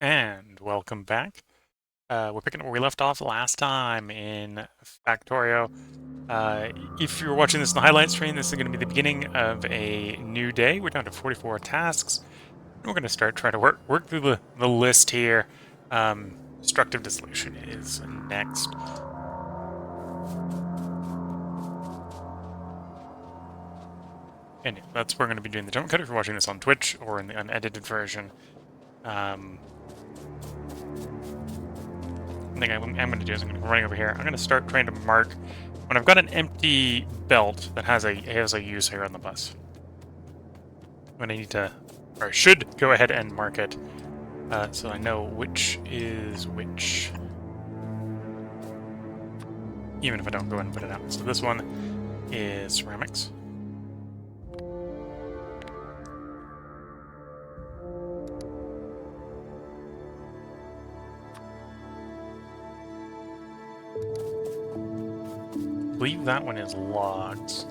and welcome back. We're picking up where we left off last time in Factorio. If you're watching this in the highlight stream, this is going to be the beginning of a new day. We're down to 44 tasks. And we're going to start trying to work through the list here. Destructive dissolution is next. And that's where we're going to be doing the jump cut if you're watching this on Twitch or in the unedited version. The thing I'm going to do is I'm going to go running over here. I'm going to start trying to mark when I've got an empty belt that has a use here on the bus. When I need to, or should go ahead and mark it, so I know which is which. Even if I don't go ahead and put it out. So this one is ceramics. I believe that one is logs.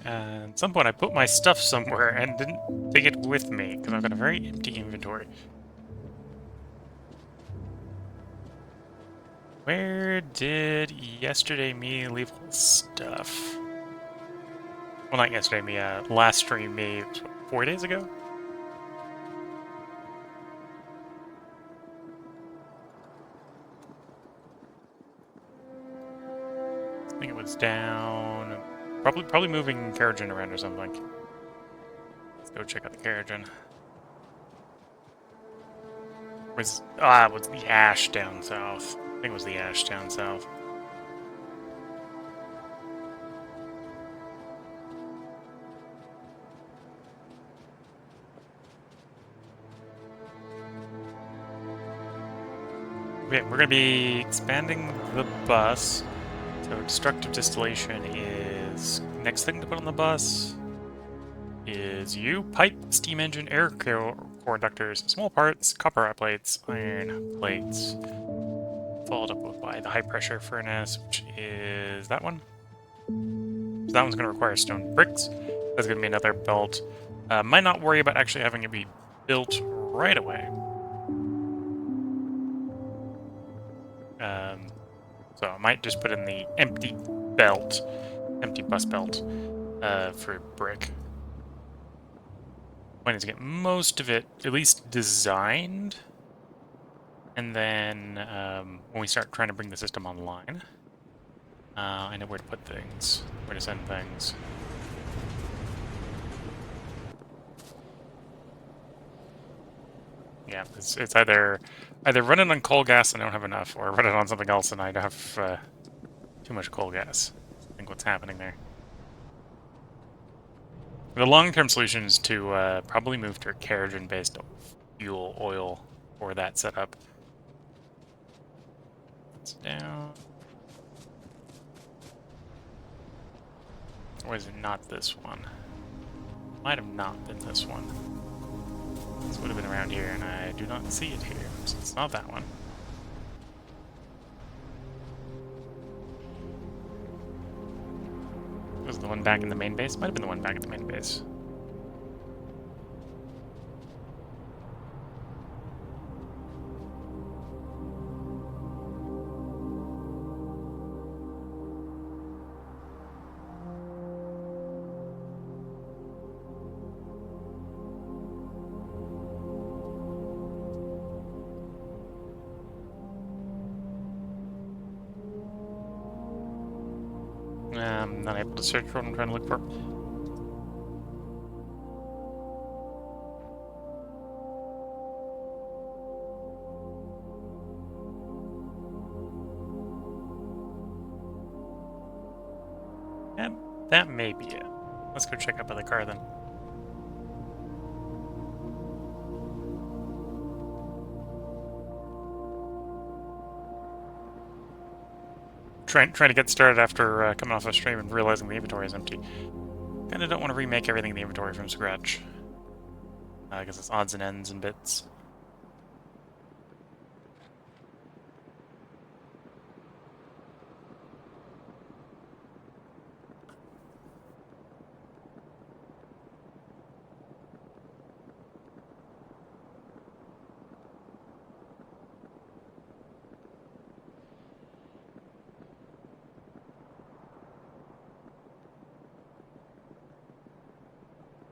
At some point I put my stuff somewhere and didn't take it with me because I've got a very empty inventory. Where did yesterday me leave all stuff? Well, not yesterday me, last stream me, 4 days ago? I think it was down... Probably moving Carrigan around or something. Let's go check out the Carrigan. Was the ash down south? I think it was the ash down south. Okay, we're gonna be expanding the bus. So destructive distillation is next thing to put on the bus. Is pipe, steam engine, air core conductors, small parts, copper plates, iron plates. Followed up by the high pressure furnace, which is that one. So that one's going to require stone bricks. That's going to be another belt. Might not worry about actually having it be built right away. So I might just put in the empty bus belt for brick. Point is to get most of it at least designed, and then when we start trying to bring the system online, I know where to put things, where to send things. Yeah, it's either running on coal gas and I don't have enough, or running on something else and I have too much coal gas. I think what's happening there. The long-term solution is to probably move to a Carrigan-based fuel oil for that setup. It's down. Or is it not this one? Might have not been this one. This would have been around here, and I do not see it here, so it's not that one. Was it the one back in the main base? Might have been the one back at the main base. I'm not able to search for what I'm trying to look for. Yeah, that may be it. Let's go check out by the car then. Trying to get started after coming off a stream and realizing the inventory is empty. Kinda don't want to remake everything in the inventory from scratch. Because it's odds and ends and bits.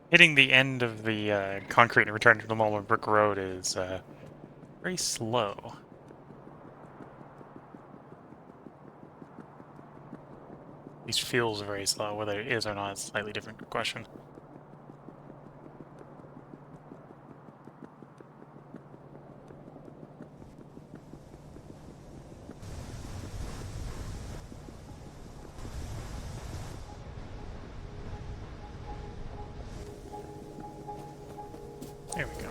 hitting the end of the concrete and returning to the normal brick road is very slow. At least feels very slow. Whether it is or not is a slightly different question. There we go.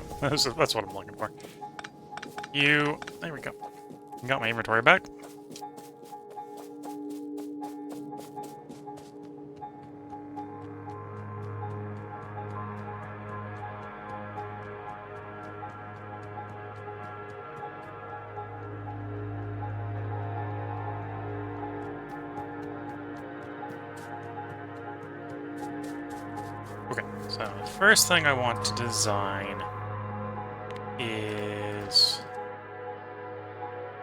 That's what I'm looking for. There we go. Got my inventory back. Okay, so the first thing I want to design is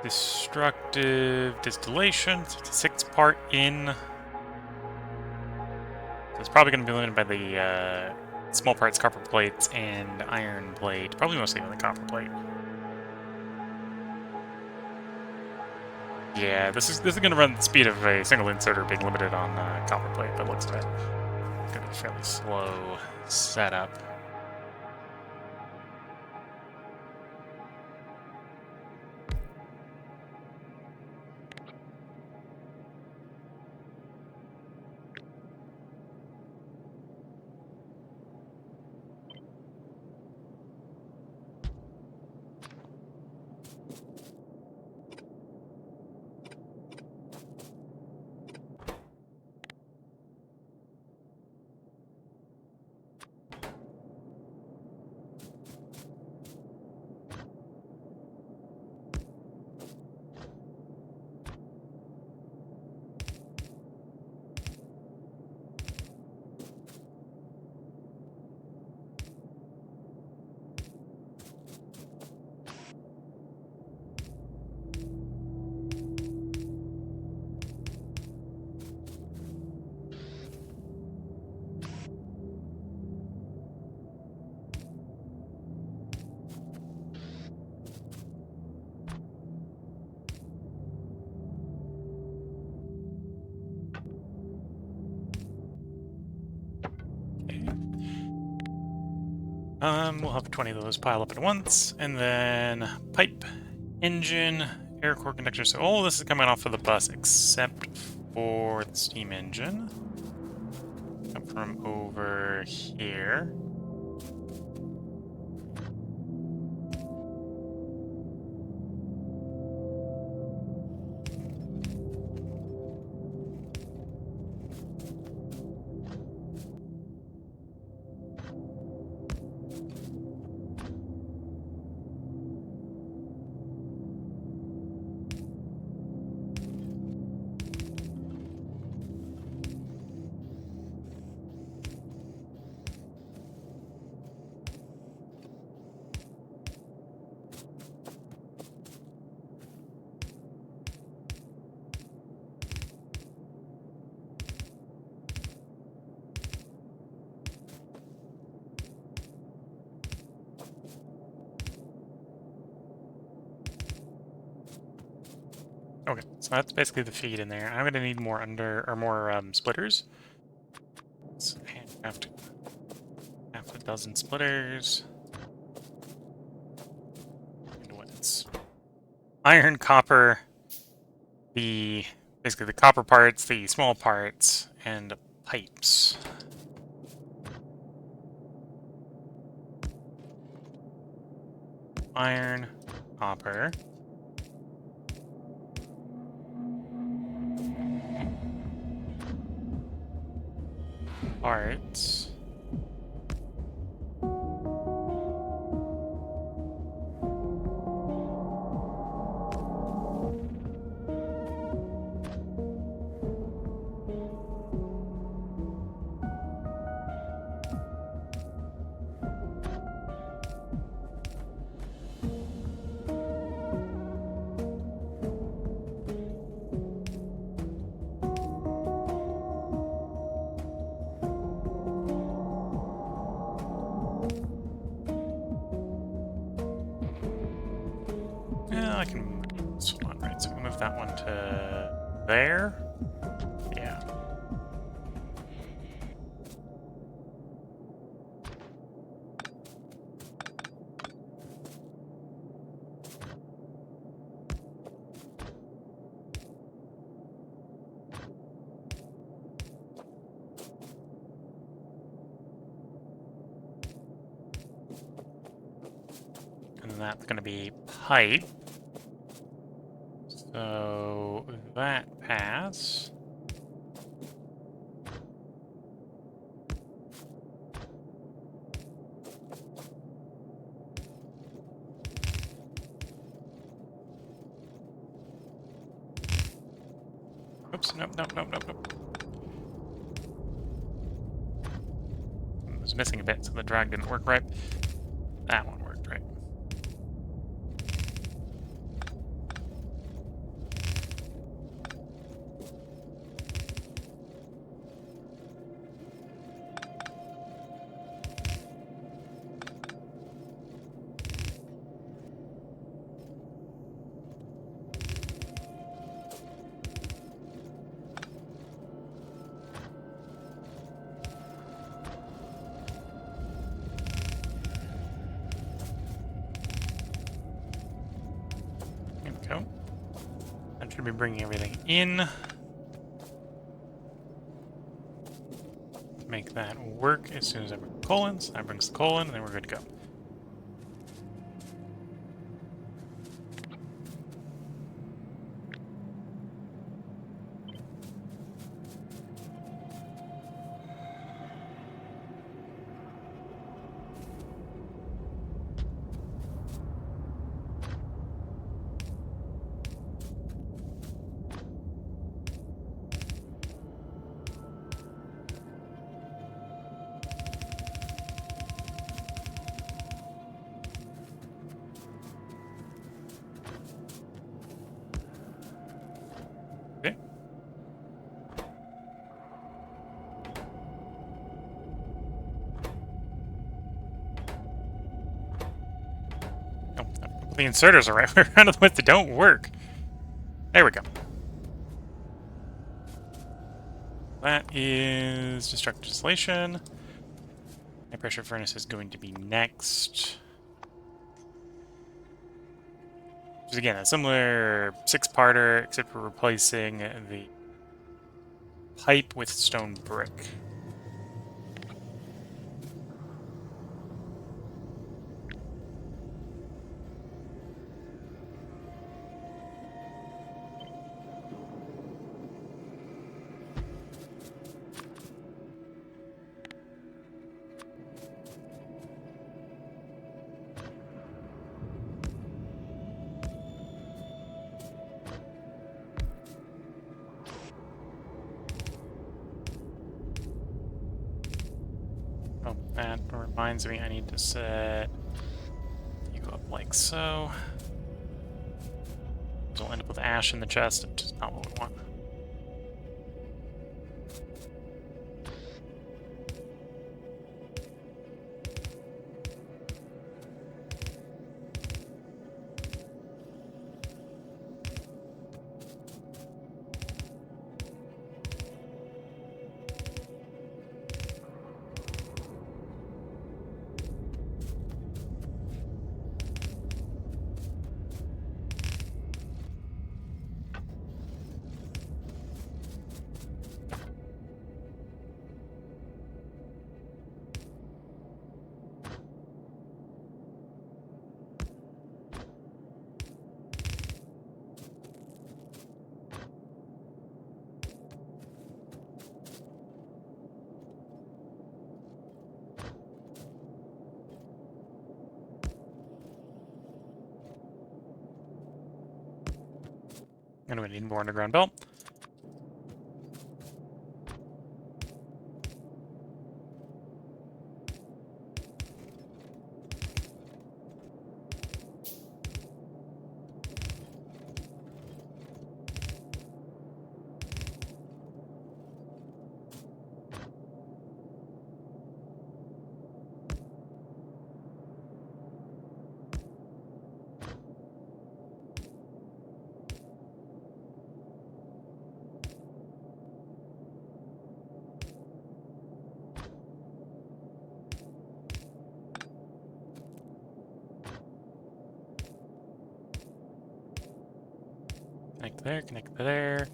destructive distillation. So it's a 6-part in. So it's probably going to be limited by the small parts, copper plates, and iron plate. Probably mostly on the copper plate. Yeah, this is going to run the speed of a single inserter being limited on copper plate, but looks like it's going to be a fairly slow setup. We'll have 20 of those pile up at once, and then pipe, engine, air core conductor. So all of this is coming off of the bus except for the steam engine. Come from over here. Okay, so that's basically the feed in there. I'm gonna need more splitters. Let's handcraft half a dozen splitters. And what's iron, copper, basically the copper parts, the small parts, and pipes. Iron, copper. Parts. I can move this one, right? So we can move that one to there. Yeah. And then that's going to be pipe. So that pass. Oops, nope. I was missing a bit, so the drag didn't work right. That one worked right. There we go. That should be bringing everything in. Make that work as soon as I bring the colons. That brings the colon, and then we're good to go. Okay. Oh, the inserters are right around the ones that don't work. There we go. That is destructive distillation. High pressure furnace is going to be next. Which is again a similar six-parter, except for replacing the pipe with stone brick. Oh, that reminds me I need to set you up like so. We'll end up with ash in the chest, which is not what we want. And we need more underground belt. Connect there, connect there,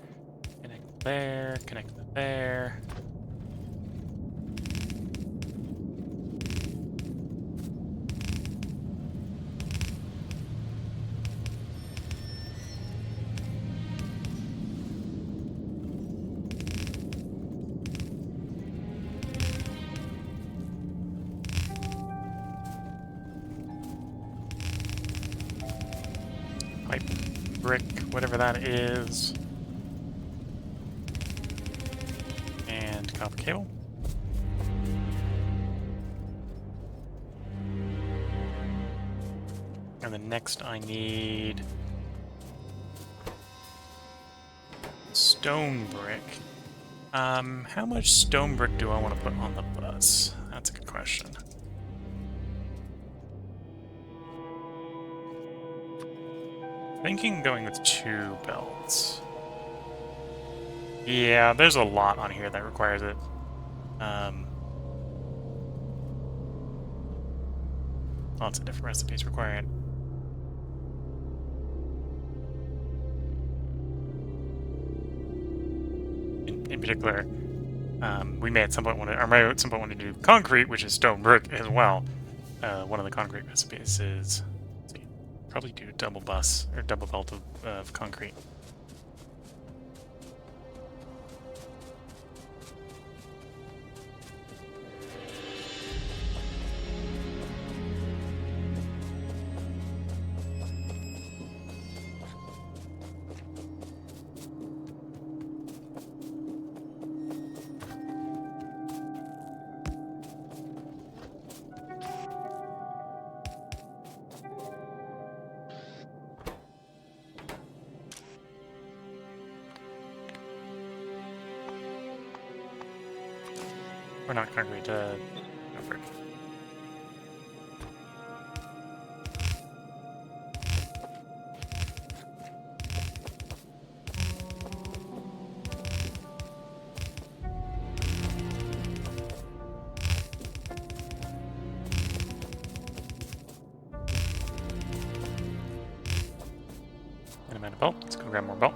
connect there, connect there. Pipe, brick, whatever that is. And copper cable. And then next I need stone brick. How much stone brick do I want to put on the bus? That's a good question. Thinking going with 2 belts. Yeah, there's a lot on here that requires it. Lots of different recipes require it. In particular, we may at some point want to do concrete, which is stone brick as well. One of the concrete recipes is, let's see, probably do double bus or double belt of concrete. Or not concrete, no brick. And amount of belt. Let's go grab more belt.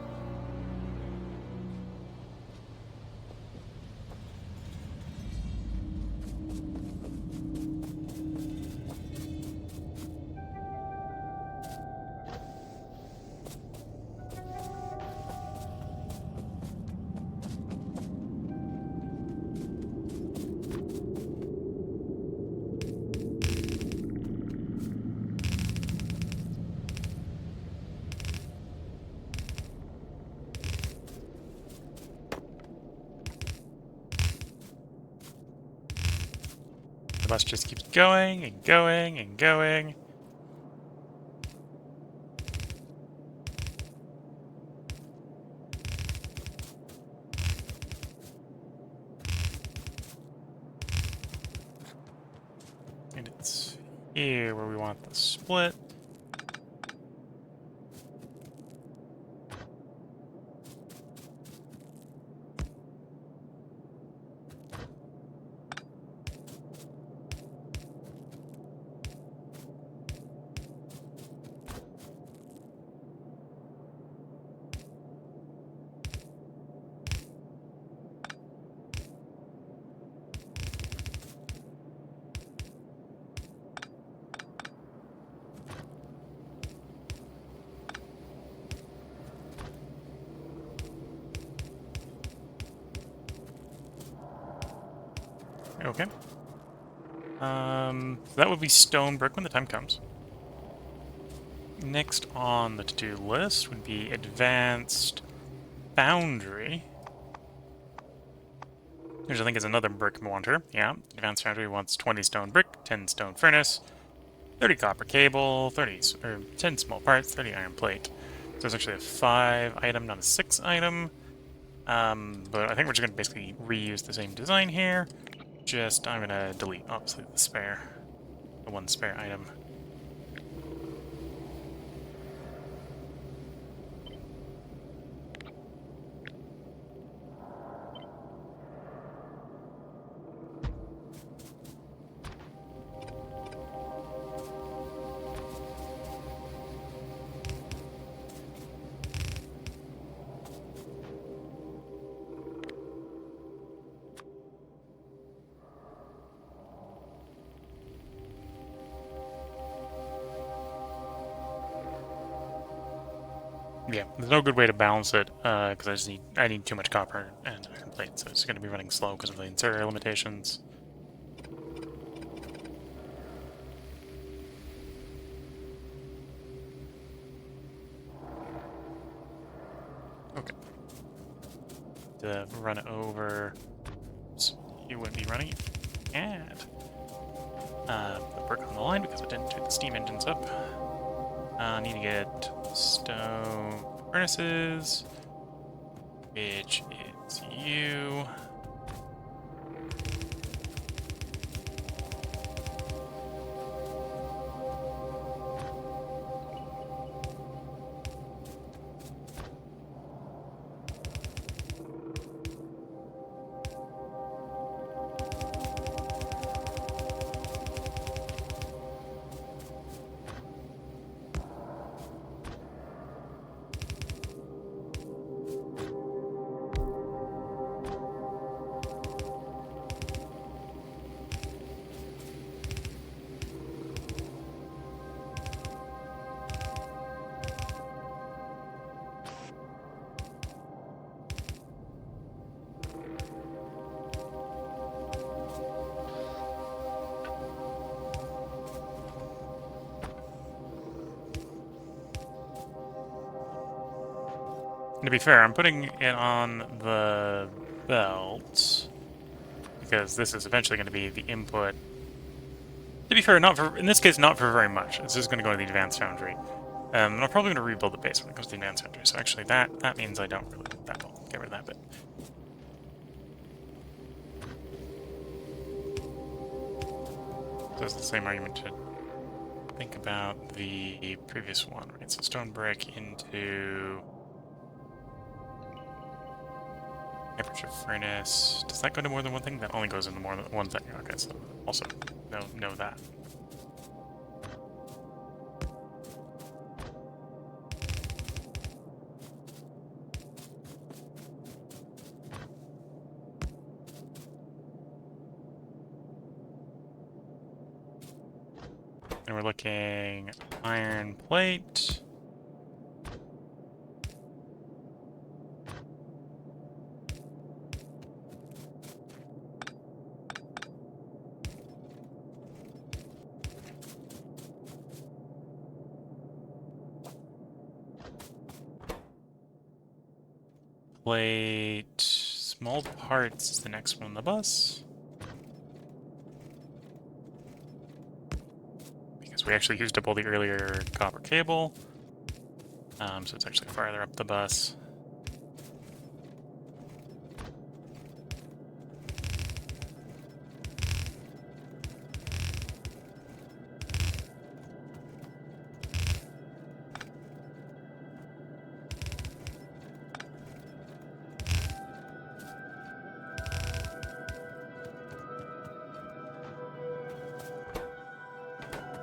The bus just keeps going and going and going. And it's here where we want the split. Okay. So that would be stone brick when the time comes. Next on the to-do list would be advanced foundry. Which I think is another brick wanter. Yeah, advanced foundry wants 20 stone brick, 10 stone furnace, 30 copper cable, 10 small parts, 30 iron plate. So it's actually a 5 item, not a 6 item. But I think we're just going to basically reuse the same design here. Just, I'm going to delete, obviously, the one spare item. Yeah, there's no good way to balance it because I need too much copper and iron plate, so it's going to be running slow because of the inserter limitations. Okay. To run it over, so you wouldn't be running it. And put work on the line because I didn't turn the steam engines up. I need to get stone furnaces, which is you. To be fair, I'm putting it on the belt because this is eventually going to be the input. To be fair, not for in this case, not for very much. This is going to go to the advanced foundry. And I'm probably going to rebuild the base when it goes to the advanced foundry. So actually, that means I don't really need that. I'll get rid of that bit. So it's the same argument to think about the previous one, right? So stone brick into temperature furnace. Does that go to more than one thing? That only goes into more than one thing. Okay, so also know that. And we're looking iron plate. Plate, small parts is the next one on the bus. Because we actually used up all the earlier copper cable. So it's actually farther up the bus.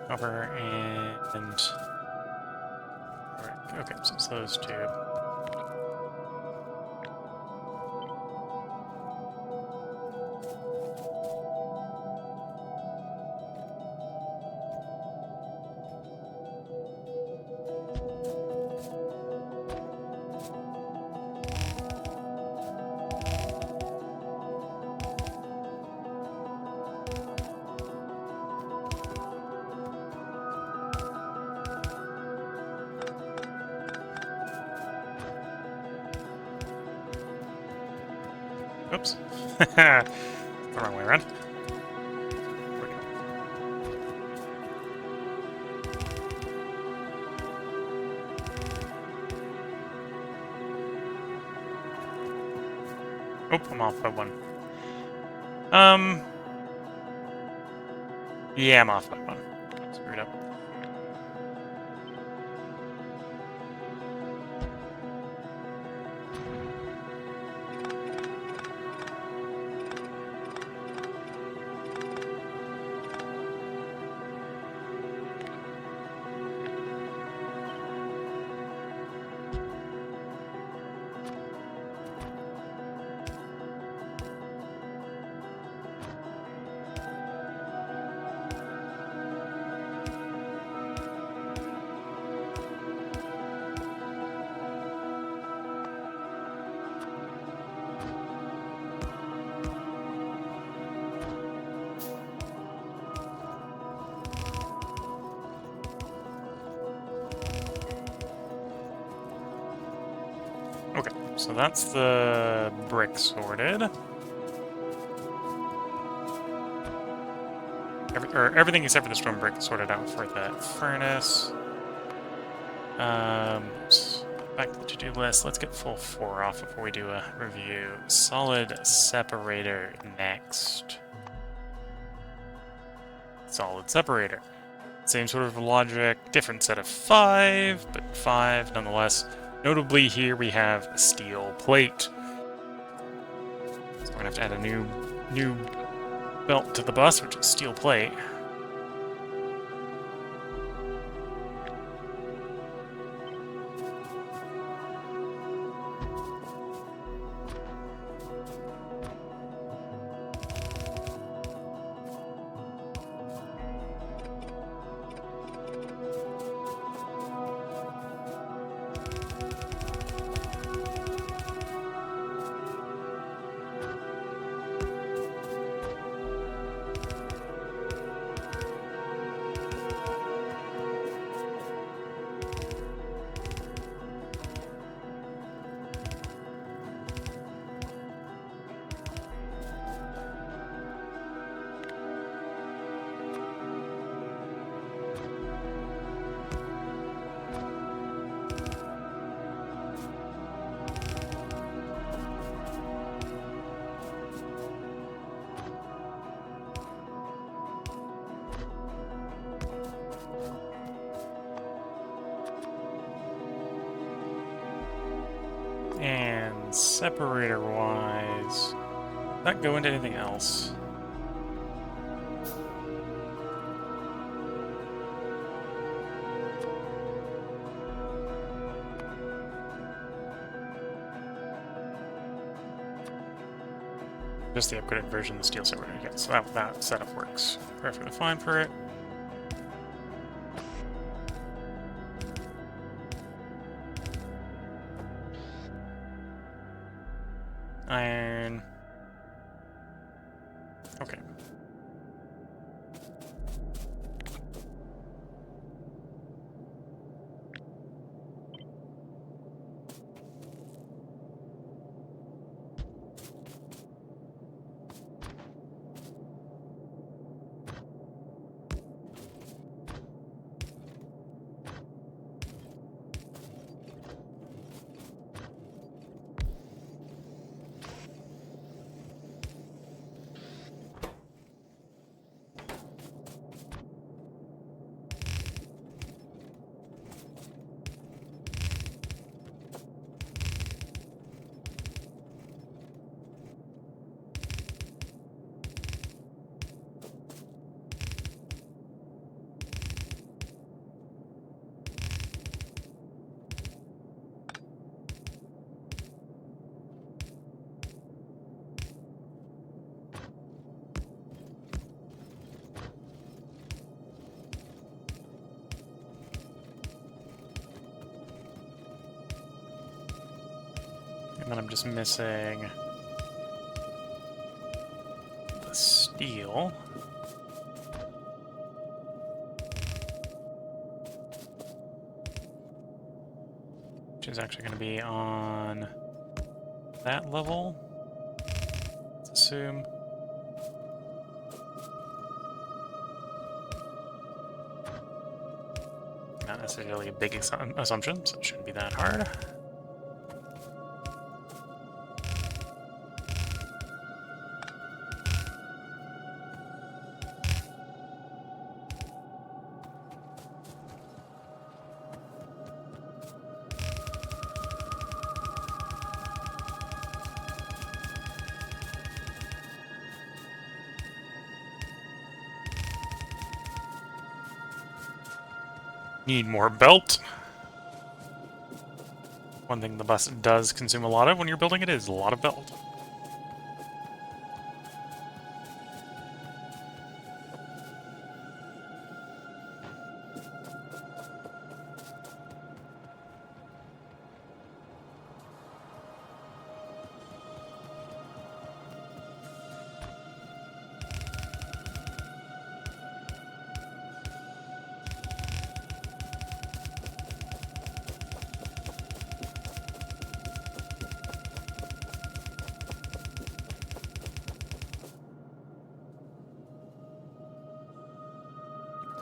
Copper and okay, so it's those two. Oops. The wrong way around. Oh, I'm off by one. Yeah, I'm off by one. Screwed up. Okay, so that's the brick sorted. Everything except for the stone brick sorted out for that furnace. Back to the to-do list. Let's get full 4 off before we do a review. Solid separator next. Solid separator. Same sort of logic, different set of 5, but 5 nonetheless. Notably here we have a steel plate. So we're gonna have to add a new belt to the bus, which is steel plate. And separator-wise, not go into anything else. Just the upgraded version of the steel separator. Yeah, so that setup works perfectly fine for it. Iron. Okay. And then I'm just missing the steel. Which is actually going to be on that level, let's assume. Not necessarily a big assumption, so it shouldn't be that hard. Need more belt. One thing the bus does consume a lot of when you're building it is a lot of belt.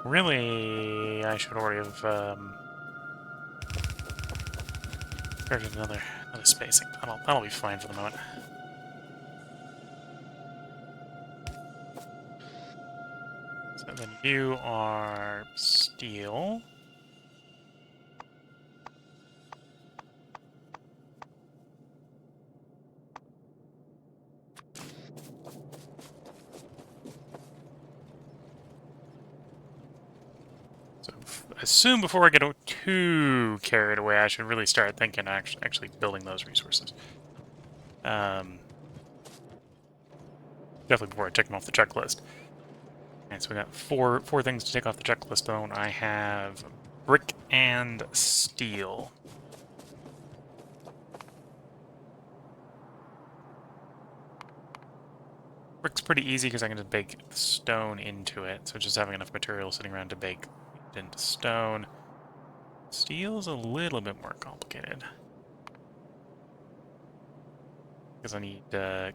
Really, I should already have started another spacing. That'll be fine for the moment. So then you are steel. Assume before I get too carried away, I should really start thinking actually building those resources. Definitely before I tick them off the checklist. And so we got four things to take off the checklist. Though I have brick and steel. Brick's pretty easy because I can just bake stone into it. So just having enough material sitting around to bake it into stone. Steel's a little bit more complicated. Because I need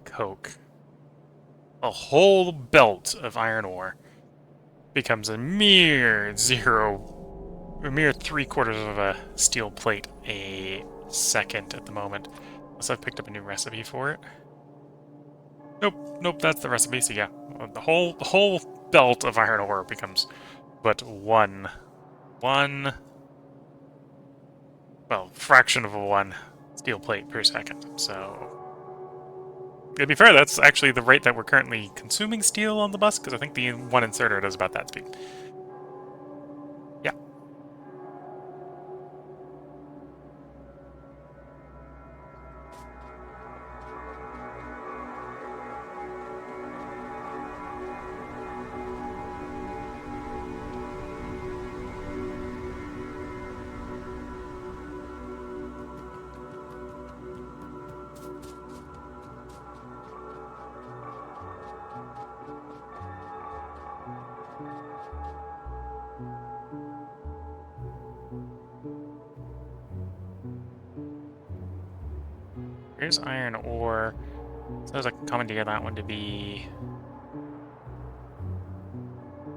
coke. A whole belt of iron ore becomes a mere 3/4 of a steel plate a second at the moment. Unless I've picked up a new recipe for it. Nope, that's the recipe, so yeah. The whole belt of iron ore becomes but one, well, fraction of one steel plate per second, so... To be fair, that's actually the rate that we're currently consuming steel on the bus, because I think the one inserter does about that speed. Yeah. Here's iron ore. So I was like commandeer that one to be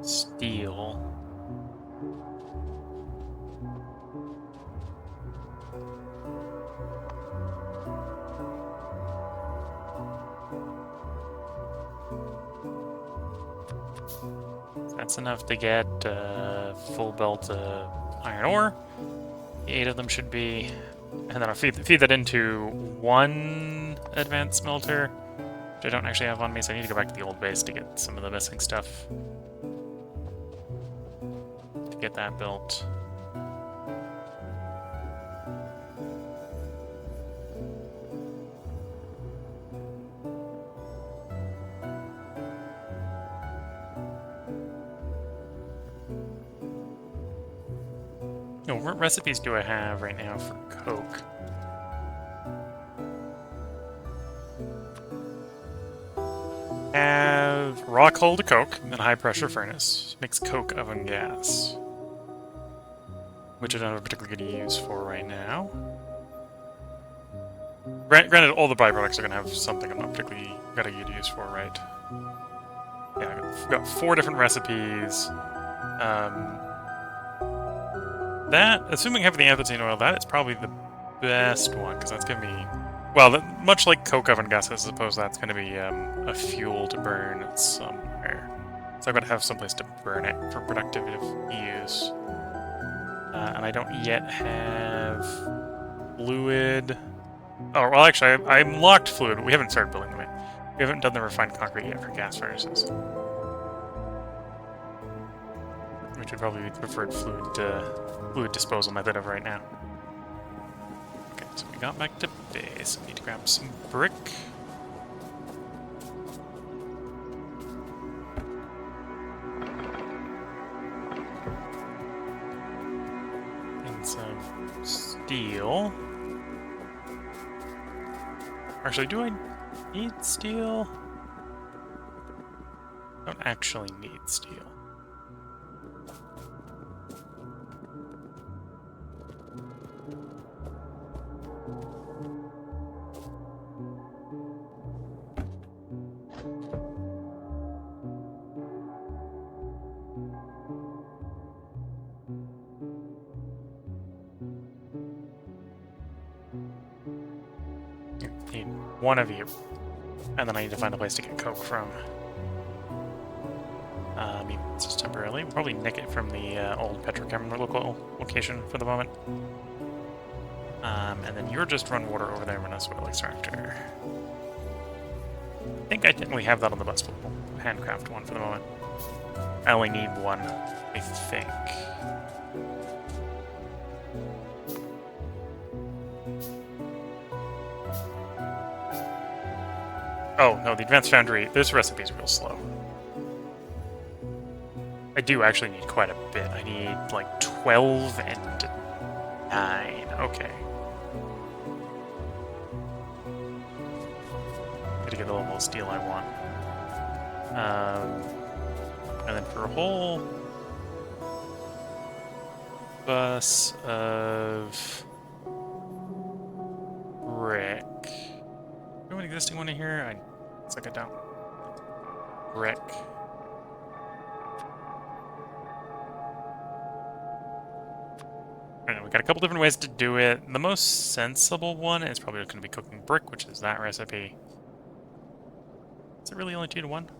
steel. So that's enough to get full belt of iron ore. 8 of them should be, and then I'll feed that into one advanced smelter, which I don't actually have on me, so I need to go back to the old base to get some of the missing stuff to get that built. No, what recipes do I have right now for coke? Have raw coal to coke and high pressure furnace. Makes coke oven gas. Which I don't have a particularly good use for right now. Granted, all the byproducts are going to have something I'm not particularly got a good use for, right? Yeah, I've got 4 different recipes. That, assuming I have the anthrazine oil, that is probably the best one, because that's going to be... Well, much like coke oven gas, I suppose that's going to be a fuel to burn somewhere. So I've got to have someplace to burn it for productive use. And I don't yet have fluid... Oh, well, actually, I'm locked fluid. We haven't started building them yet. We haven't done the refined concrete yet for gas furnaces. Which would probably be the preferred fluid disposal method of right now. Okay, so we got back to base. I need to grab some brick. And some steel. Actually, do I need steel? I don't actually need steel. One of you. And then I need to find a place to get coke from. I mean, it's just temporarily. We'll probably nick it from the old petrochem location for the moment. And then you're just run water over there when I soil extractor. I think I technically have that on the bus, but we'll handcraft one for the moment. I only need one, I think. Oh, no, the Advanced Foundry, this recipe is real slow. I do actually need quite a bit. I need, like, 12 and 9. Okay. Gotta get the level of steel I want. And then for a whole bus of brick. Do we have an existing one in here? Looks like I don't. Brick. I don't know, we got a couple different ways to do it. The most sensible one is probably going to be cooking brick, which is that recipe. Is it really only 2 to 1?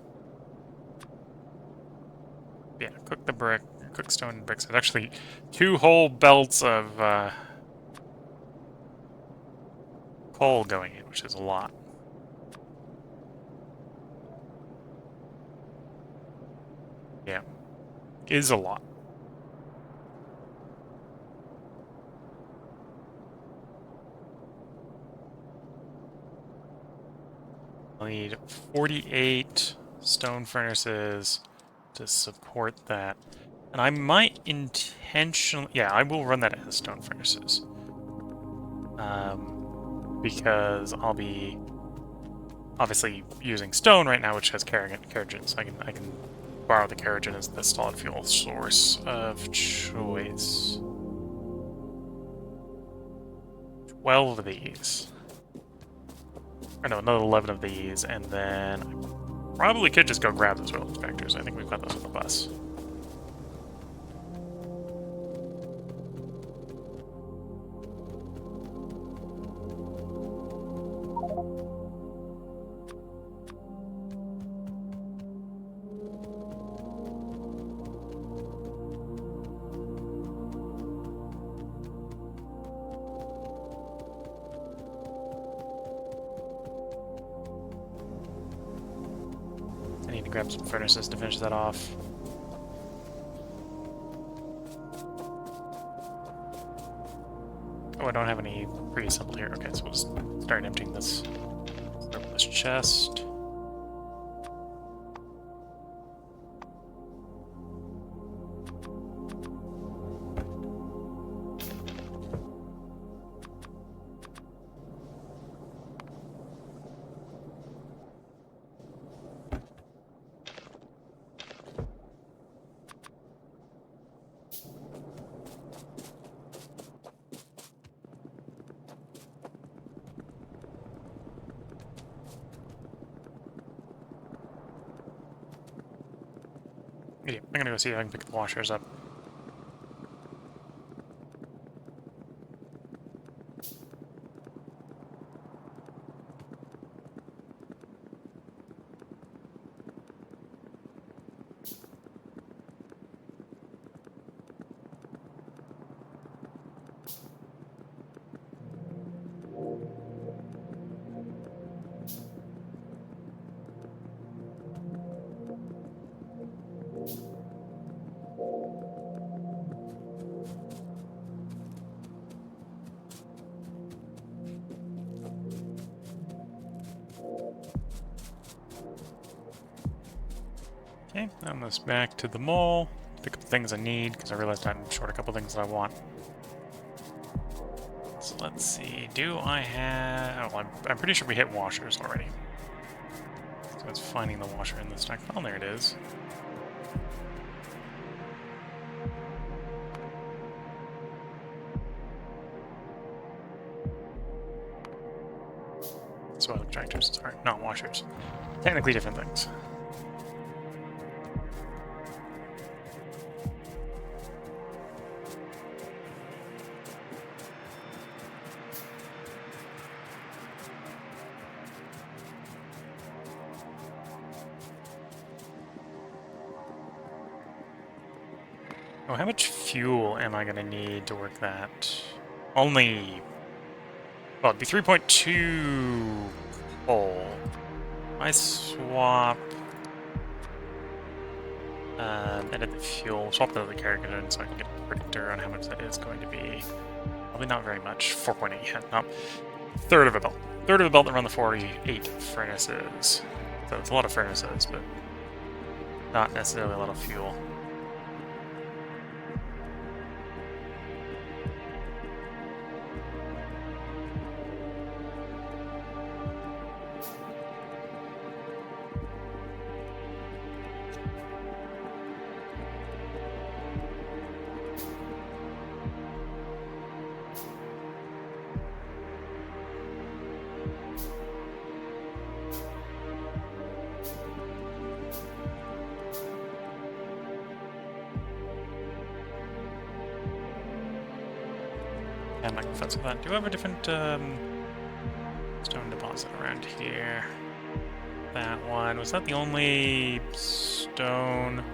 Yeah, cook the brick, cook stone and bricks. It's actually 2 whole belts of coal going in, which is a lot. Yeah, is a lot. I'll need 48 stone furnaces to support that. And I might intentionally... Yeah, I will run that as stone furnaces. Because I'll be obviously using stone right now, which has kerosene, so I can borrow the kerosene as the solid fuel source of choice. 12 of these. Or no, another 11 of these, and then I probably could just go grab those oil inspectors. I think we've got those on the bus. Grab some furnaces to finish that off. Oh, I don't have any pre-assembled here. Okay, so we'll just start emptying this. Open this chest. Yeah, I'm gonna go see if I can pick the washers up. Okay, almost back to the mall. Pick up the things I need, because I realized I'm short a couple things that I want. So let's see, do I have... Oh, I'm pretty sure we hit washers already. So it's finding the washer in the stack. Oh, there it is. Soil extractors are not washers. Technically different things. Oh, how much fuel am I going to need to work that? Only... Well, it'd be 3.2 coal. I swap... edit the fuel, swap the other character in so I can get a predictor on how much that is going to be. Probably not very much. 4.8, yeah, no. Third of a belt. Third of a belt around the 48 furnaces. So it's a lot of furnaces, but not necessarily a lot of fuel. And my defense with that. Do I have a different stone deposit around here? That one. Was that the only stone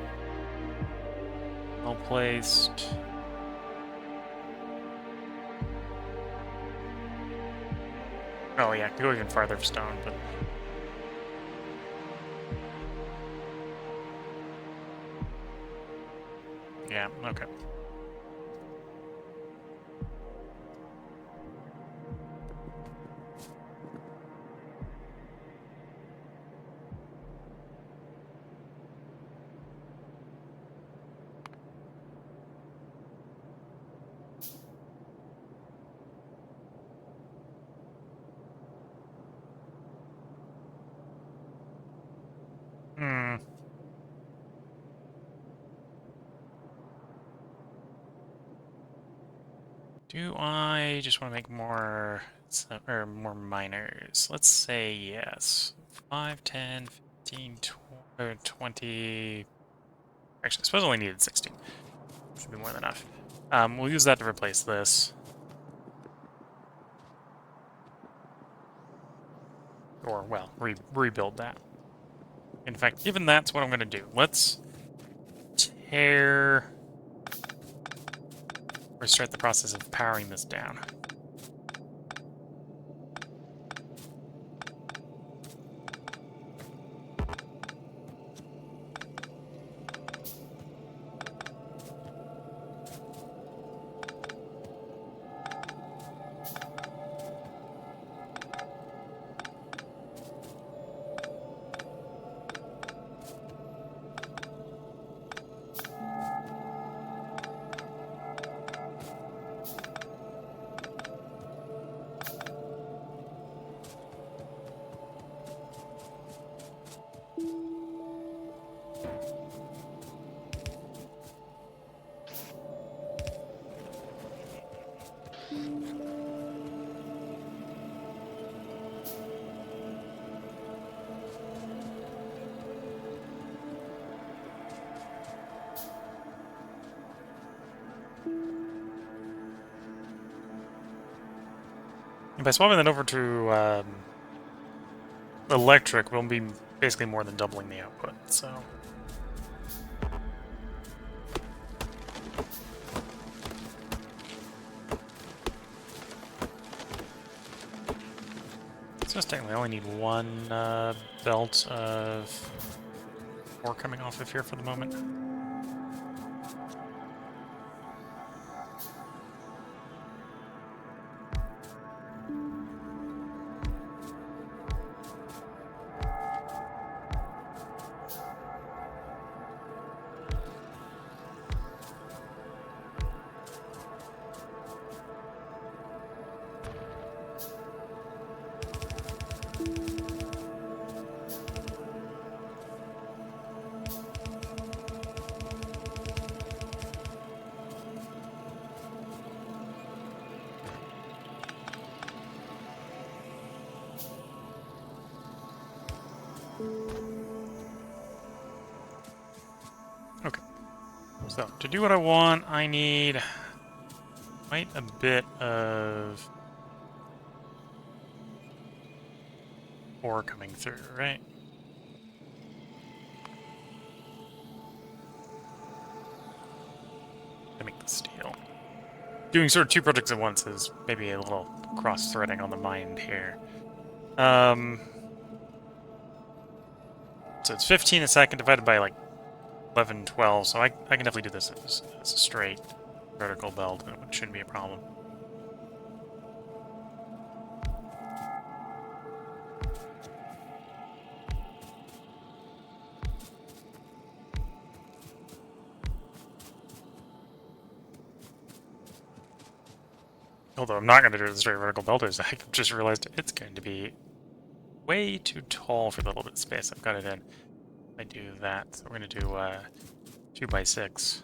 well placed? Oh yeah, go even farther for stone, but yeah, okay. Do I just want to make more or more miners? Let's say yes. 5, 10, 15, 20. Actually, I suppose I only needed 16. Should be more than enough. We'll use that to replace this. Or, well, rebuild that. In fact, given that's what I'm going to do, let's tear... or start the process of powering this down. And by swapping that over to electric, we'll be basically more than doubling the output, so... So technically I only need one belt of ore coming off of here for the moment. Okay. So, to do what I want, I need quite a bit of ore coming through, right? doing sort of two projects at once is maybe a little cross-threading on the mind here. So it's 15 a second divided by like 11, 12, so I can definitely do this as a straight vertical build, and it shouldn't be a problem. Although I'm not going to do the straight vertical build, is I just realized it's going to be way too tall for the little bit of space I've got it in. I do that, so we're going to do 2 by 6.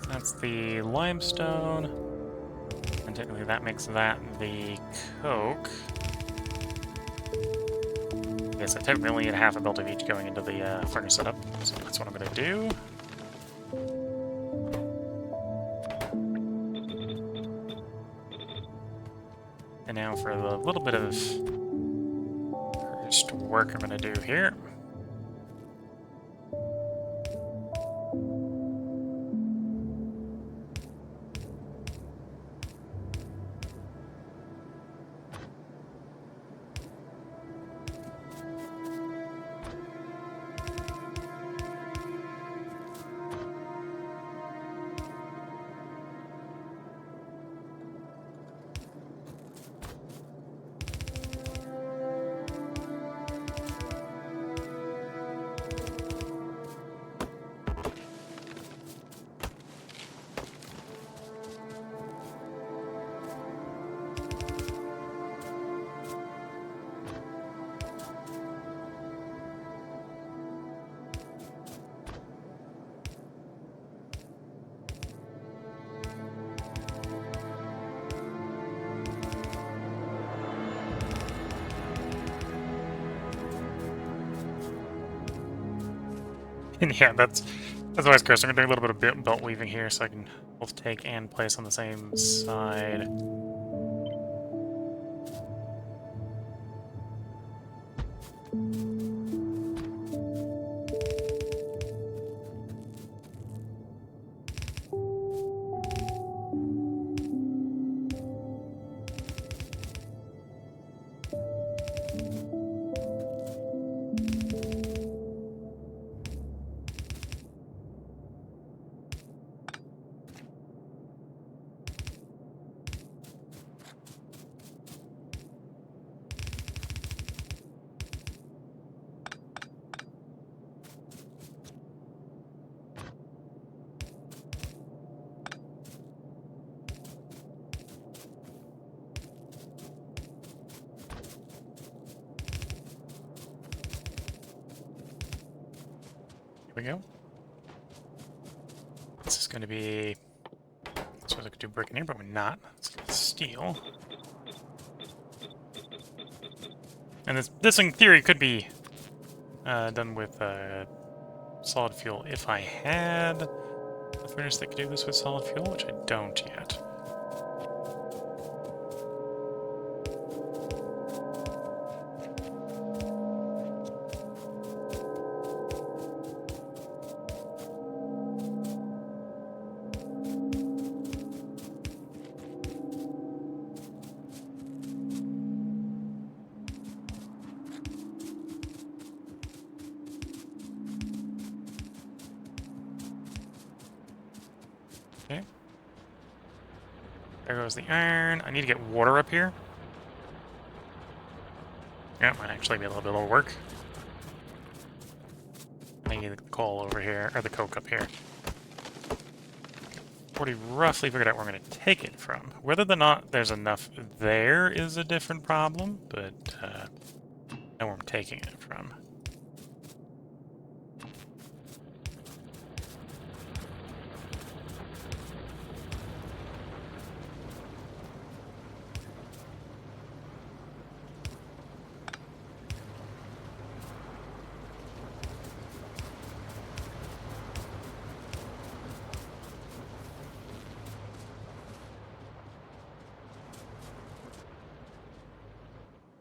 That's the limestone, and technically that makes that the coke. Yes, I technically only need half a build of each going into the furnace setup, so that's what I'm going to do. And now for the little bit of first work I'm going to do here. And yeah, that's always gross. I'm gonna do a little bit of belt weaving here so I can both take and place on the same side. We go. This is going to be. So I could do brick in here, but we're not. Let's get steel. And this in theory could be done with solid fuel. If I had a furnace that could do this with solid fuel, which I don't yet. Okay. There goes the iron. I need to get water up here. Yeah, might actually be a little bit of work. I need the coal over here, or the coke up here. Already roughly figured out where I'm going to take it from. Whether or not there's enough there is a different problem, but I know where I'm taking it from.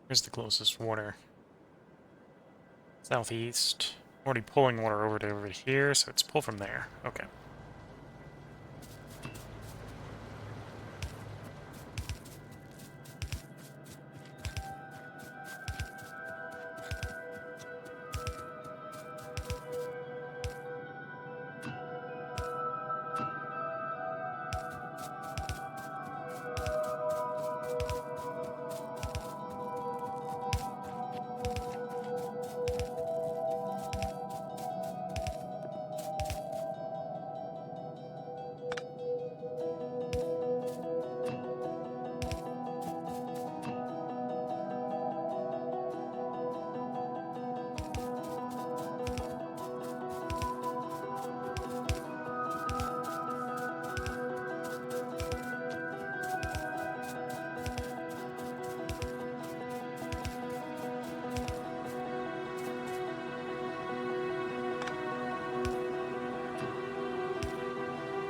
Where's the closest water? Southeast. Already pulling water over here, so it's pull from there. Okay.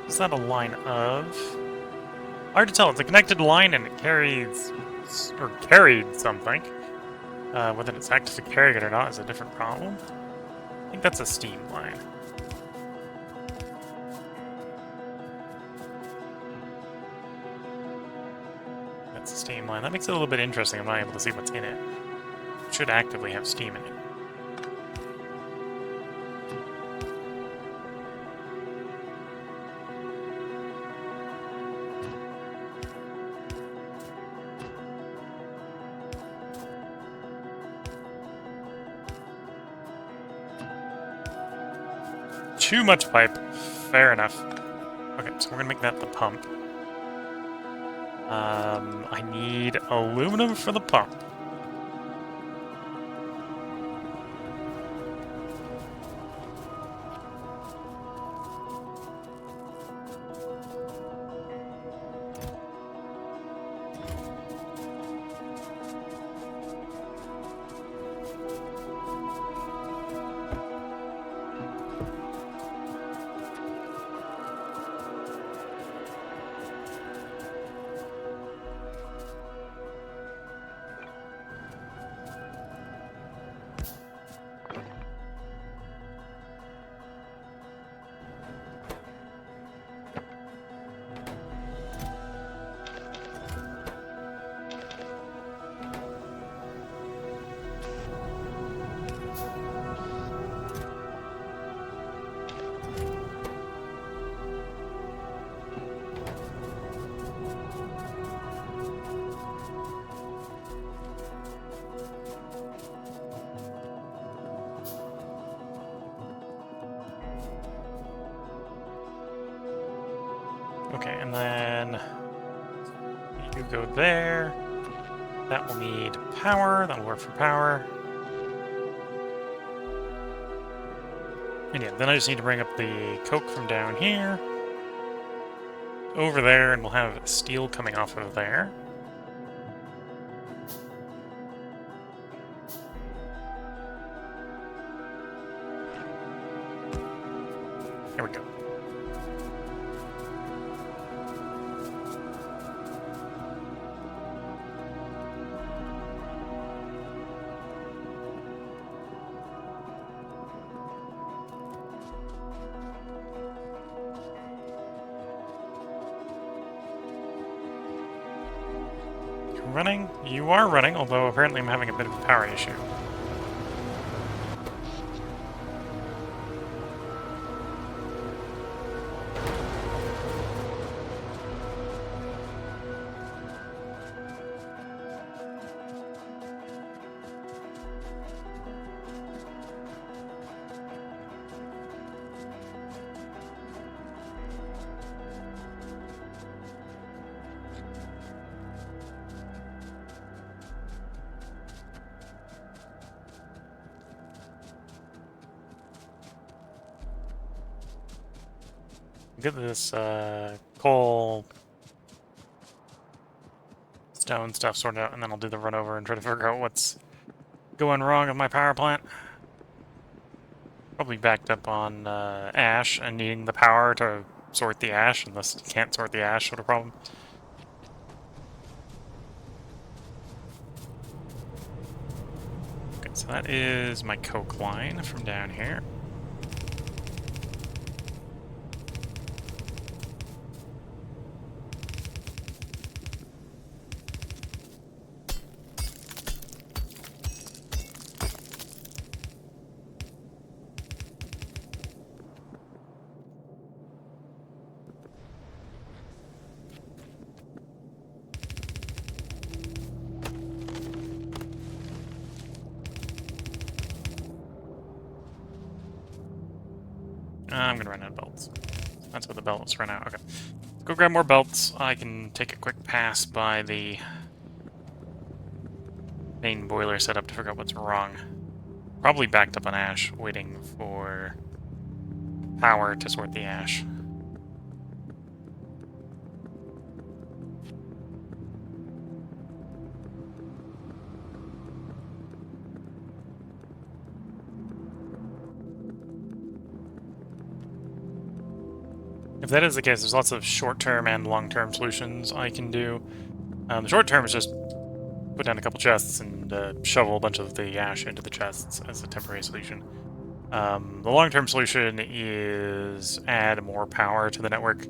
Is that a line of? Hard to tell. It's a connected line and it carries, or carried something. Whether it's actively carrying it or not is a different problem. I think that's a steam line. That's a steam line. That makes it a little bit interesting. I'm not able to see what's in it. It should actively have steam in it. Too much pipe. Fair enough. Okay, so we're gonna make that the pump. I need aluminum for the pump. Okay, and then you go there. That will need power. That'll work for power. And yeah, then I just need to bring up the coke from down here over there, and we'll have steel coming off of there. There we go. Running? You are running, although apparently I'm having a bit of a power issue. Get this coal stone stuff sorted out, and then I'll do the run over and try to figure out what's going wrong with my power plant. Probably backed up on ash and needing the power to sort the ash, unless you can't sort the ash sort of problem. Okay, so that is my coke line from down here. I'm gonna run out of belts. That's what the belts run out. Okay. Let's go grab more belts. I can take a quick pass by the main boiler setup to figure out what's wrong. Probably backed up on ash, waiting for power to sort the ash. If that is the case, there's lots of short-term and long-term solutions I can do. The short-term is just put down a couple chests and shovel a bunch of the ash into the chests as a temporary solution. The long-term solution is add more power to the network,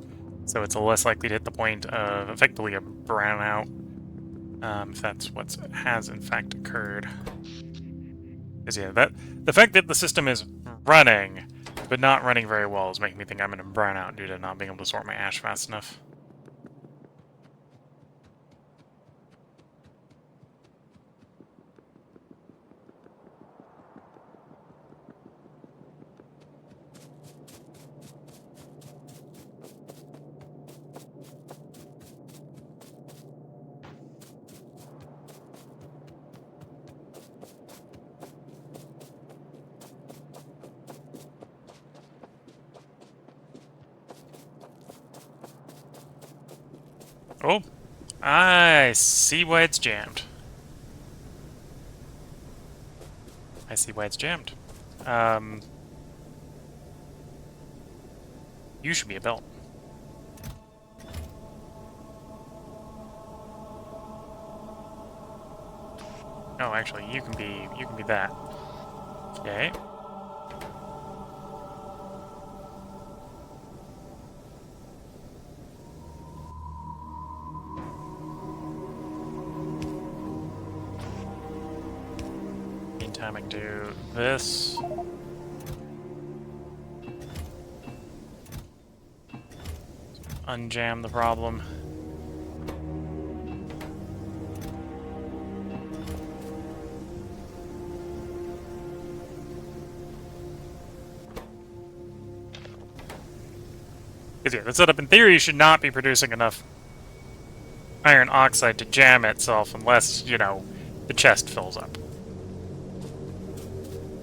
so it's less likely to hit the point of effectively a brownout, if that's what has in fact occurred. Because yeah, the fact that the system is running, but not running very well, is making me think I'm in a brownout due to not being able to sort my ash fast enough. Oh, I see why it's jammed. I see why it's jammed. You should be a belt. Oh, actually, you can be that. Okay. Meantime, I can do this. Unjam the problem. Because yeah, the setup in theory should not be producing enough iron oxide to jam itself unless, you know, the chest fills up.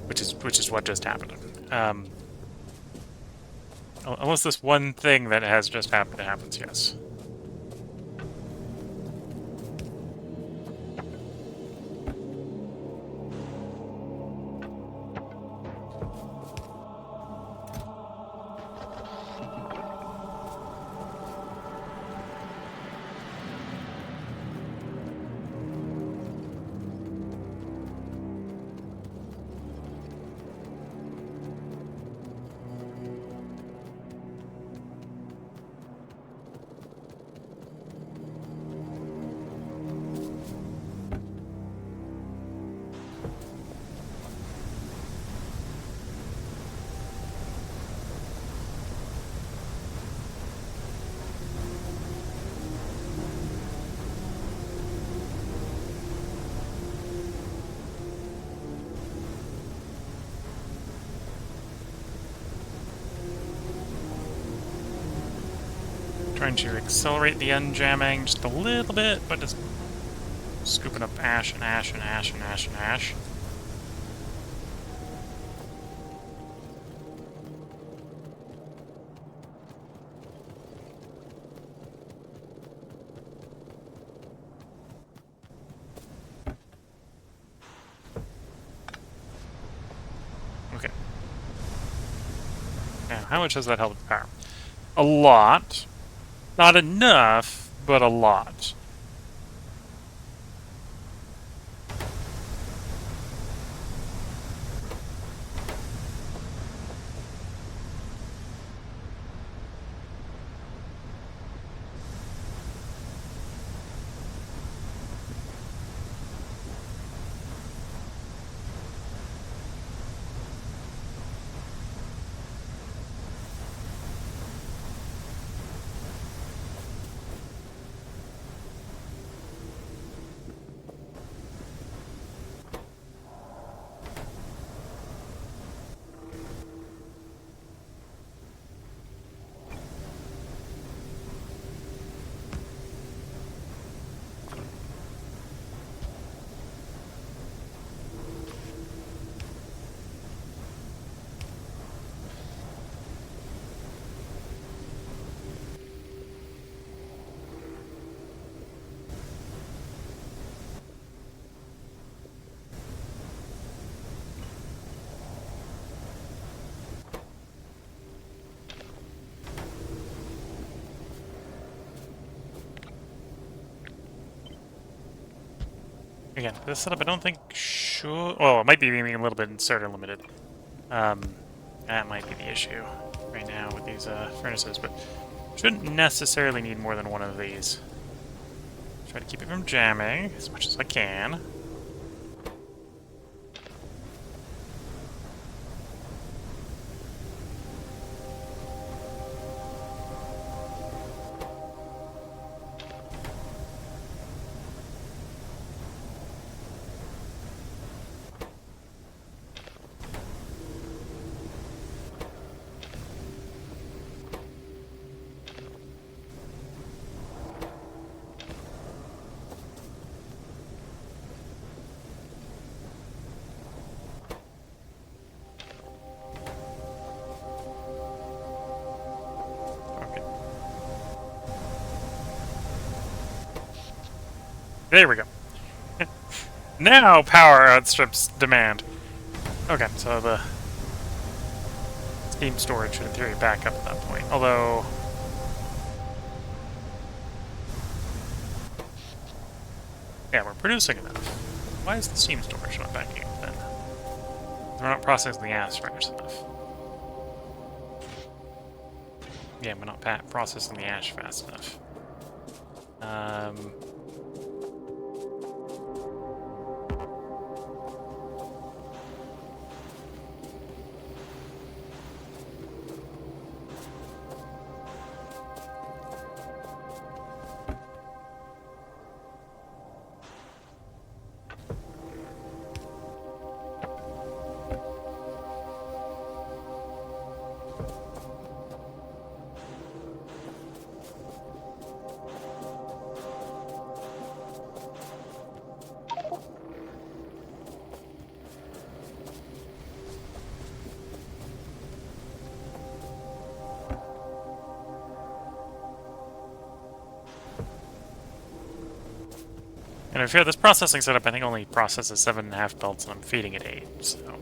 Which is what just happened. Unless this one thing that has just happened happens, yes. Trying to accelerate the end jamming just a little bit, but just scooping up ash and ash and ash and ash and ash. Okay. Now, how much has that held with power? A lot. Not enough, but a lot. Again, this setup I don't think should... Well, it might be being a little bit inserter limited. That might be the issue right now with these furnaces, but shouldn't necessarily need more than one of these. Try to keep it from jamming as much as I can. There we go. Now power outstrips demand. Okay, so the steam storage should in theory back up at that point. Although... yeah, we're producing enough. Why is the steam storage not backing up then? We're not processing the ash fast enough. Yeah, we're not processing the ash fast enough. And if you're this processing setup, I think only processes 7.5 belts, and I'm feeding it 8, so...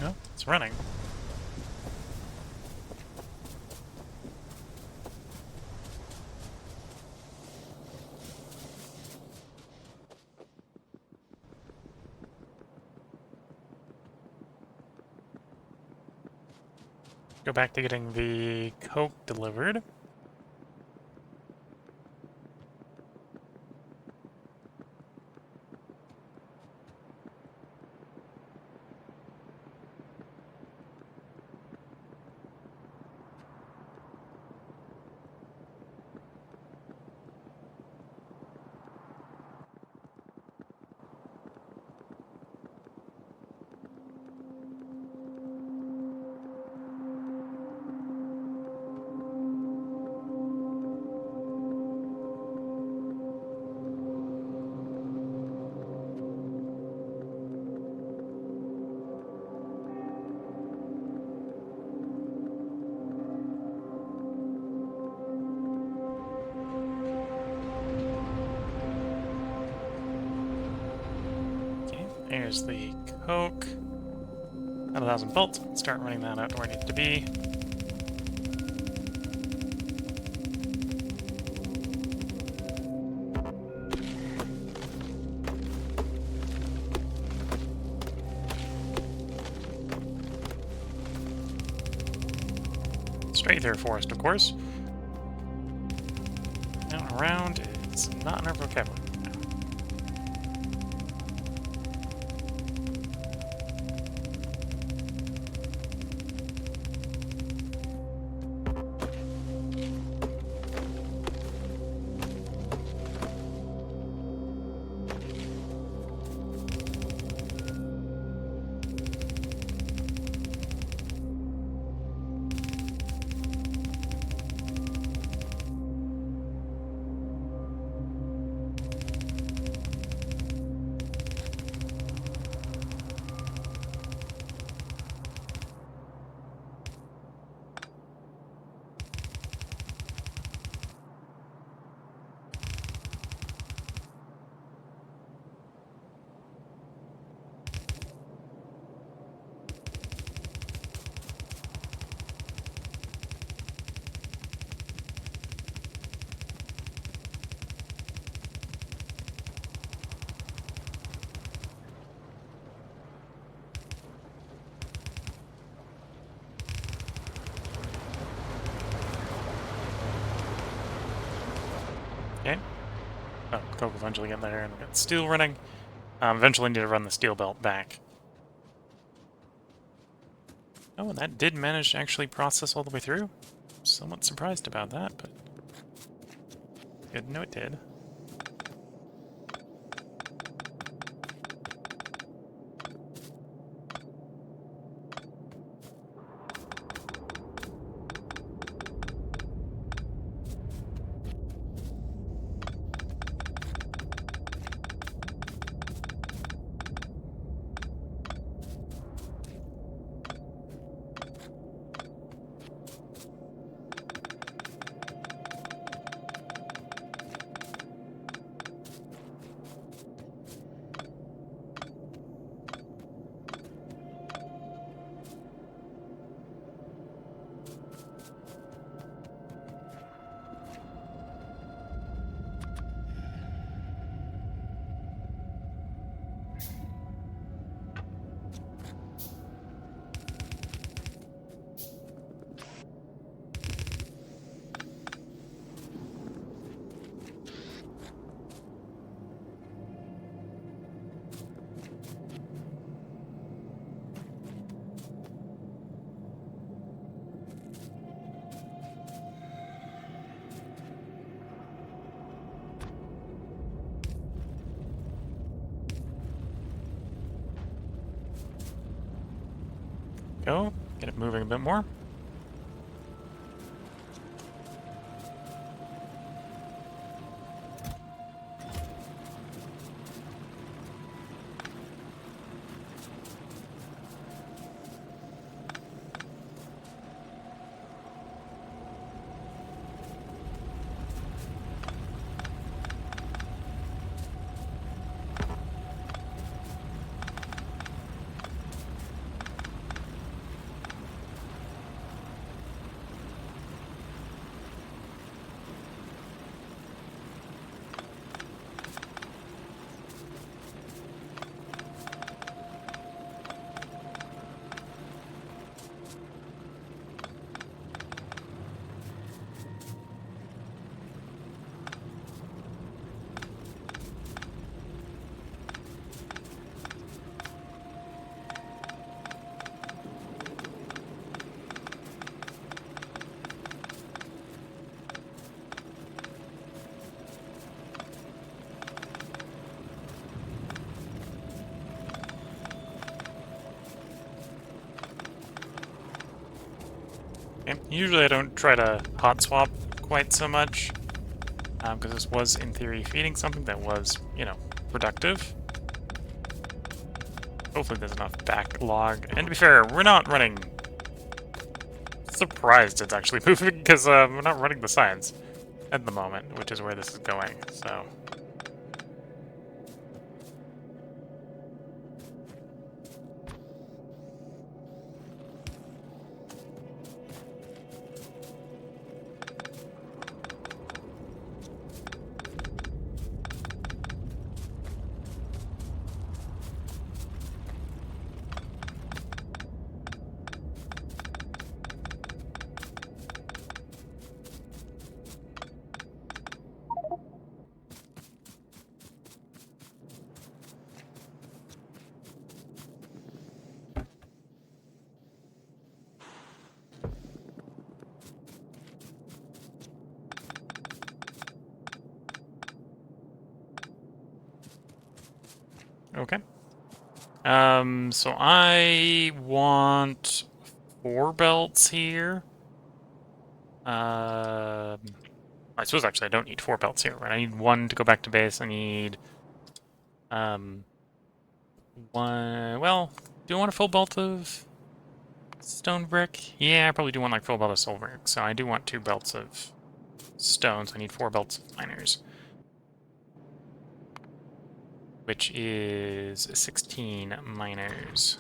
no, it's running. Go back to getting the coke delivered. Here's the coke. At 1,000 volts, start running that out to where it needs to be. Straight through forest, of course. Now around is not in our vocabulary. Okay. Oh, coke eventually get there, and we got steel running. Eventually need to run the steel belt back. Oh, and that did manage to actually process all the way through. Somewhat surprised about that, but good to know it did. Go, get it moving a bit more. Okay. Usually I don't try to hot swap quite so much, because this was, in theory, feeding something that was, you know, productive. Hopefully there's enough backlog. And to be fair, we're not running... Surprised it's actually moving, because we're not running the science at the moment, which is where this is going, so... Okay. So I want 4 belts here. I suppose actually I don't need 4 belts here, right? I need 1 to go back to base. I need 1. Well, do I want a full belt of stone brick? Yeah, I probably do want like full belt of soul brick. So I do want 2 belts of stones. I need 4 belts of miners, which is 16 miners.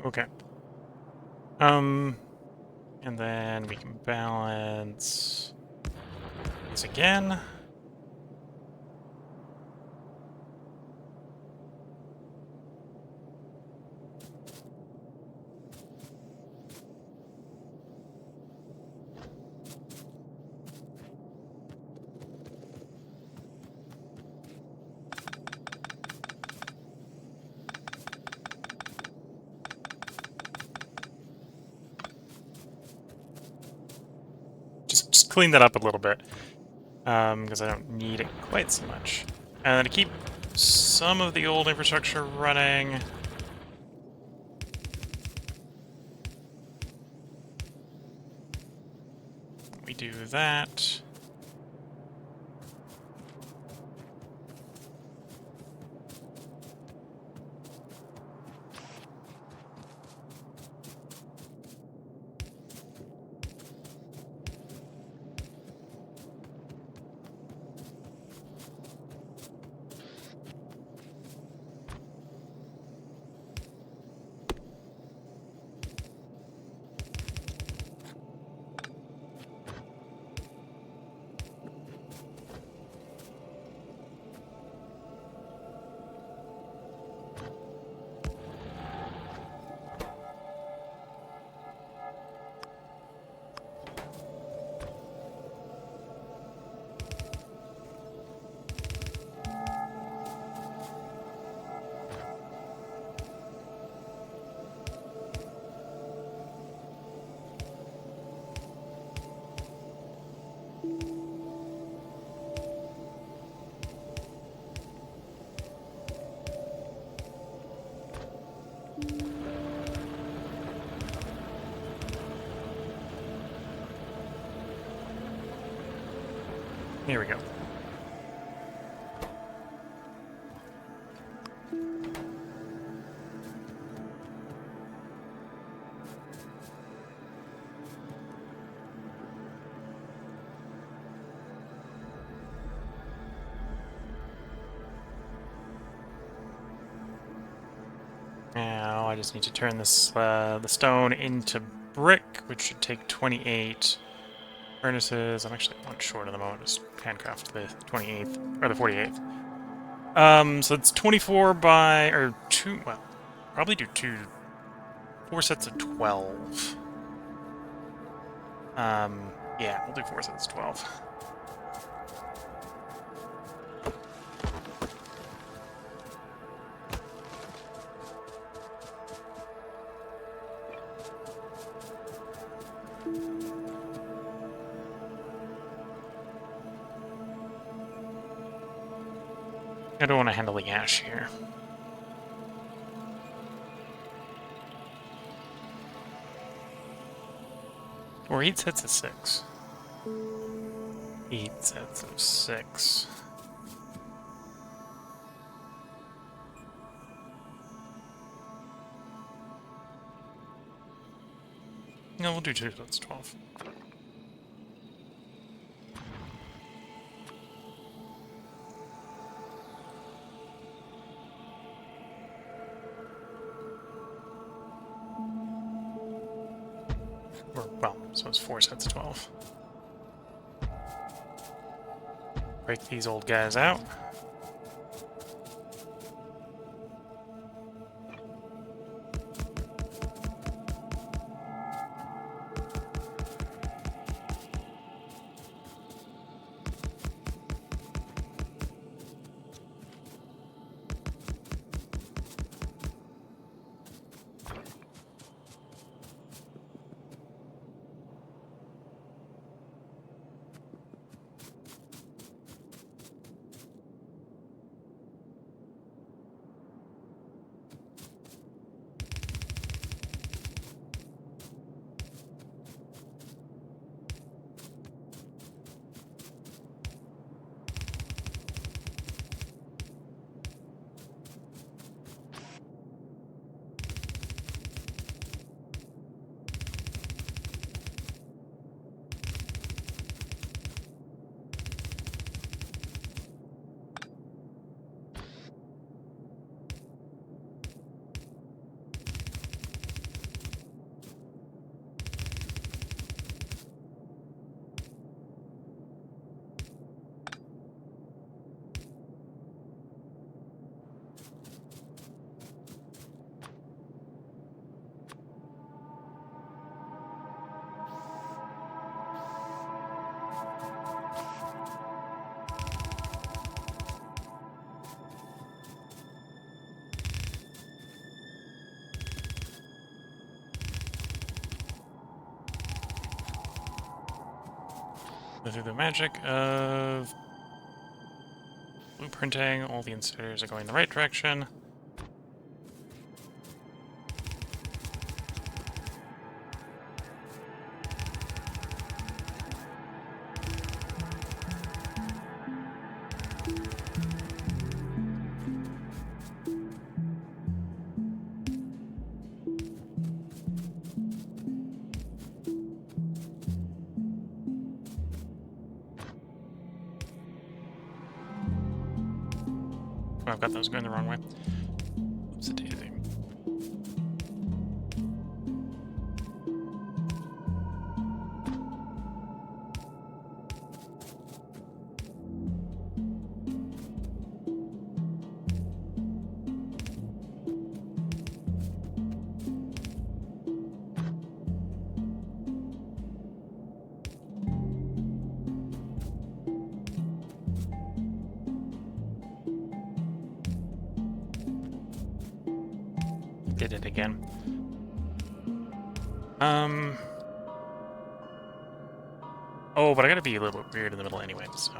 Okay. And then we can balance these again. Just clean that up a little bit, because I don't need it quite so much. And then to keep some of the old infrastructure running, we do that. Here we go. Now I just need to turn this the stone into brick, which should take 28 furnaces. I'm actually one short at the moment. Just handcraft the 28th or the 48th. So it's 24 by or two. Well, probably do 4 sets of 12. Yeah, we'll do 4 sets of 12. I don't want to handle the ash here. Or 8 sets of 6. 8 sets of 6. No, we'll do 2 sets of 12. Well, so it's 4 sets of 12. Break these old guys out. Through the magic of blueprinting, all the inserters are going the right direction. Oh, I've got those going the wrong way. Oops, a daisy. Did it again. Oh, but I gotta be a little bit weird in the middle anyway, so.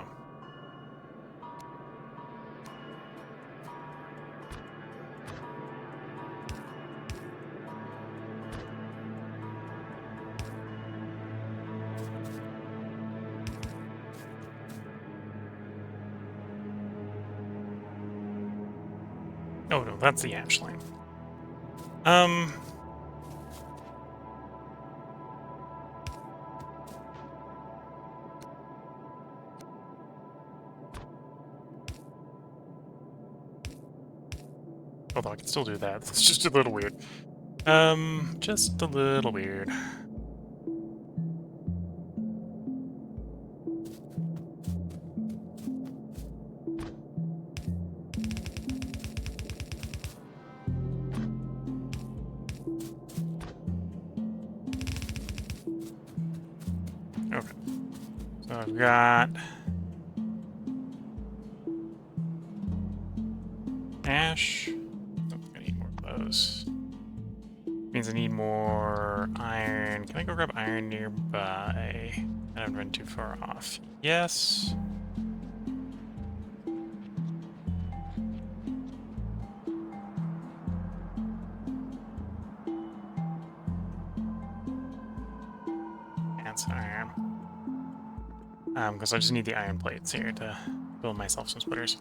Oh no, that's the ash line. Although I can still do that. It's just a little weird. Just a little weird. Okay. So I've got ash. Oh, I need more of those. Means I need more iron. Can I go grab iron nearby? I don't run too far off. Yes. That's iron. Because I just need the iron plates here to build myself some splitters.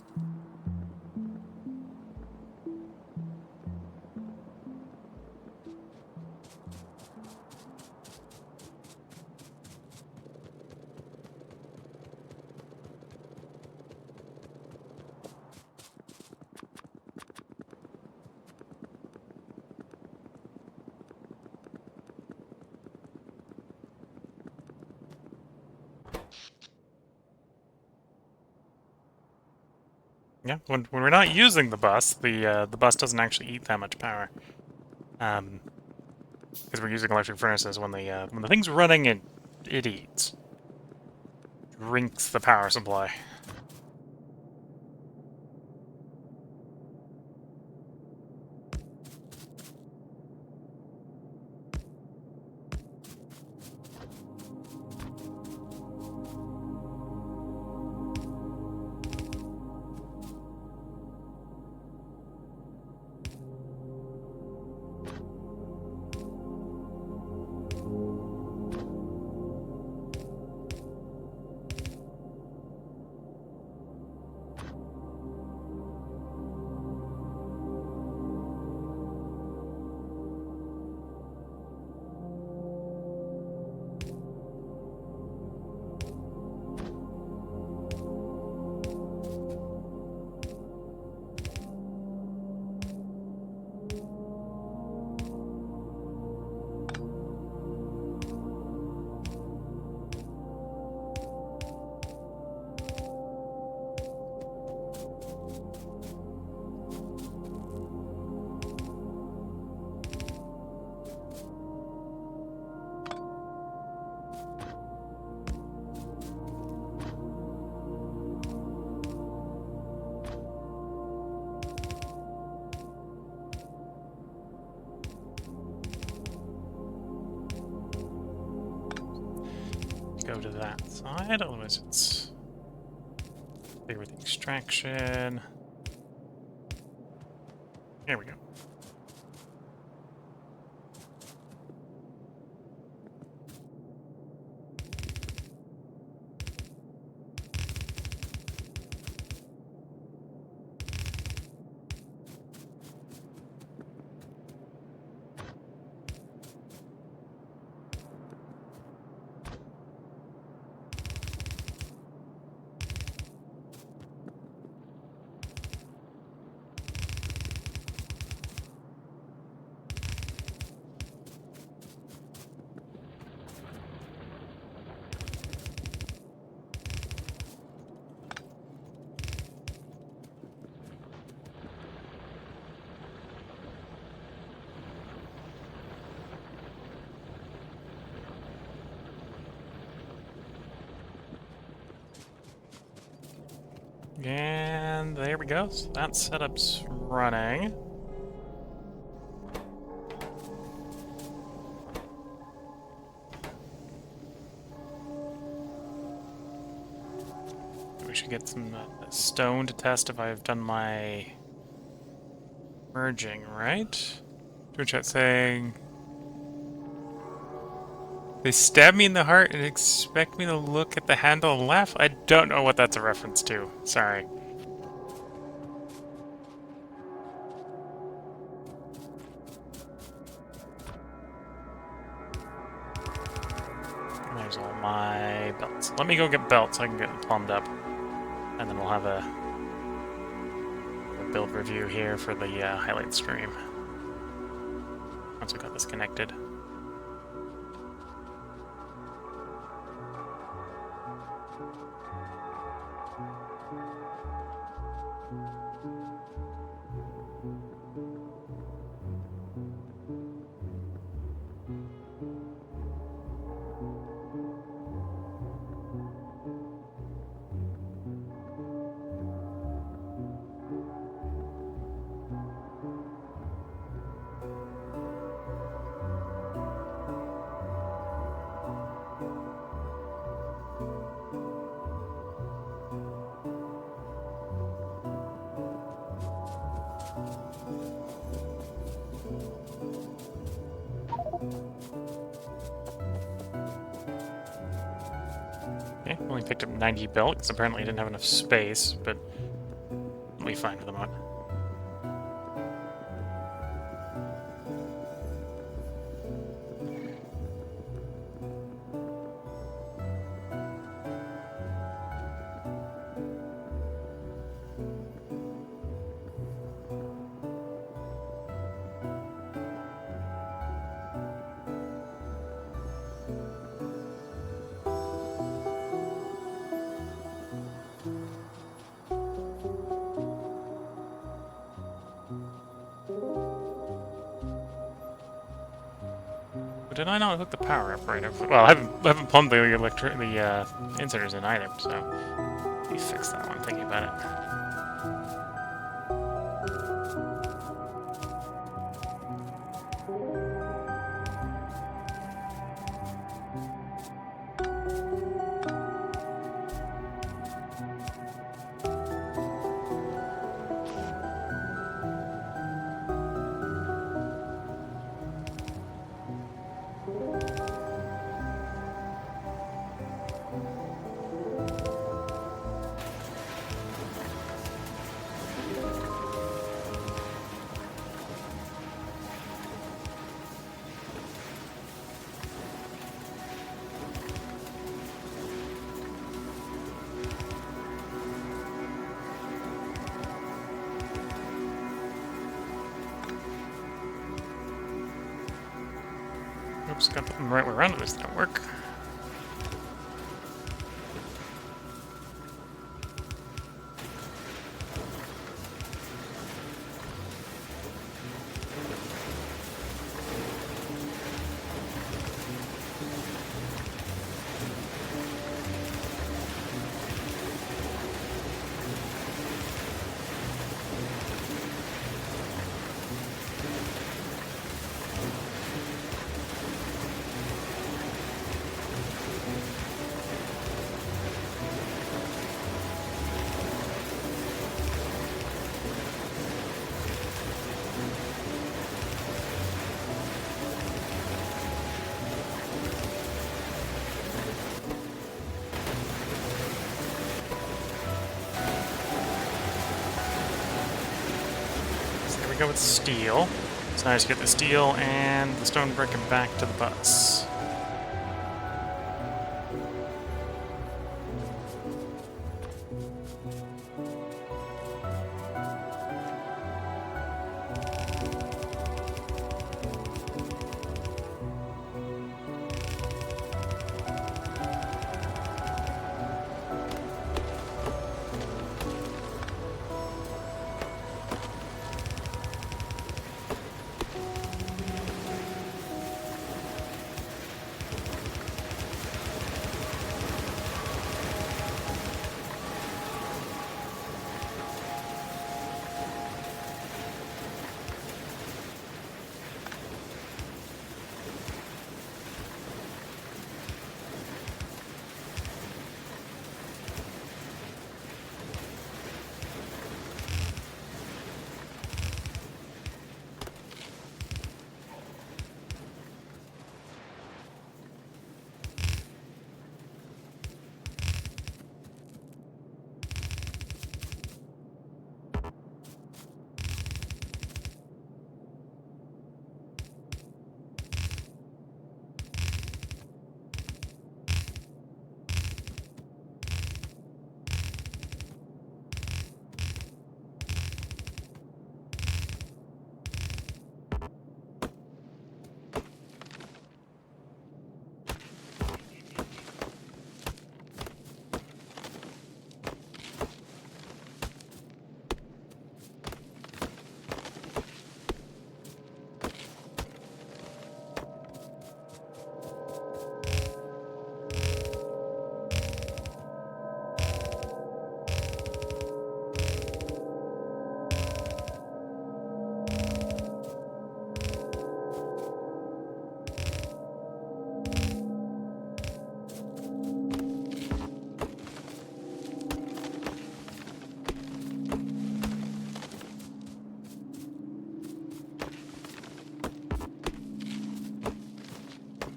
Yeah, when we're not using the bus bus doesn't actually eat that much power. Because we're using electric furnaces. When the thing's running, it eats. Drinks the power supply. Go to that side, otherwise it's clear with the extraction. Here we go. And there we go. So that setup's running. We should get some stone to test if I've done my merging, right? Twitch chat saying they stab me in the heart and expect me to look at the handle and laugh? I don't know what that's a reference to. Sorry. let me go get belts so I can get it plumbed up. And then we'll have a build review here for the highlight stream. Once we got this connected. Okay, only picked up 90 belt because apparently I didn't have enough space, but we'll be fine for the moment. Did I not hook the power up right? Well, I haven't plumbed the inserters in either, so let me fix that one. Thinking about it. Oops, got them the right way around it. This didn't work. Go with steel. So now I just get the steel and the stone brick and back to the bus.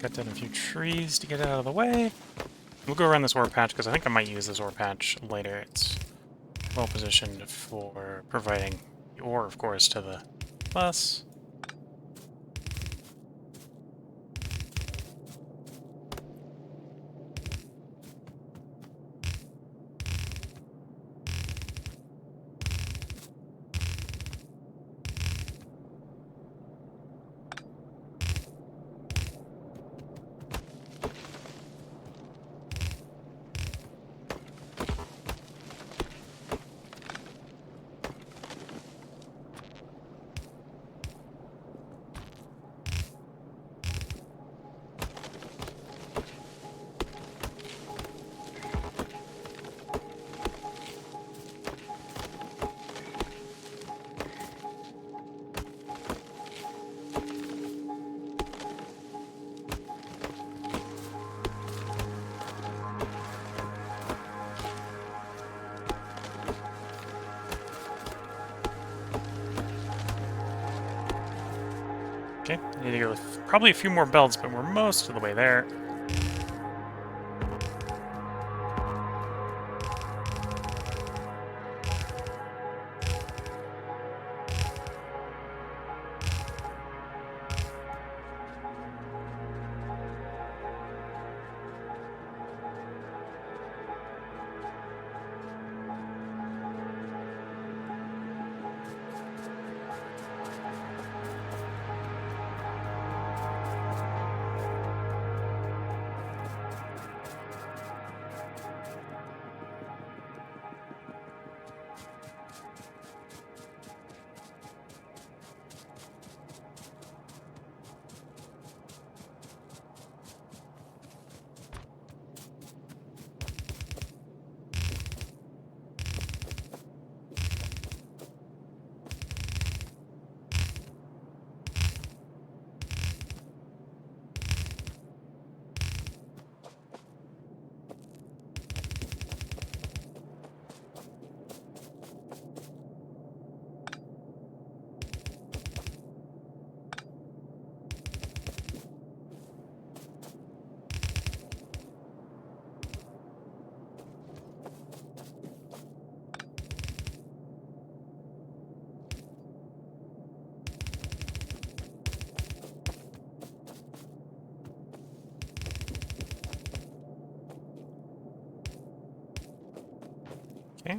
Cut down a few trees to get out of the way. We'll go around this ore patch because I think I might use this ore patch later. It's well positioned for providing the ore, of course, to the bus. Okay, I need to go with probably a few more belts, but we're most of the way there. Okay.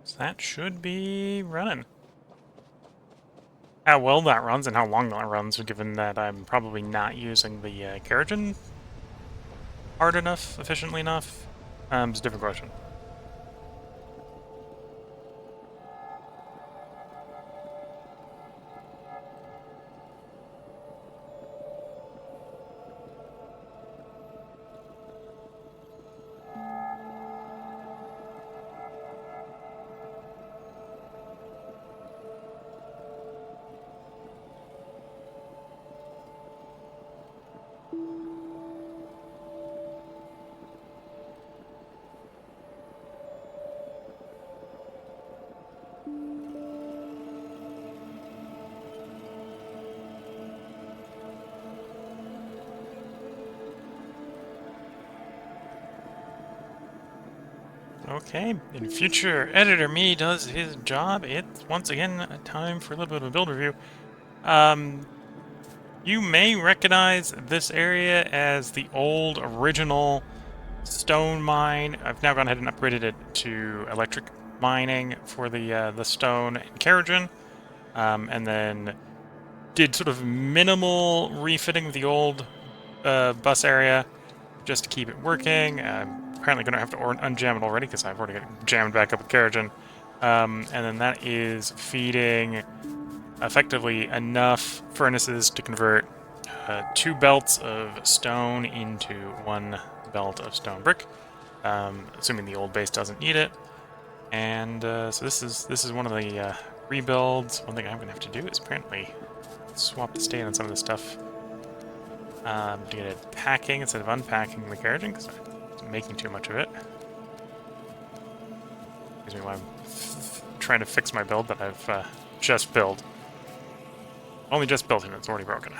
So that should be running. How well that runs and how long that runs, given that I'm probably not using the Keratin hard enough, efficiently enough, is a different question. Okay, in future editor me does his job, it's once again time for a little bit of a build review. You may recognize this area as the old original stone mine. I've now gone ahead and upgraded it to electric mining for the stone and Keratin, and then did sort of minimal refitting of the old bus area just to keep it working. I'm apparently going to have to unjam it already because I've already got jammed back up with Keratin. And then that is feeding effectively enough furnaces to convert 2 belts of stone into 1 belt of stone brick, assuming the old base doesn't need it. And so this is one of the rebuilds. One thing I'm going to have to do is apparently swap the state on some of this stuff to get it packing instead of unpacking the Keratin because I'm making too much of it. Excuse me while I'm trying to fix my build that I've just built. Only just built it, it's already broken.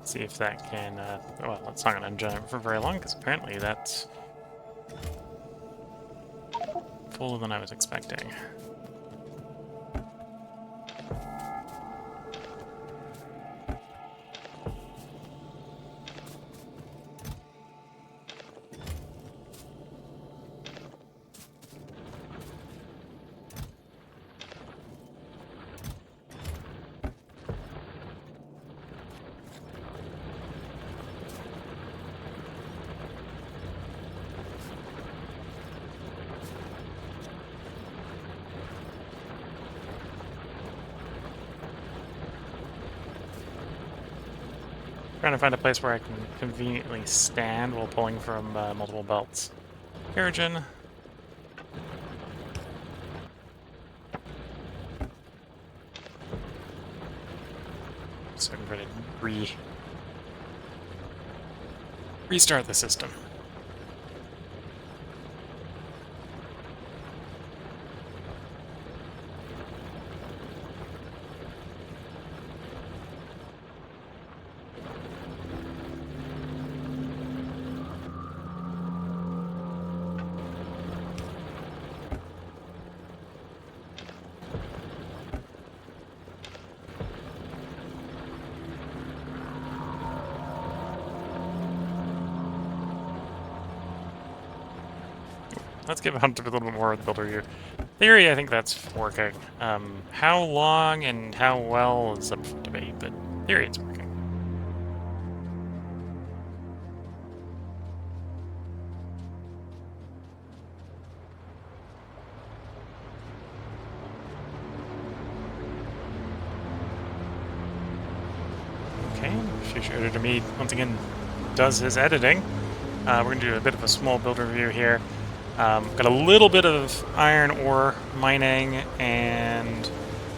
See if that can, well, it's not going to engine for very long, because apparently that's fuller than I was expecting. Trying to find a place where I can conveniently stand while pulling from multiple belts. Origin. So I'm ready to restart the system. Let's give Hunter a little bit more of the builder view. Theory, I think that's working. How long and how well is up for debate, but theory, it's working. Okay, Future Editor Me once again does his editing. We're going to do a bit of a small builder review here. Got a little bit of iron ore mining, and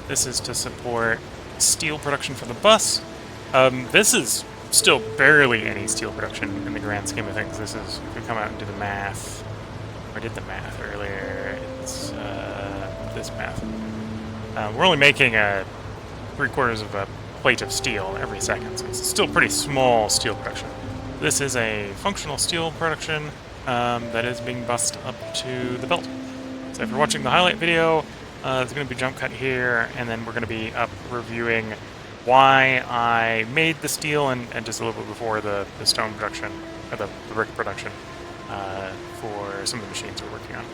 this is to support steel production for the bus. This is still barely any steel production in the grand scheme of things. This is, if we come out and do the math, or did the math earlier, it's this math. We're only making 3/4 of a plate of steel every second, so it's still pretty small steel production. This is a functional steel production that is being bussed up to the belt. So if you're watching the highlight video, there's going to be a jump cut here, and then we're going to be up reviewing why I made the steel and just a little bit before the stone production, or the brick production, for some of the machines we're working on.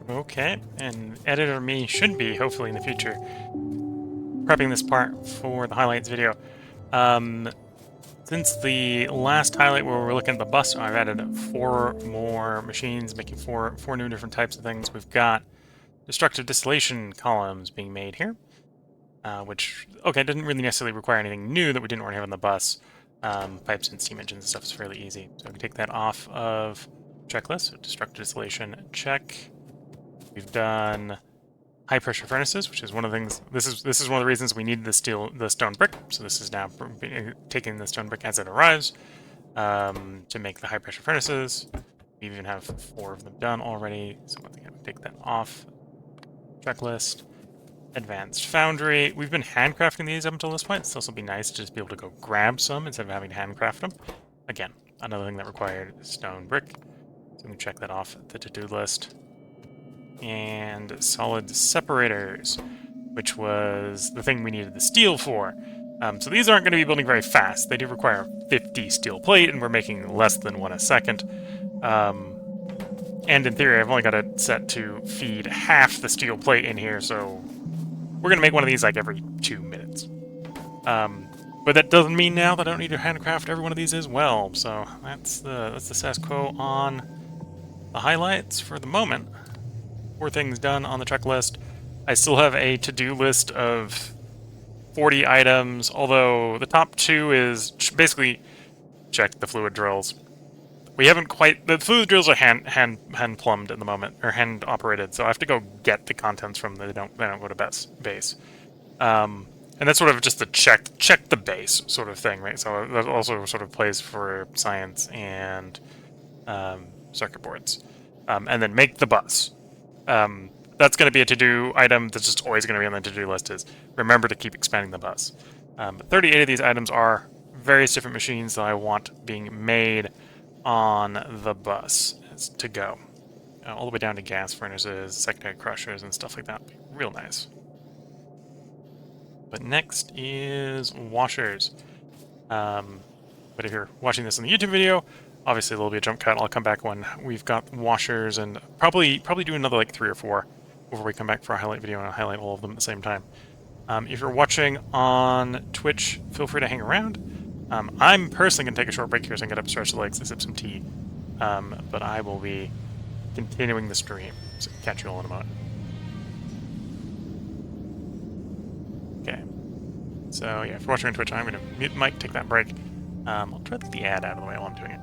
Okay, and editor me should be, hopefully in the future, prepping this part for the highlights video. Since the last highlight where we were looking at the bus, I've added 4 more machines, making four new different types of things. We've got destructive distillation columns being made here, which, okay, didn't really necessarily require anything new that we didn't already have on the bus. Pipes and steam engines and stuff is fairly easy. So we can take that off of checklist. So destructive distillation, check. We've done high pressure furnaces, which is one of the things. This is one of the reasons we need the stone brick. So this is now taking the stone brick as it arrives to make the high pressure furnaces. We even have 4 of them done already. So once again, take that off checklist. Advanced foundry. We've been handcrafting these up until this point. It's also be nice to just be able to go grab some instead of having to handcraft them. Again, another thing that required stone brick. So we can check that off the to-do list. And solid separators, which was the thing we needed the steel for. So these aren't going to be building very fast. They do require 50 steel plate, and we're making less than 1 a second. And in theory, I've only got it set to feed half the steel plate in here, so we're going to make one of these like every 2 minutes. But that doesn't mean now that I don't need to handcraft every one of these as well. So that's the status quo on the highlights for the moment. 4 things done on the checklist. I still have a to-do list of 40 items, although the top 2 is basically check the fluid drills. We haven't quite... The fluid drills are hand plumbed at the moment, or hand operated, so I have to go get the contents from them. They don't go to base. And that's sort of just the check the base sort of thing, right? So that also sort of plays for science and circuit boards. And then make the bus. That's going to be a to-do item that's just always going to be on the to-do list is remember to keep expanding the bus. 38 of these items are various different machines that I want being made on the bus to go. All the way down to gas furnaces, secondary crushers, and stuff like that. Real nice. But next is washers. But if you're watching this in the YouTube video, obviously there'll be a jump cut. I'll come back when we've got washers and probably do another like 3 or 4 before we come back for a highlight video and I'll highlight all of them at the same time. If you're watching on Twitch, feel free to hang around. I'm personally going to take a short break here so I can get up, stretch the legs, and sip some tea. But I will be continuing the stream. So catch you all in a moment. Okay. So yeah, if you're watching on Twitch, I'm going to mute the mic, take that break. I'll try to get the ad out of the way while I'm doing it.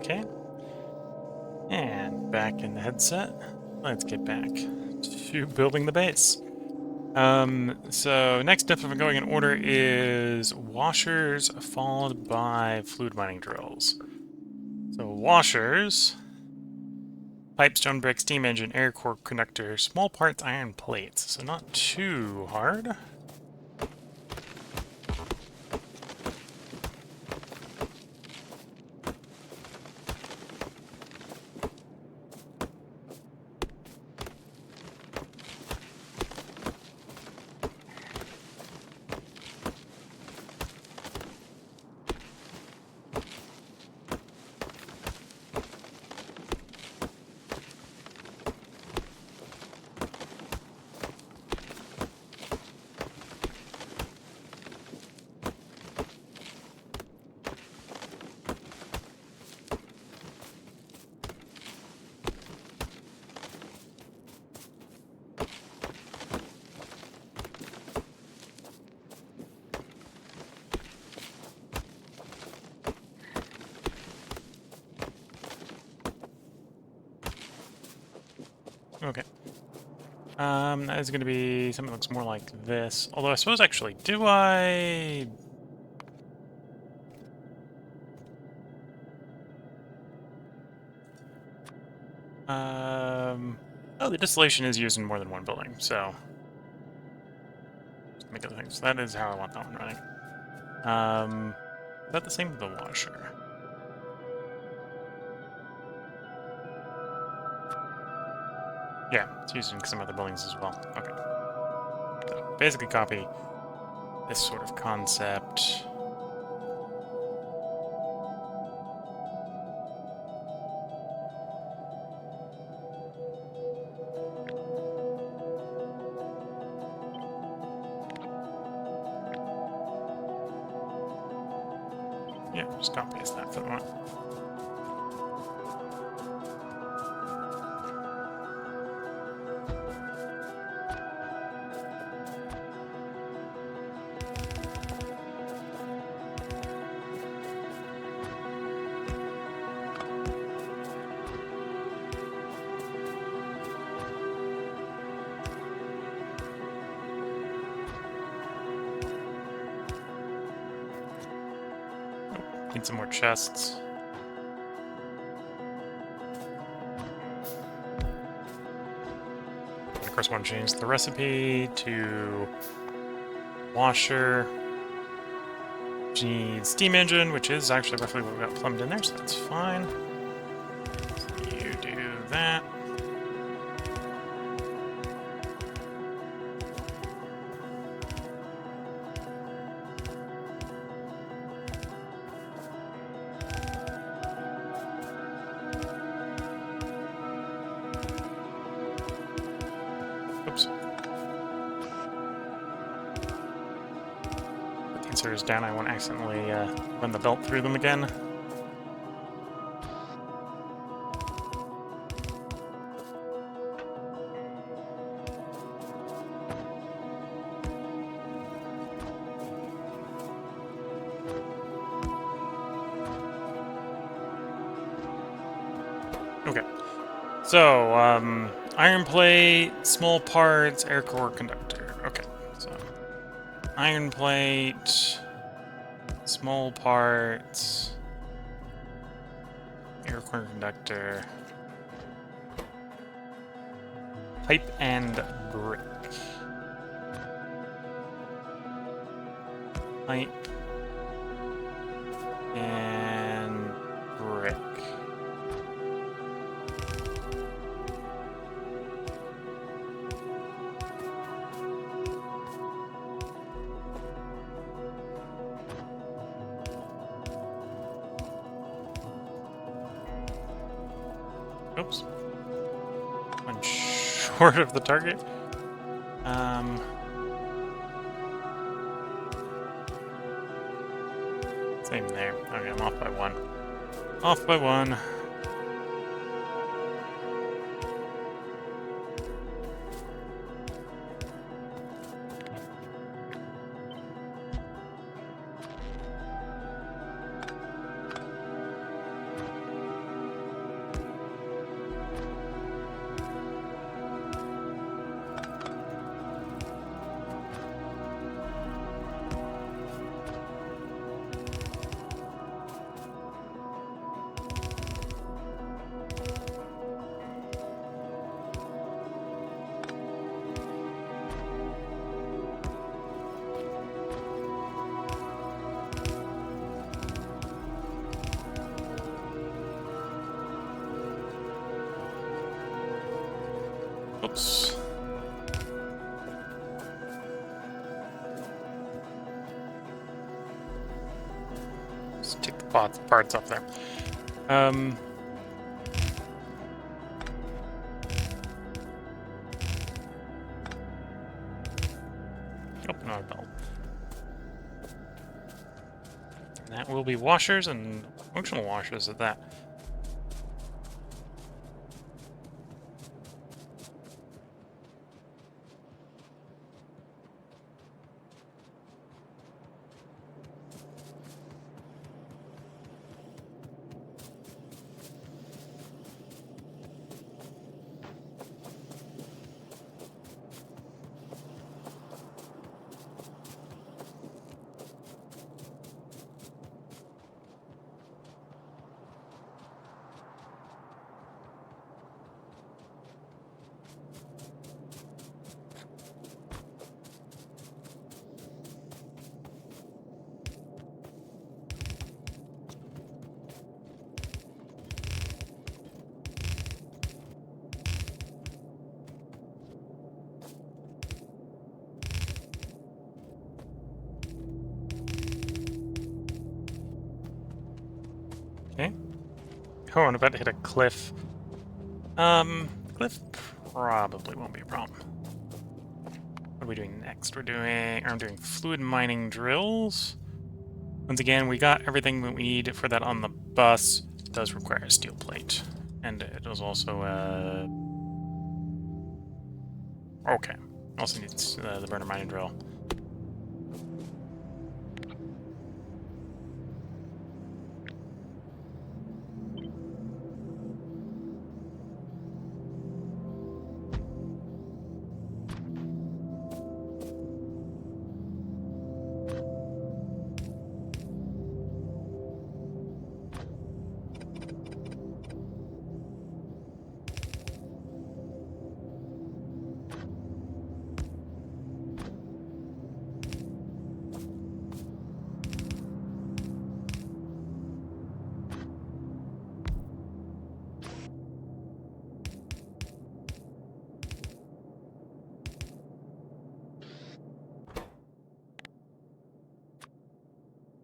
Okay. And back in the headset. Let's get back to building the base. So next up, if I'm going in order, is washers followed by fluid mining drills. So washers, pipe, stone brick, steam engine, air core conductor, small parts, iron plates. So not too hard. Okay. That is going to be something that looks more like this. Although I suppose actually, do I... Oh, the distillation is used in more than one building, so... Just make other things. That is how I want that one running. Is that the same with the washer? Yeah, it's used in some other buildings as well. Okay. So basically copy this sort of concept. Yeah, just copy paste that for the moment. Need some more chests. And of course, want to change the recipe to washer. Need steam engine, which is actually roughly what we got plumbed in there, so that's fine. So you do that. Oops. Put the inserters down, I won't accidentally run the belt through them again. Okay. So, iron plate, small parts, air core conductor. Okay, so iron plate, small parts, air core conductor, pipe and brick. Pipe and brick. Oops. One short of the target. Same there. Okay, I'm off by one. Off by one. parts up there. Open our belt. And that will be washers and functional washers at that. Okay. Oh, I'm about to hit a cliff. Cliff probably won't be a problem. What are we doing next? I'm doing fluid mining drills. Once again, we got everything that we need for that on the bus. It does require a steel plate. And it was also, okay. Also needs the burner mining drill.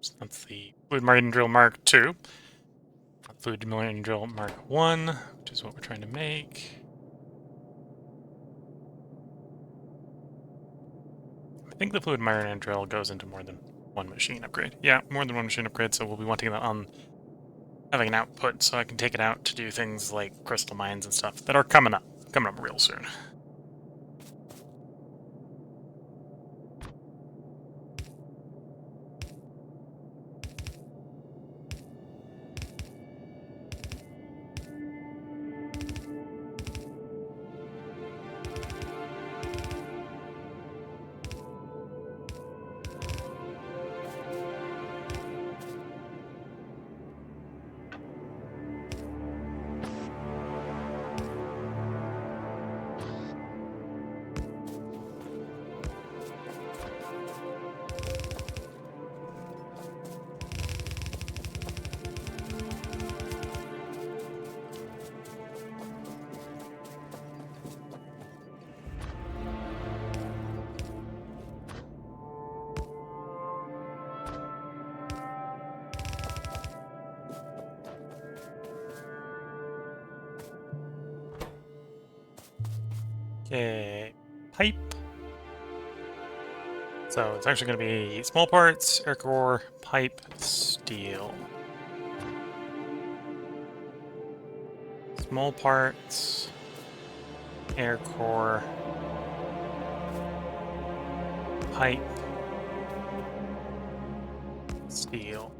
So that's the fluid mining drill Mark II. Fluid mining drill Mark I, which is what we're trying to make. I think the fluid mining drill goes into more than one machine upgrade. Yeah, more than one machine upgrade, so we'll be wanting that on having an output so I can take it out to do things like crystal mines and stuff that are coming up real soon. Okay, pipe. So it's actually going to be small parts, air core, pipe, steel. Small parts, air core, pipe, steel.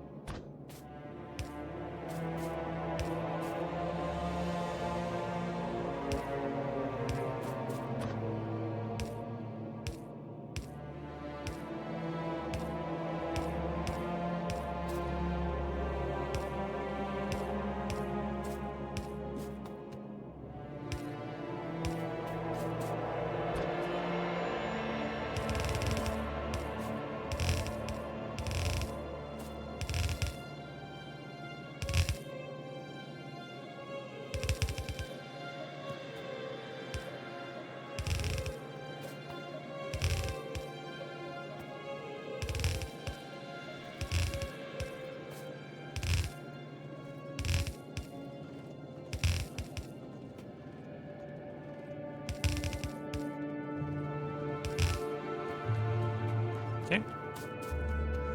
Okay.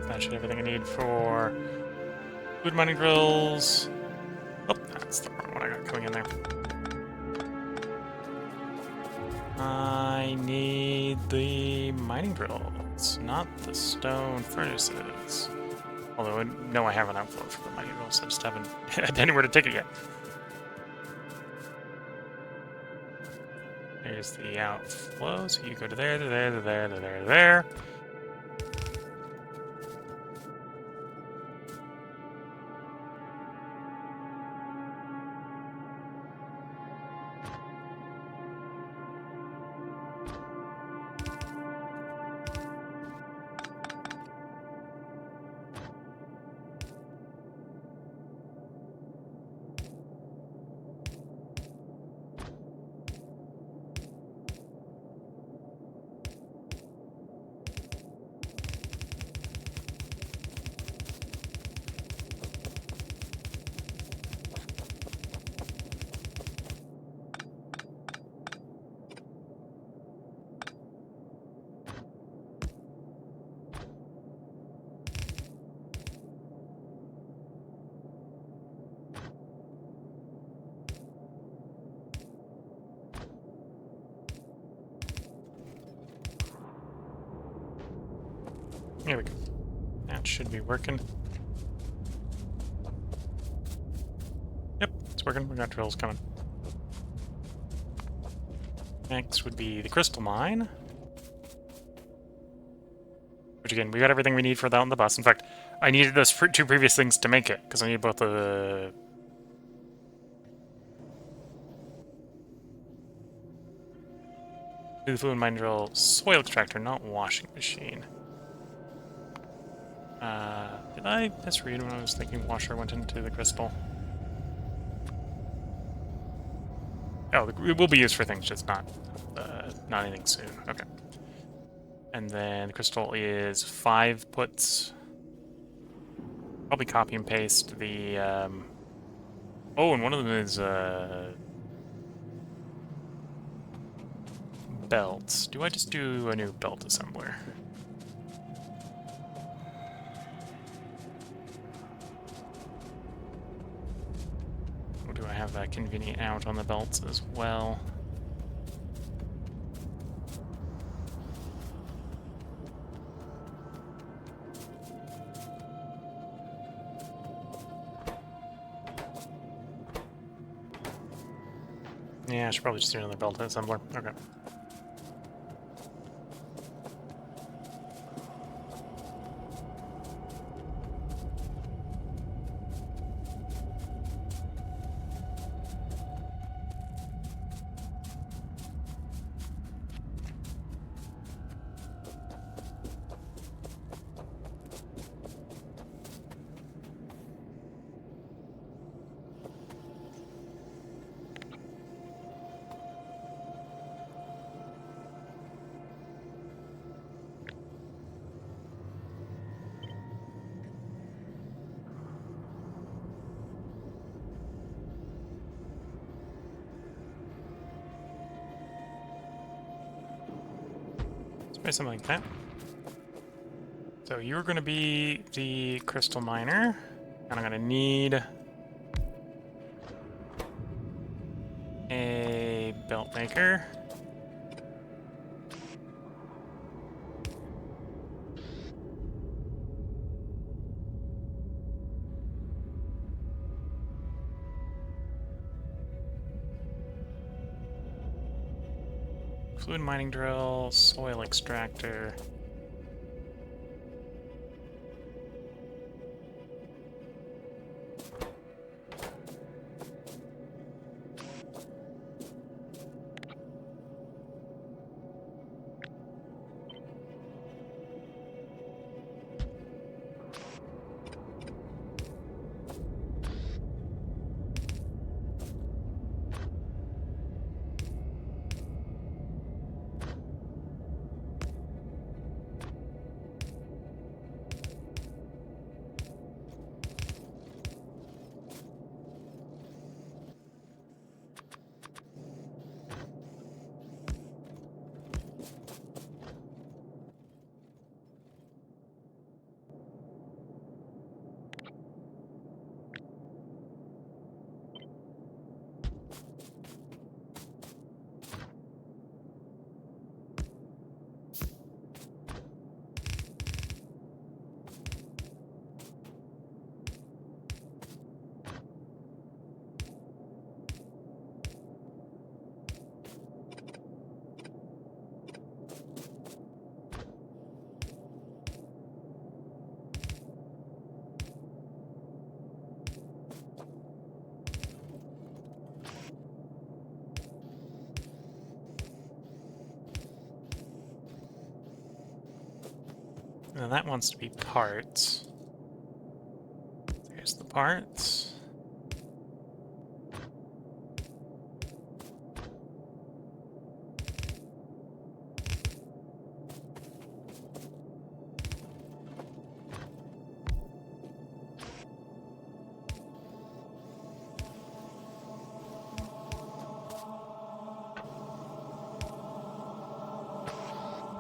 That should everything I need for food mining drills. Oh, that's the wrong one I got coming in there. I need the mining drills, not the stone furnaces. Although I know I have an outflow for the mining drills, I just haven't had anywhere to take it yet. There's the outflow, so you go to there, to there, to there, to there, to there. Here we go. That should be working. Yep, it's working. We got drills coming. Next would be the crystal mine. Which again, we got everything we need for that on the bus. In fact, I needed those two previous things to make it, because I need both the... fluid mine drill, soil extractor, not washing machine. Did I misread when I was thinking washer went into the crystal? Oh, it will be used for things, just not anything soon. Okay. And then the crystal is 5 puts. Probably copy and paste the... Oh, and one of them is belts. Do I just do a new belt assembler? Or do I have that convenient out on the belts as well? Yeah, I should probably just do another belt assembler. Okay. Something like that. So you're going to be the crystal miner, and I'm going to need a belt maker. Fluid mining drill, soil extractor. And that wants to be parts. Here's the parts.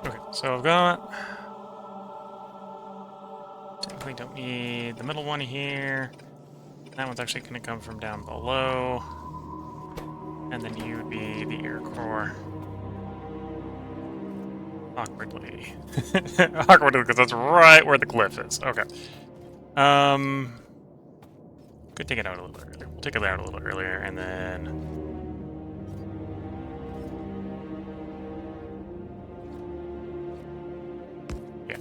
Okay, so I've got... Technically don't need the middle one here. That one's actually going to come from down below. And then you would be the air core. Awkwardly. Awkwardly, because that's right where the cliff is. Okay. Could take it out a little earlier. We'll take it out a little earlier, and then... Yeah.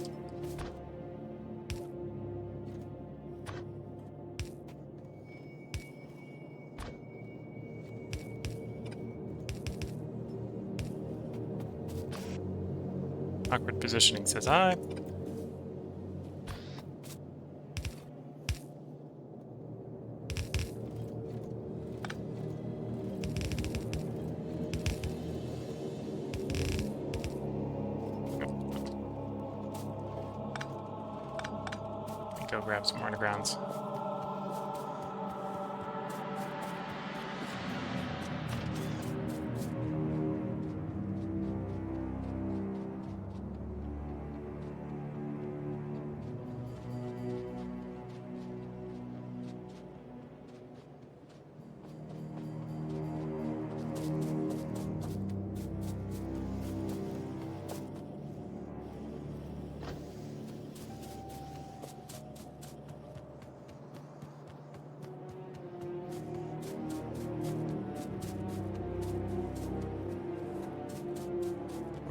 Awkward positioning, says I. Go grab some more undergrounds.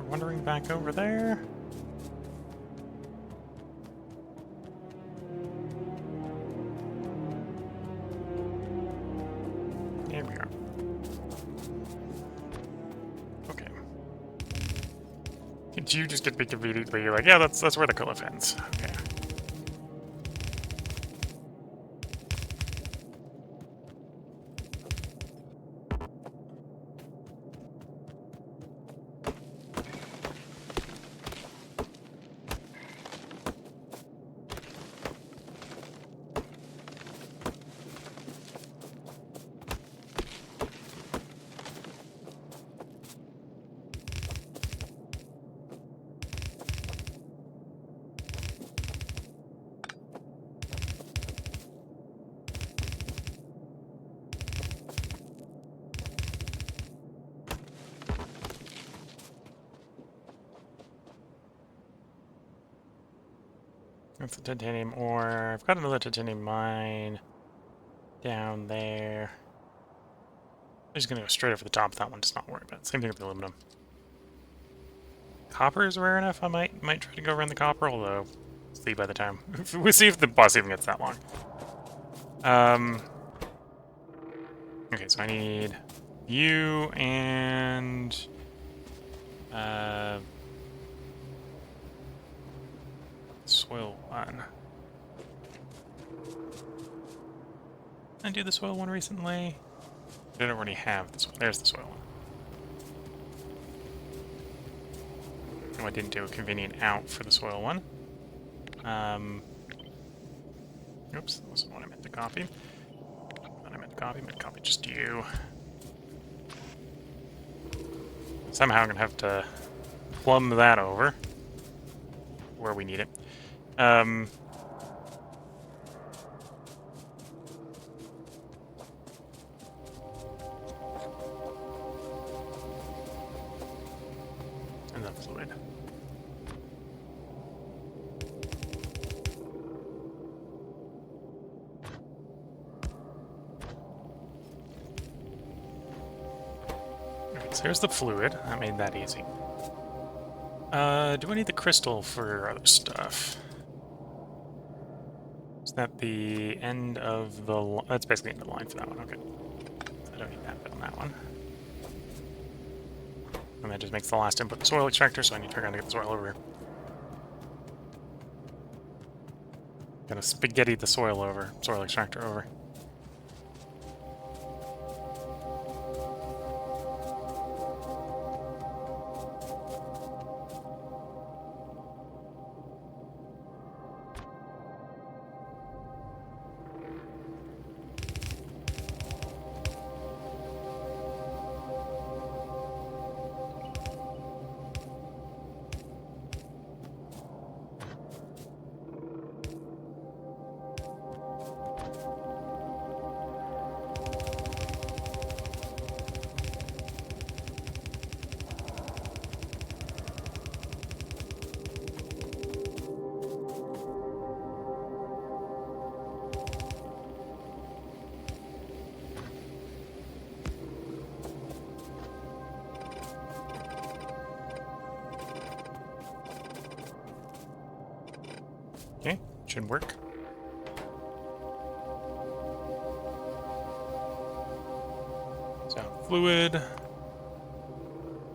Wandering back over there. Here we are. Okay. Did you just get me conveniently? You're like, yeah, that's where the cliff ends. Okay. That's the titanium ore. I've got another titanium mine down there. I'm just gonna go straight over the top of that one, just not worry about it. Same thing with the aluminum. Copper is rare enough, I might try to go around the copper, although we'll see by the time. We'll see if the boss even gets that long. Okay, so I need you and soil one. Did I do the soil one recently? I don't already have this one. There's the soil one. No, I didn't do a convenient out for the soil one. Oops, that wasn't what I meant to copy. I meant to copy just you. Somehow I'm gonna have to plumb that over where we need it. And then fluid. Okay, so here's the fluid. That made that easy. Do I need the crystal for other stuff? Is that the end of the... That's basically the end of the line for that one, okay. I don't need that bit on that one. And that just makes the last input the soil extractor, so I need to figure out how to get the soil over here. Gonna spaghetti the soil extractor over. Okay, should work. So, fluid,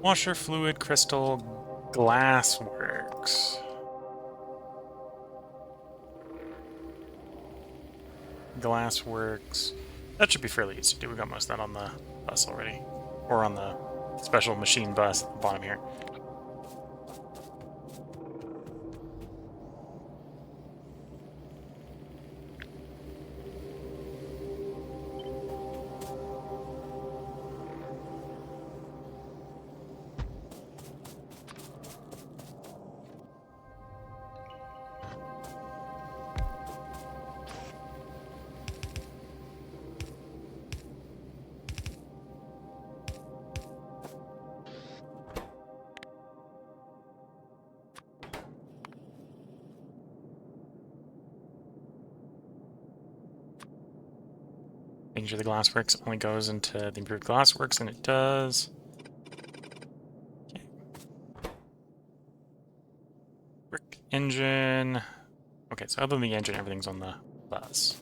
washer, fluid, crystal, glass works. Glass works. That should be fairly easy to do. We got most of that on the bus already. Or on the special machine bus at the bottom here. Making sure the glassworks only goes into the improved glassworks, and it does. Okay. Brick engine. Okay, so other than the engine, everything's on the bus.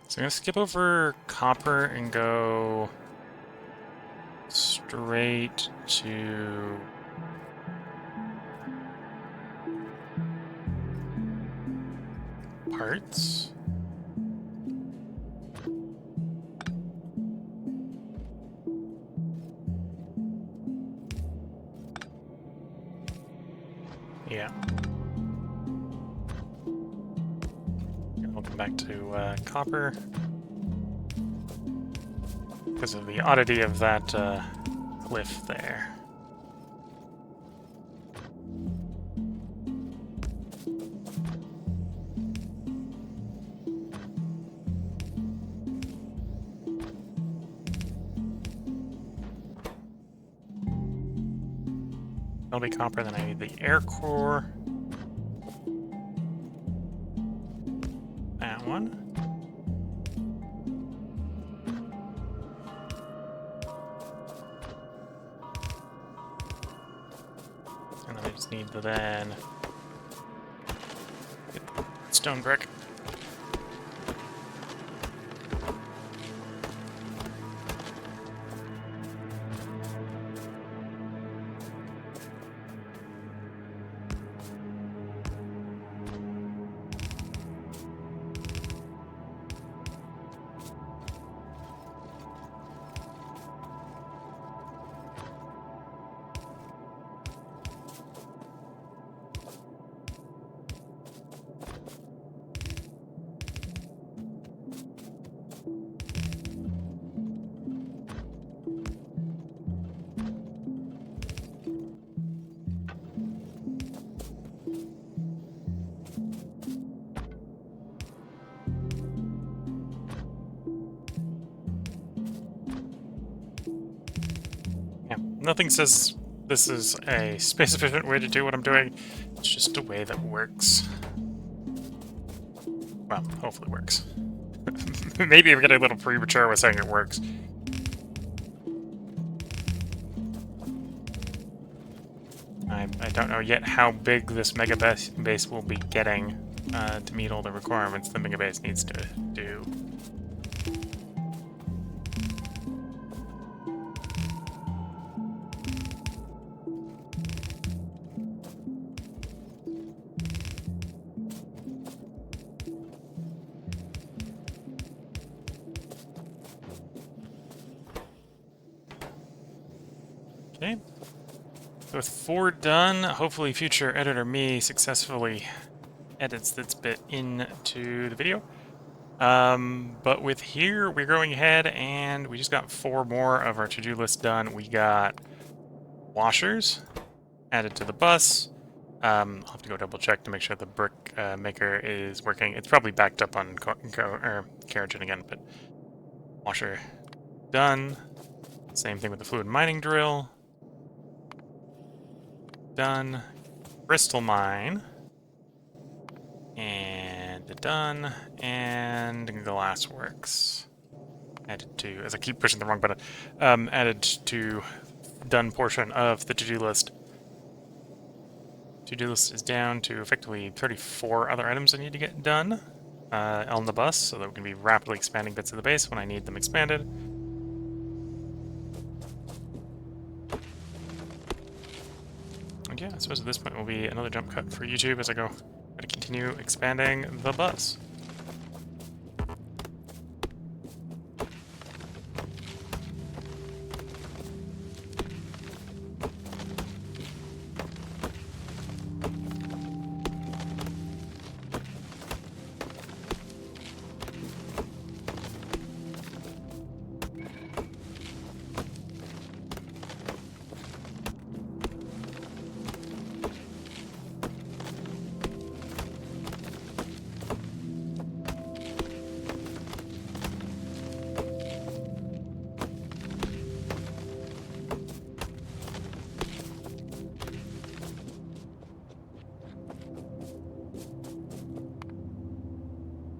So I'm going to skip over copper and go straight to parts. Yeah. We'll come back to copper. Because of the oddity of that cliff there. That'll be copper, then I need the air core. That one. And then I just need to then get stone brick. Nothing says this is a space-efficient way to do what I'm doing. It's just a way that works. Well, hopefully works. Maybe I'm getting a little premature with saying it works. I don't know yet how big this mega base will be getting to meet all the requirements the mega base needs to do. Okay. So with 4 done, hopefully future editor me successfully edits this bit into the video. But with here, we're going ahead and we just got 4 more of our to-do list done. We got washers added to the bus. I'll have to go double check to make sure the brick maker is working. It's probably backed up on carriage again, but washer done. Same thing with the fluid mining drill. Done. Crystal mine. And done. And glassworks. Added to, as I keep pushing the wrong button, added to done portion of the to-do list. To-do list is down to effectively 34 other items I need to get done on the bus, so that we can be rapidly expanding bits of the base when I need them expanded. And yeah, I suppose at this point will be another jump cut for YouTube as I go to continue expanding the bus.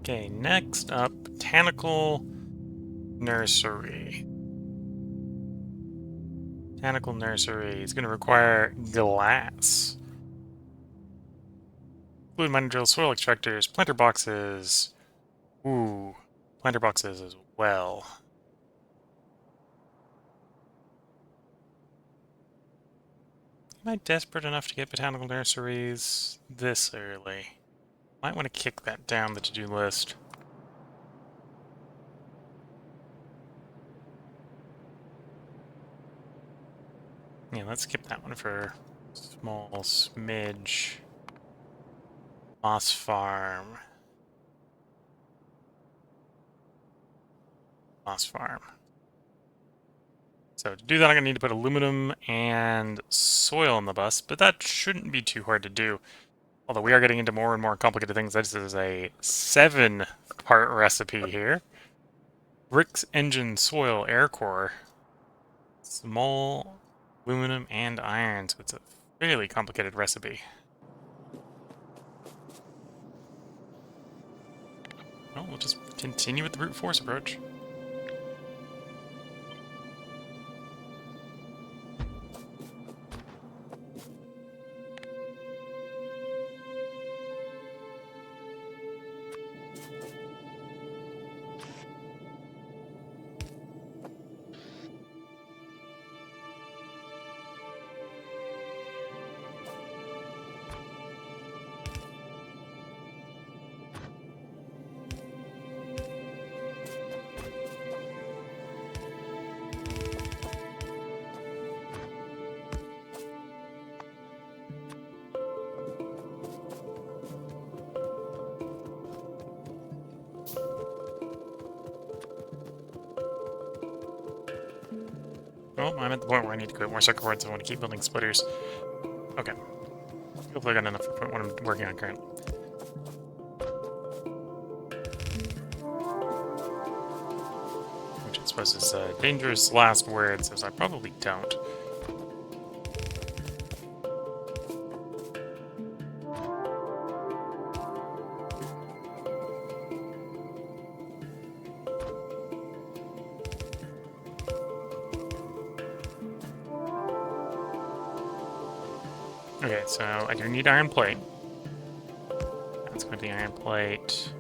Okay, next up, Botanical Nursery. Botanical Nursery is going to require glass. Fluid mining drill, soil extractors, planter boxes. Ooh, planter boxes as well. Am I desperate enough to get botanical nurseries this early? Might want to kick that down the to-do list. Yeah, let's skip that one for small smidge. Moss farm. Moss farm. So to do that, I'm going to need to put aluminum and soil in the bus, but that shouldn't be too hard to do. Although we are getting into more and more complicated things. This is a 7-part recipe here. Bricks, engine, soil, air core. Small aluminum and iron, so it's a fairly complicated recipe. Well, we'll just continue with the brute force approach. Oh, I'm at the point where I need to create more circuit boards. I want to keep building splitters. Okay. Hopefully I got enough for what I'm working on currently. Which I suppose is a dangerous last word, since I probably don't. Okay, so I do need iron plate. Let's go to the iron plate.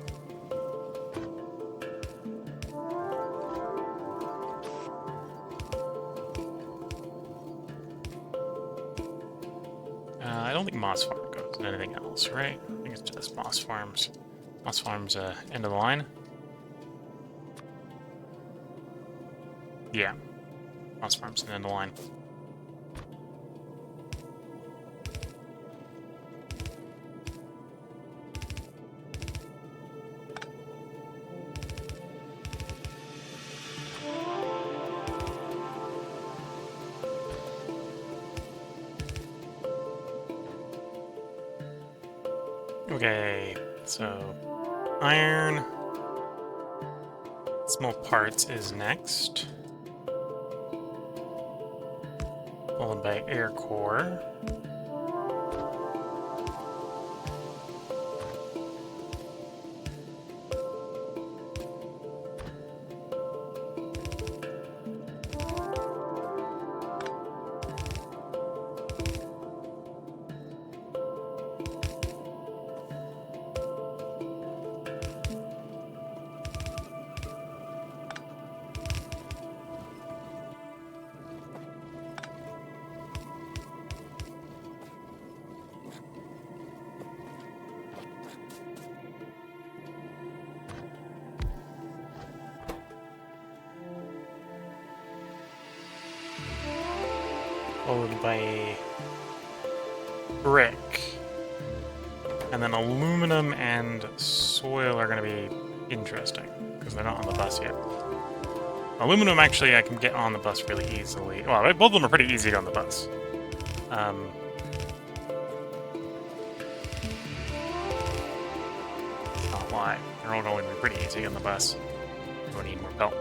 I don't think Moss Farm goes to anything else, right? I think it's just Moss Farms. Moss Farms, end of the line. Yeah, Moss Farms and end of the line. Okay, so iron, small parts is next, followed by air core. Followed by brick. And then aluminum and soil are going to be interesting, because they're not on the bus yet. Aluminum, actually, I can get on the bus really easily. Well, both of them are pretty easy to get on the bus. Not lie. They're all going to be pretty easy on the bus. Don't need more pelt.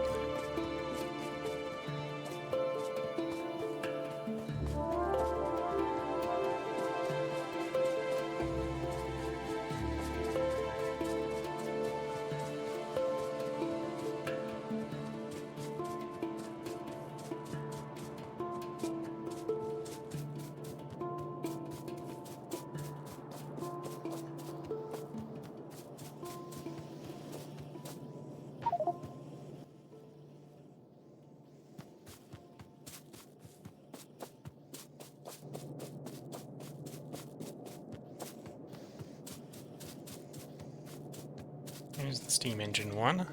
Here's the steam engine one.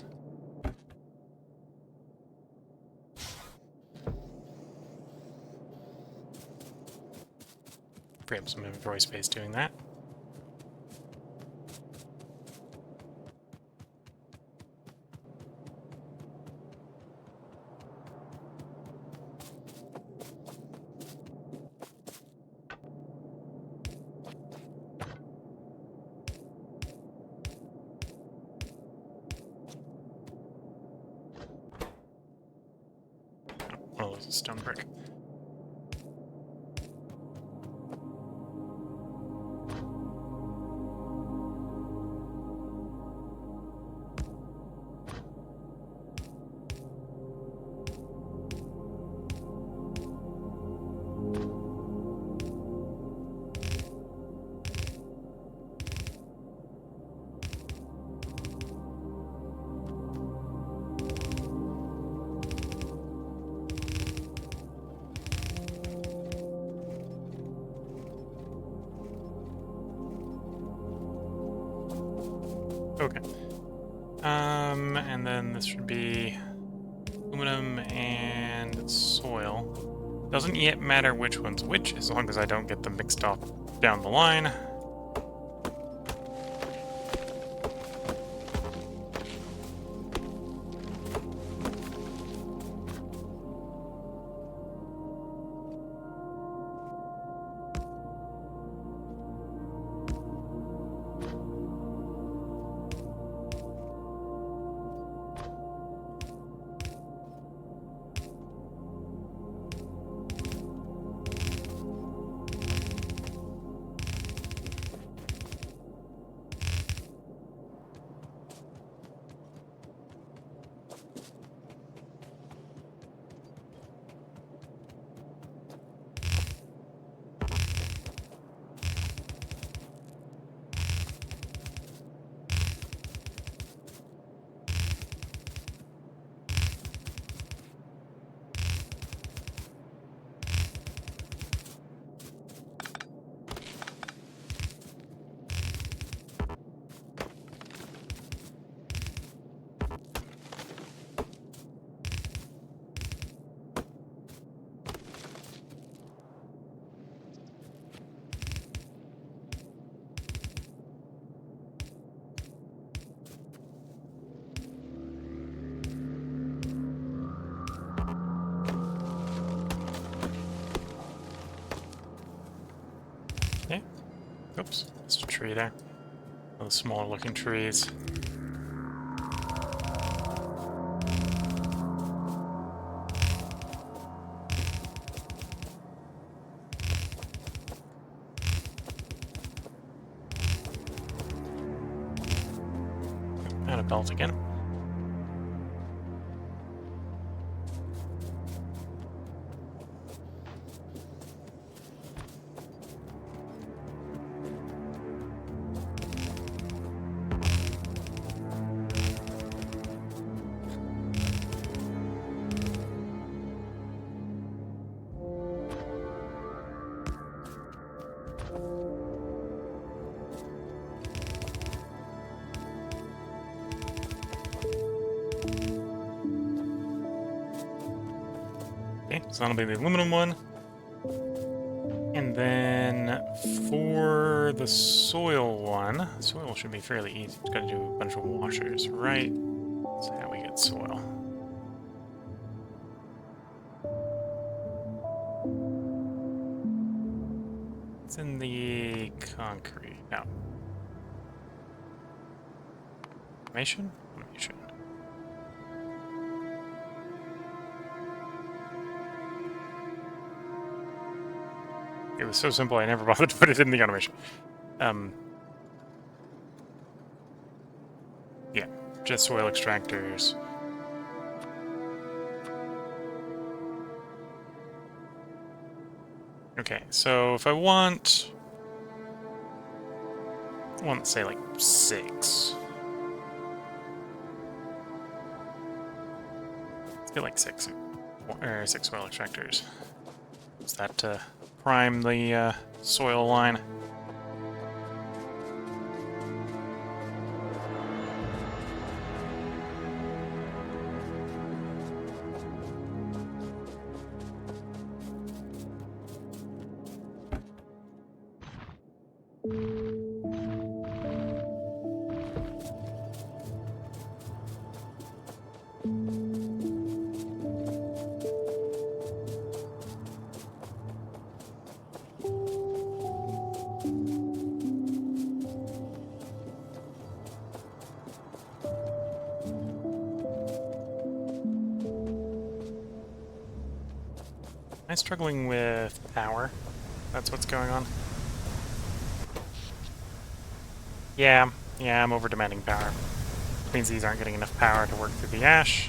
Free up some inventory space doing that. Oh, it's a stone brick. Okay. And then this should be aluminum and soil. Doesn't yet matter which one's which, as long as I don't get them mixed up down the line. Oops, there's a tree there. Those smaller looking trees. And a belt again. Okay, so that'll be the aluminum one. And then for the soil one, soil should be fairly easy. Just gotta do a bunch of washers, right? That's how we get soil. It's in the concrete. No. Automation? Automation. It was so simple I never bothered to put it in the automation. Yeah, just soil extractors. Okay, so if I want, say like 6. Let's get like 6 soil extractors. Is that to prime the soil line? Am I struggling with power? That's what's going on. Yeah, I'm over demanding power. Which means these aren't getting enough power to work through the ash.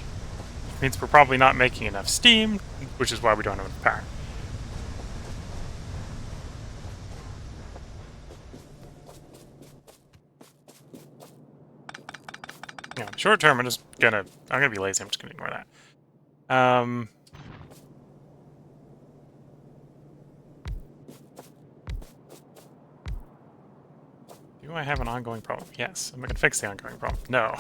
Which means we're probably not making enough steam, which is why we don't have enough power. Yeah, short term, I'm gonna be lazy. I'm just gonna ignore that. Do I have an ongoing problem? Yes. Am I gonna fix the ongoing problem? No.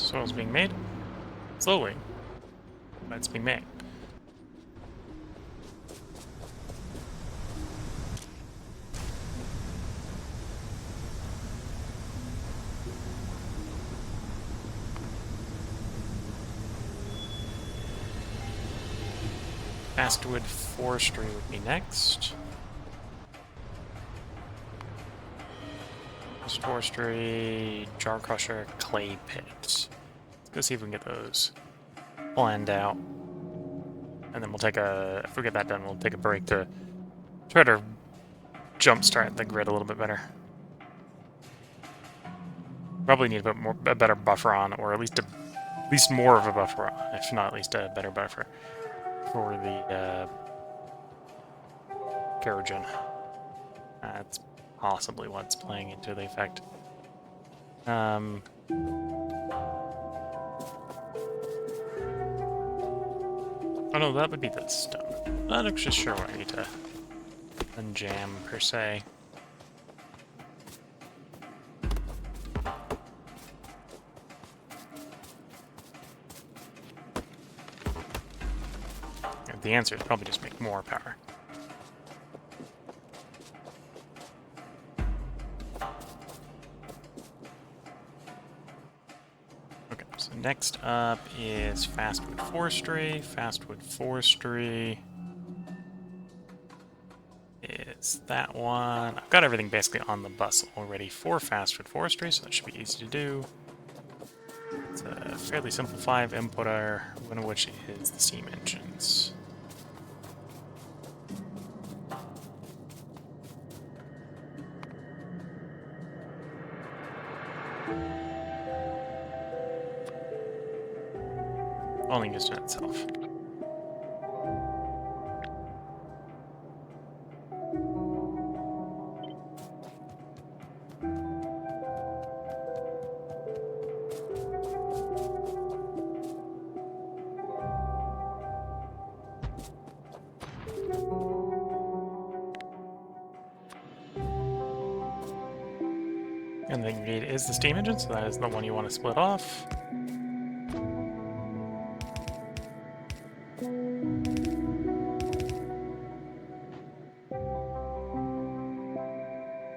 Soil's being made. Slowly. But it's being made. Fastwood Forestry would be next. Forestry, Jar Crusher, Clay Pit. Let's go see if we can get those planned out. And then we'll take a, if we get that done, we'll take a break to try to jumpstart the grid a little bit better. Probably need a better buffer on, or at least more of a buffer on, if not at least a better buffer for the Kerogen. That's possibly what's playing into the effect. Oh no, that would be the stone. Not actually sure what I need to unjam per se. The answer is probably just make more power. Okay, so next up is Fastwood Forestry. Fastwood Forestry is that one. I've got everything basically on the bus already for Fastwood Forestry, so that should be easy to do. It's a fairly simple 5 inputter, one of which is the steam engines. Only used in itself. And the gate is the steam engine, so that is the one you want to split off.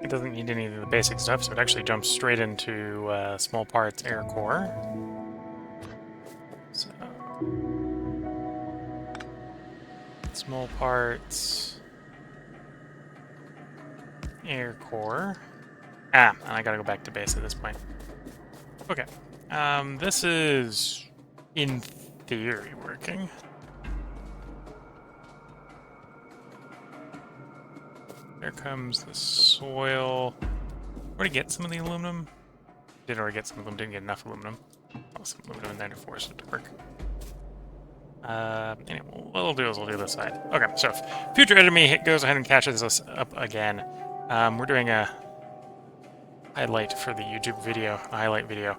It doesn't need any of the basic stuff, so it actually jumps straight into small parts air core. So, small parts air core. Ah, and I gotta go back to base at this point. Okay, this is in theory working. There comes the soil. Already get some of the aluminum. Did already get some of them, didn't get enough aluminum. Oh, some aluminum in there to force it to work. Anyway, what we'll do is we'll do this side. Okay, so if future enemy goes ahead and catches us up again, we're doing a highlight for the YouTube video, a highlight video.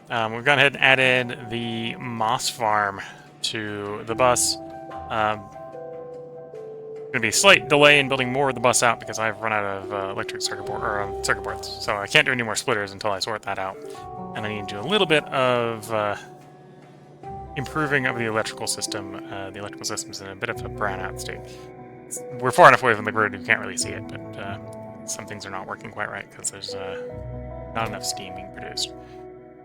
We've gone ahead and added the moss farm to the bus. Going to be a slight delay in building more of the bus out because I've run out of electric circuit boards, so I can't do any more splitters until I sort that out. And I need to do a little bit of improving of the electrical system. The electrical system's in a bit of a brownout state. We're far enough away from the grid you can't really see it, but some things are not working quite right because there's not enough steam being produced.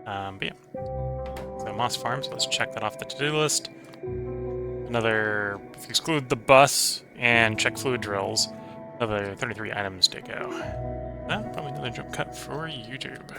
But yeah, so moss farm, so let's check that off the to-do list. Another, if you exclude the bus and check fluid drills, another 33 items to go. Probably another jump cut for YouTube.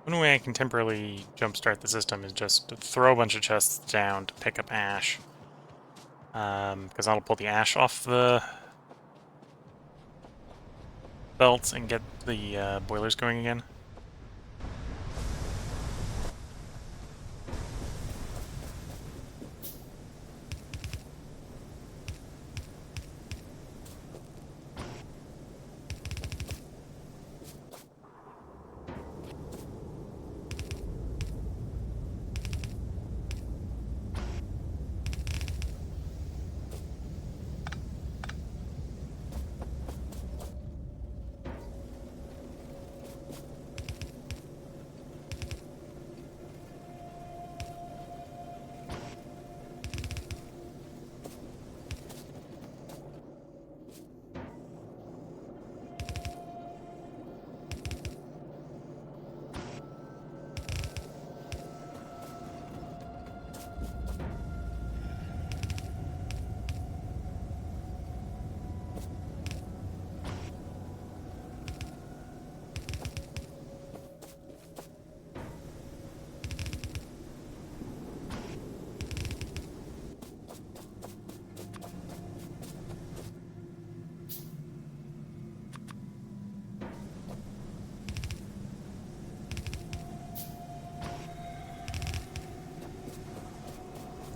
One way I can temporarily jumpstart the system is just to throw a bunch of chests down to pick up ash. Because that'll pull the ash off the belts and get the boilers going again.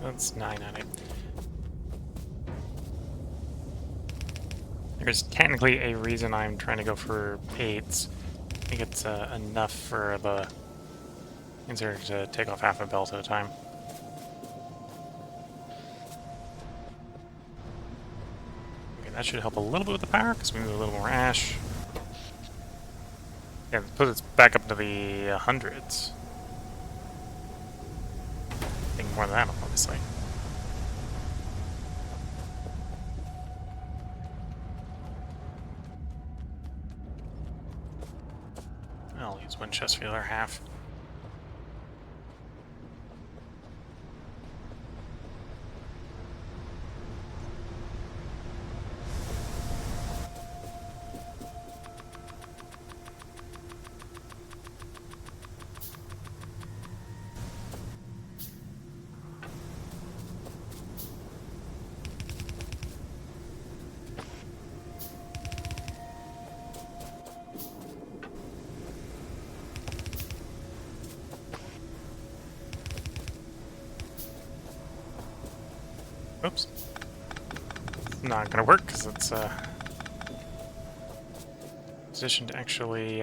that's 9 on it. There's technically a reason I'm trying to go for 8s. I think it's enough for the inserter to take off half a belt at a time. Okay, that should help a little bit with the power, because we move a little more ash. Yeah, put us back up to the hundreds. I think more than that, obviously. I'll use one chest for the other half. Oops. Not gonna work because it's positioned to actually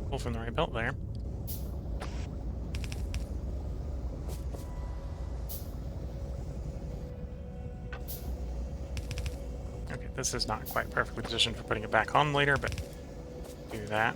pull from the right belt there. Okay, this is not quite perfectly positioned for putting it back on later, but do that.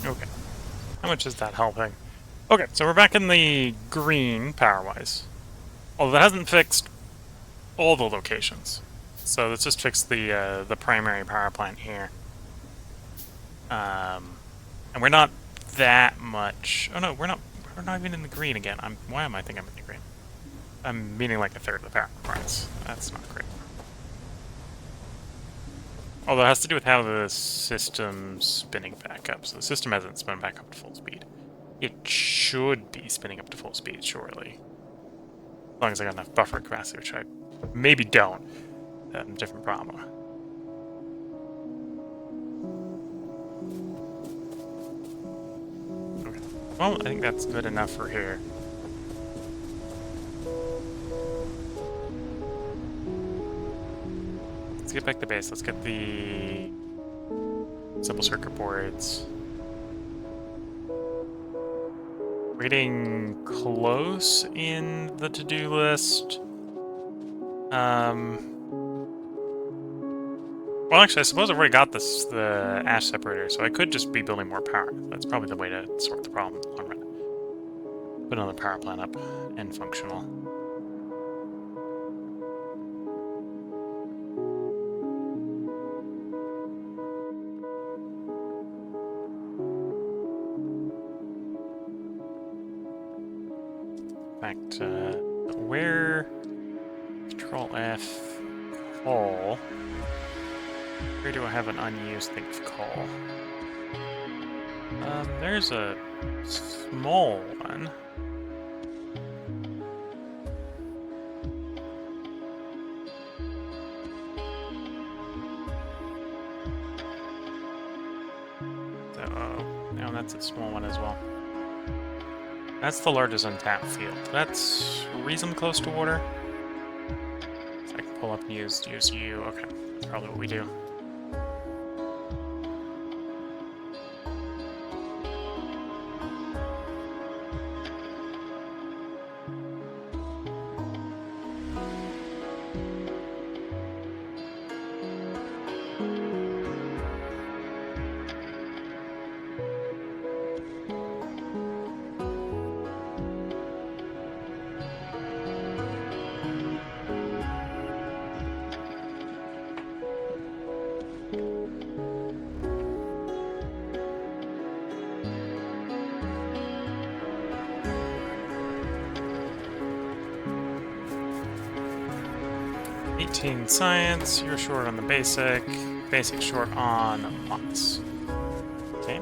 Okay. How much is that helping? Okay, so we're back in the green power-wise. Although that hasn't fixed all the locations. So let's just fix the primary power plant here. And we're not that much. Oh no, we're not even in the green again. Why am I thinking I'm in the green? I'm meaning like a third of the power plants. That's not great. Although it has to do with how the system's spinning back up. So the system hasn't spun back up to full speed. It should be spinning up to full speed shortly. As long as I got enough buffer capacity, which I maybe don't. That's a different problem. Okay. Well, I think that's good enough for here. Let's get back to base. Let's get the simple circuit boards. We're getting close in the to-do list. Well, actually, I suppose I've already got the ash separator, so I could just be building more power. That's probably the way to sort the problem in the long run. Put another power plant up and functional. In fact, where Control F call? Where do I have an unused thing of call? There's a small one. So, No, that's a small one as well. That's the largest untapped field. That's reasonably close to water. So I can pull up and use you. Okay, that's probably what we do. Science, you're short on the basic short on moss. Okay.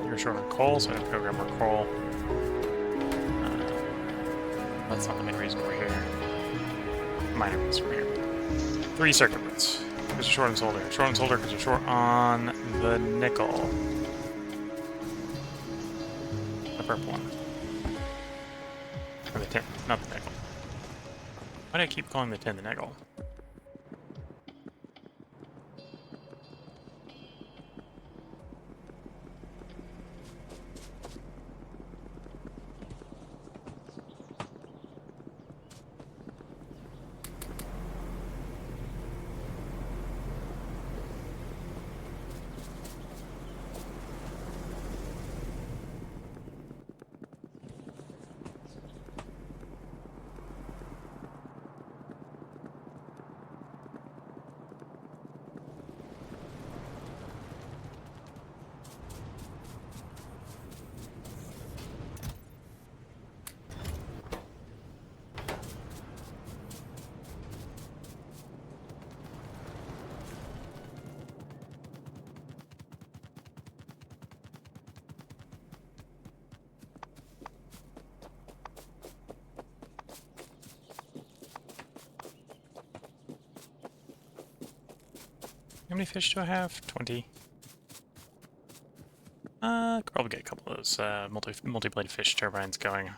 You're short on coal, so I have to go grab more coal. That's not the main reason we're here. Minor reason we're here. 3 circuit boards. Because you're short on solder. Short on solder because you're short on the nickel. The purple one. Or the tin, not the nickel. Why do I keep calling the tin the nickel? How many fish do I have? 20. Could probably get a couple of those multi-blade fish turbines going.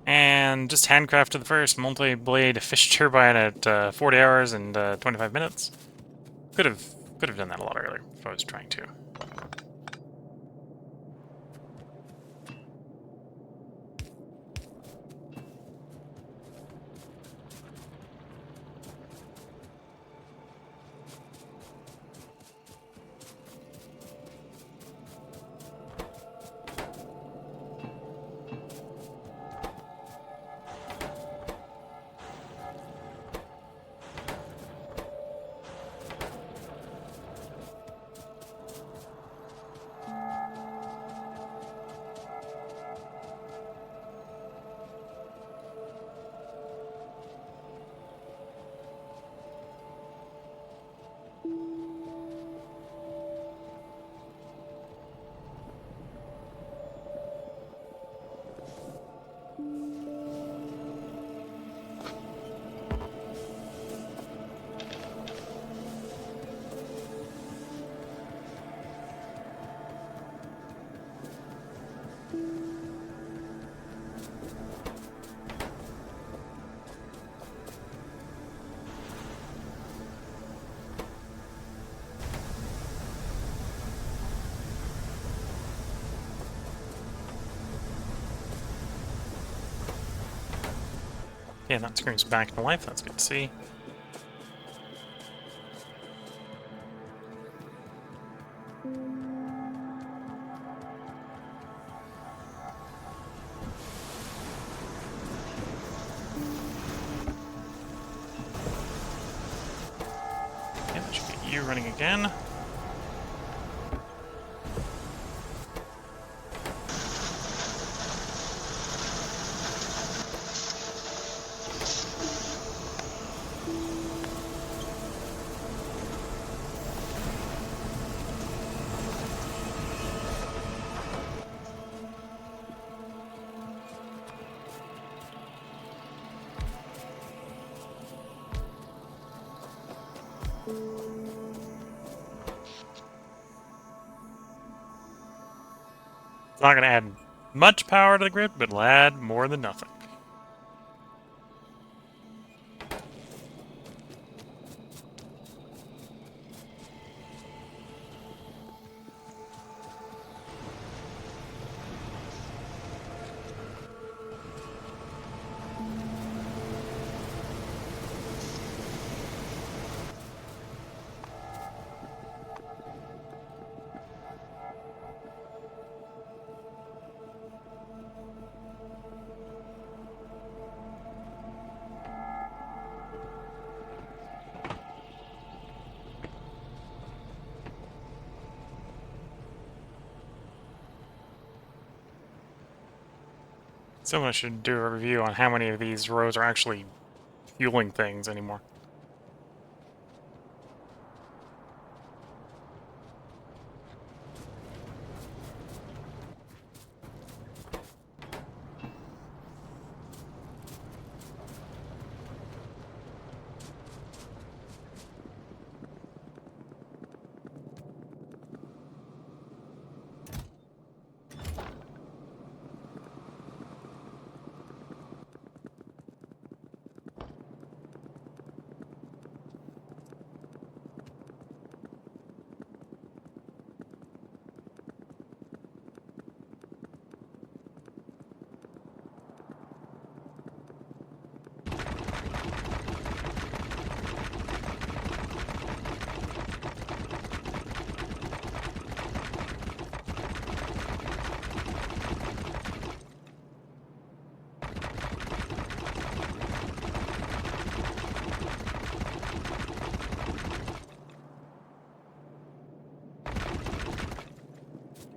And just handcrafted the first multi-blade fish turbine at 40 hours and 25 minutes. Could have done that a lot earlier if I was trying to. Yeah, that screen's back to life. That's good to see. Yeah, that should get you running again. not going to add much power to the grid, but it'll add more than nothing. Someone should do a review on how many of these rows are actually fueling things anymore.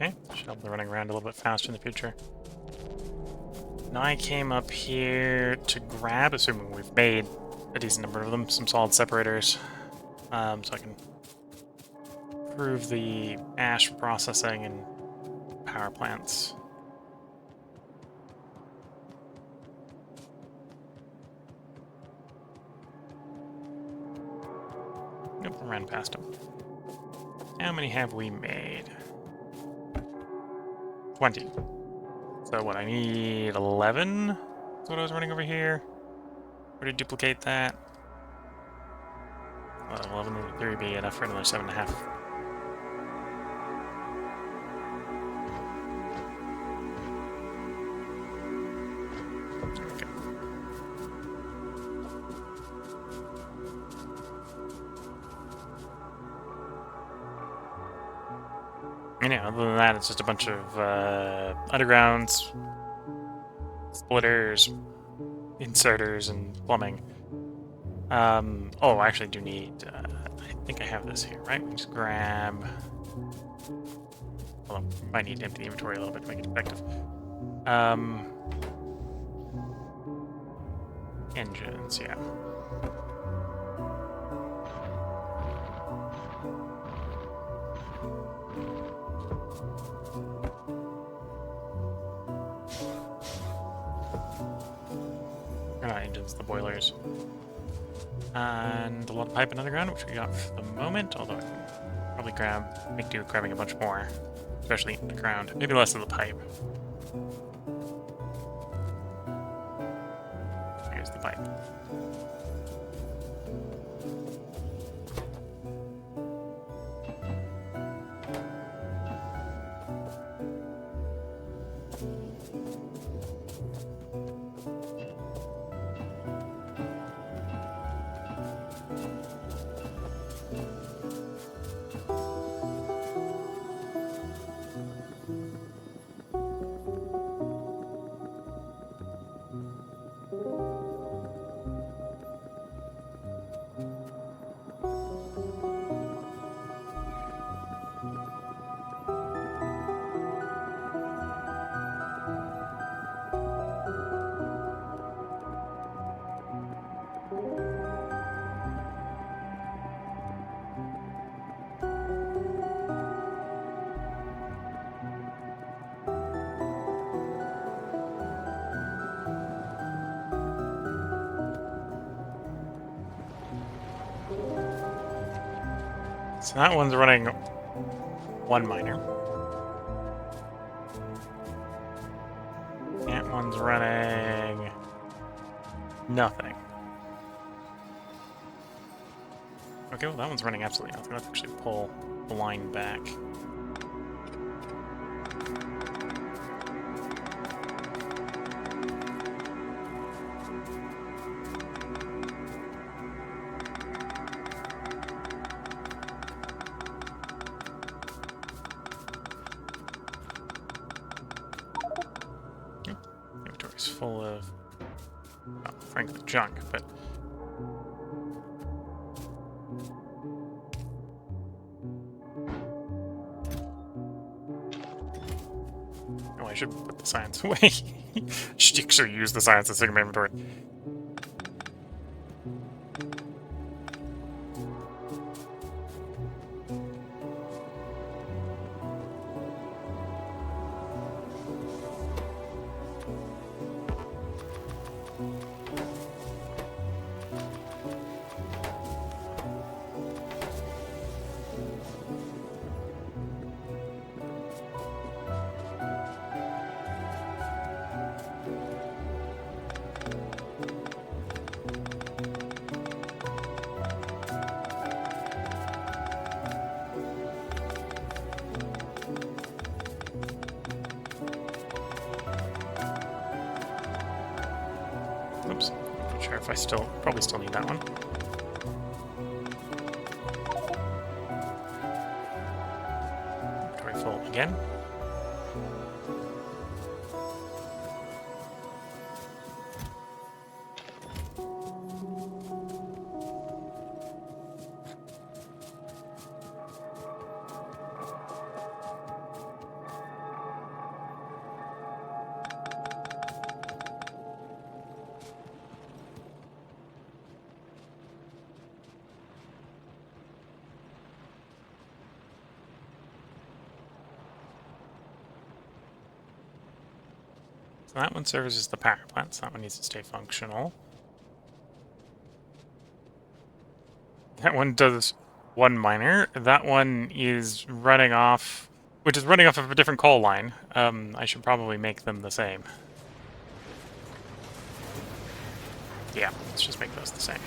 Okay, should be running around a little bit faster in the future. Now I came up here to grab, assuming we've made a decent number of them, some solid separators, so I can improve the ash processing and power plants. Nope, I ran past them. How many have we made? 20. So what, I need 11? That's what I was running over here. Where to duplicate that? Well, 11 would in theory be enough for another 7.5. Okay. And yeah, other than that, it's just a bunch of undergrounds, splitters, inserters, and plumbing. Oh, I actually do need, I think I have this here, right? We just grab, well, I might need to empty the inventory a little bit to make it effective. Engines, yeah. Not engines, the boilers. And a lot of pipe and underground, which we got for the moment, although I can probably make do with grabbing a bunch more, especially underground. Maybe less of the pipe. Here's the pipe. So that one's running one miner. running nothing. Okay, well that one's running absolutely nothing. Let's actually pull the line back. Inventory's full of, well, frankly, junk, but oh, I should put the science away. Should actually use the science as in my inventory. Oops, not sure if I probably still need that one. Inventory full again. So that one serves as the power plant, so that one needs to stay functional. That one does one miner. That one is running off, which is running off of a different coal line. I should probably make them the same. Yeah, let's just make those the same.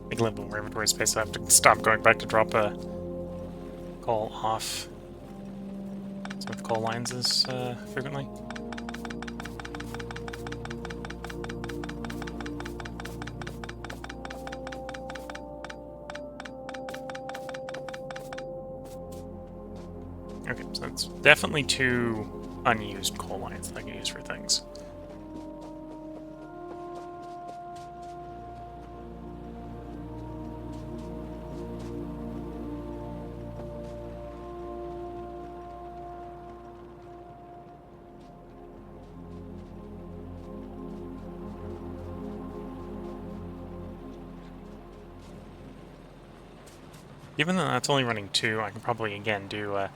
Make a little more inventory space, so I have to stop going back to drop a coal off. So with coal lines as frequently. Okay, so it's definitely 2 unused coal lines that I can use for things. Even though that's only running 2, I can probably again do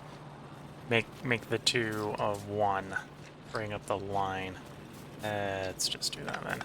make the 2 of 1, bring up the line. Let's just do that then.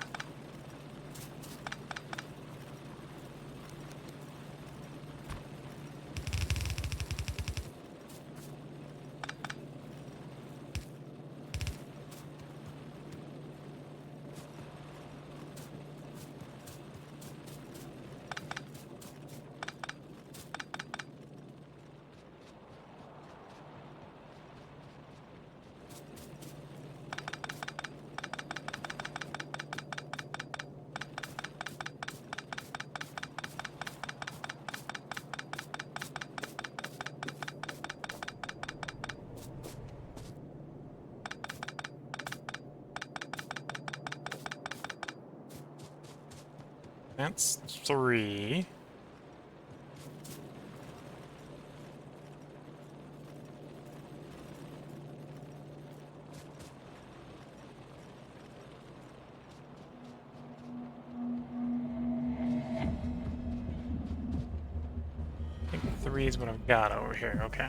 That's 3. I think 3 is what I've got over here, okay.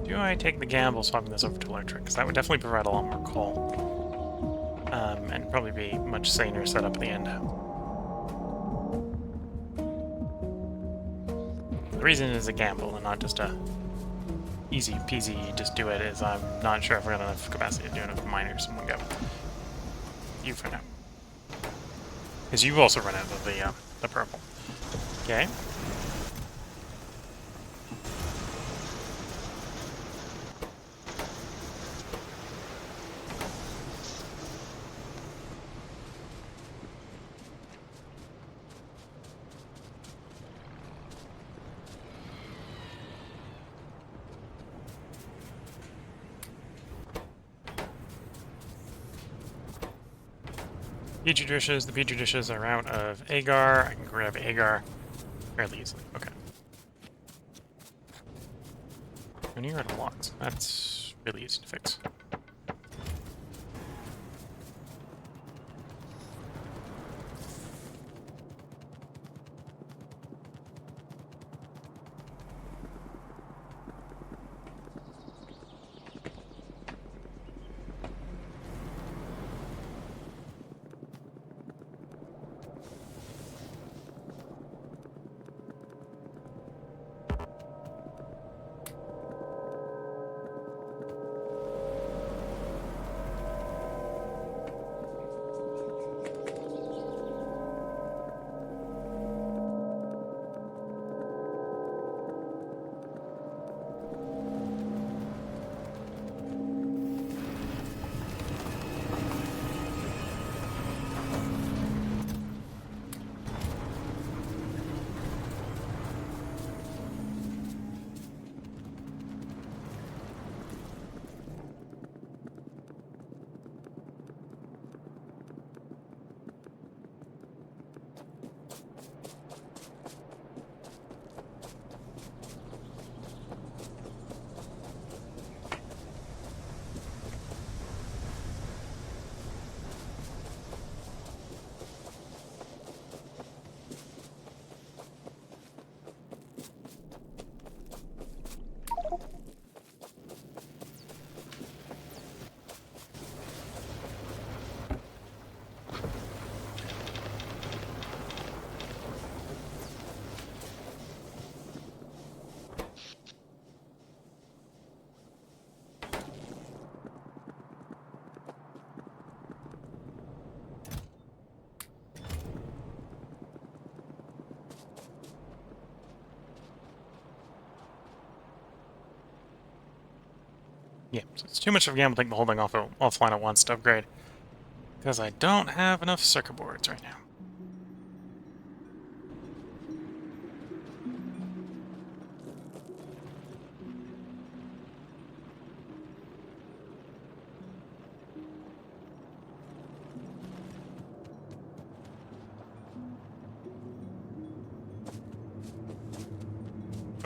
Do I take the gamble swapping this over to electric? Because that would definitely provide a lot more coal. And probably be much saner setup at the end. The reason it is a gamble and not just a easy peasy just do it is I'm not sure if I've got enough capacity to do enough miners in one go. You for now. Because you also run out of the purple. Okay. Petri dishes. The Petri dishes are out of agar. I can grab agar fairly easily. Okay. And you're out of logs. That's really easy to fix. Yeah, so it's too much of a gamble to think holding off offline at once to upgrade. Because I don't have enough circuit boards right now.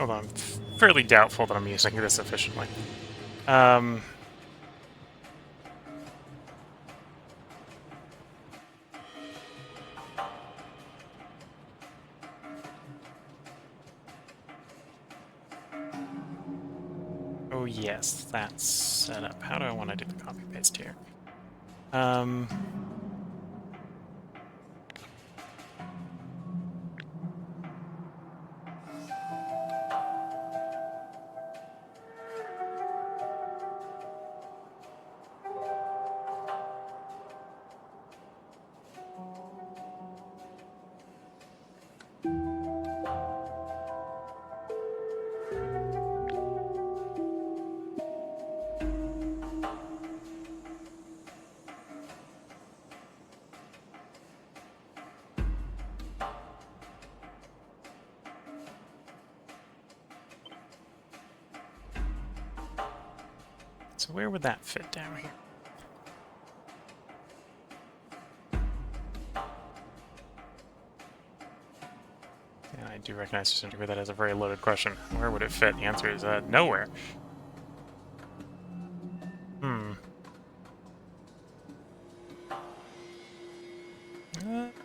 Although I'm fairly doubtful that I'm using this efficiently. Oh yes, that's set up. How do I want to do the copy paste here? so where would that fit down here? Yeah, I do recognize to some degree that as a very loaded question. Where would it fit? The answer is nowhere.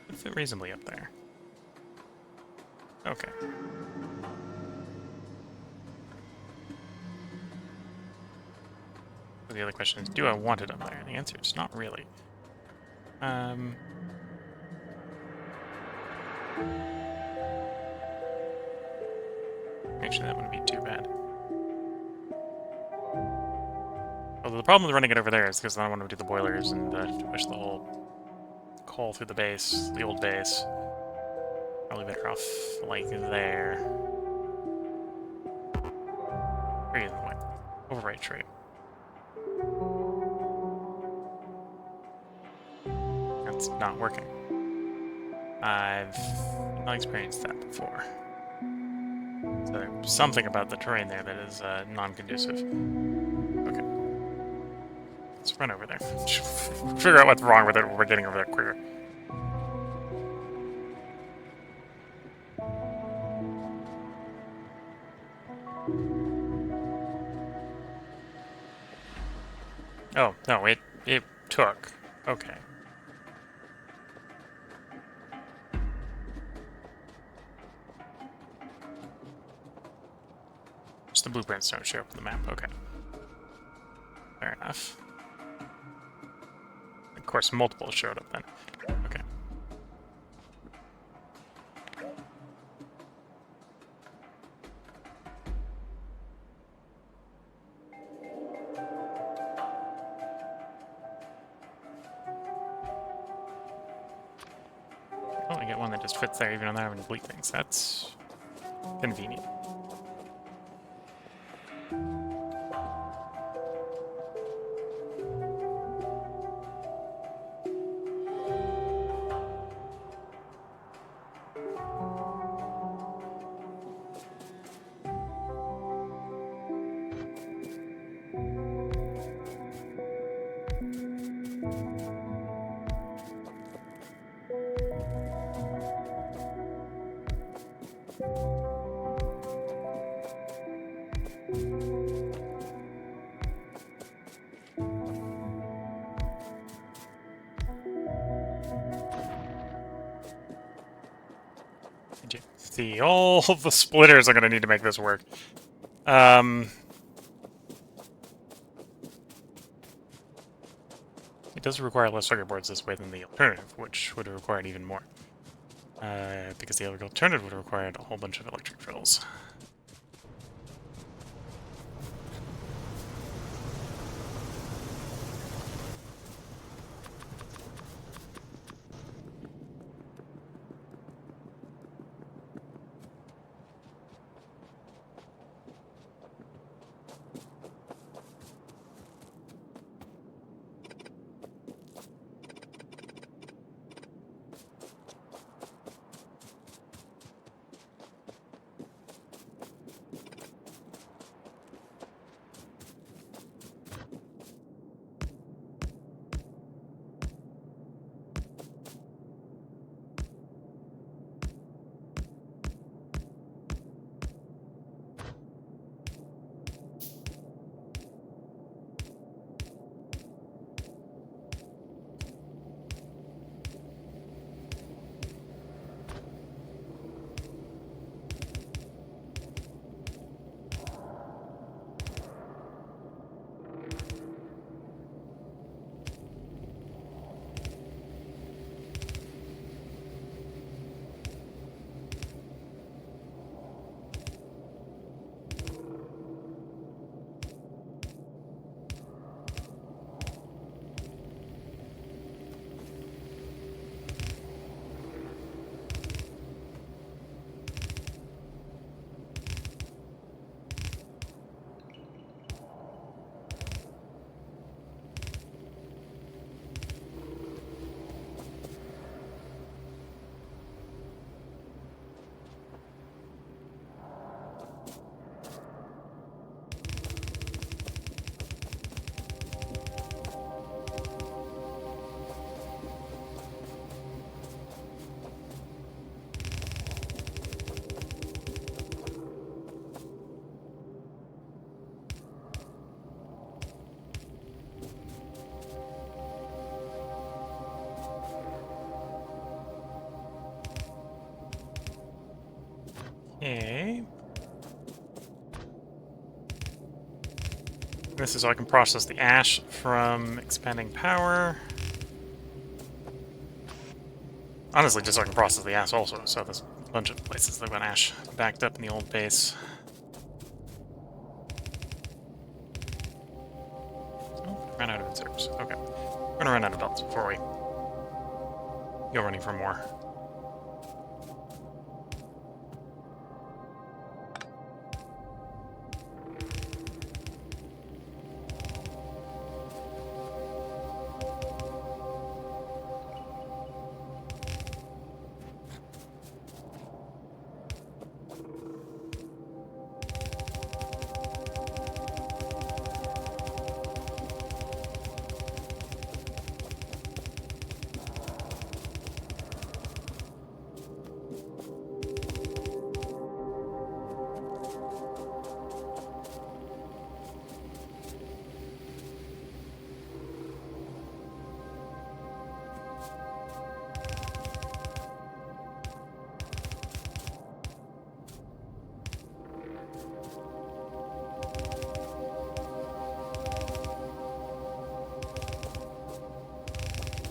Would fit reasonably up there. Okay. So the other question is, do I want it up there? And the answer is not really. Actually, that wouldn't be too bad. Although the problem with running it over there is because I don't want to do the boilers and push the whole coal through the base, the old base. Probably better off like there. Tree in the way. Overwrite tree. That's not working. I've not experienced that before. So there's something about the terrain there that is non-conducive. Okay. Let's run over there. Figure out what's wrong with it when we're getting over there quicker. Oh, no, it took. Okay. Just the blueprints don't show up on the map. Okay. Fair enough. Of course, multiple showed up then. Okay. Oh, I get one that just fits there even though I'm having to bleed things. That's convenient. See, all the splitters are going to need to make this work. It does require less circuit boards this way than the alternative, which would have required even more. Because the alternative would have required a whole bunch of electric drills. Okay. This is so I can process the ash from expanding power. Honestly, just so I can process the ash also, so there's a bunch of places that got ash backed up in the old base. Oh, ran out of inserts. Okay. We're gonna run out of belts before we go running for more.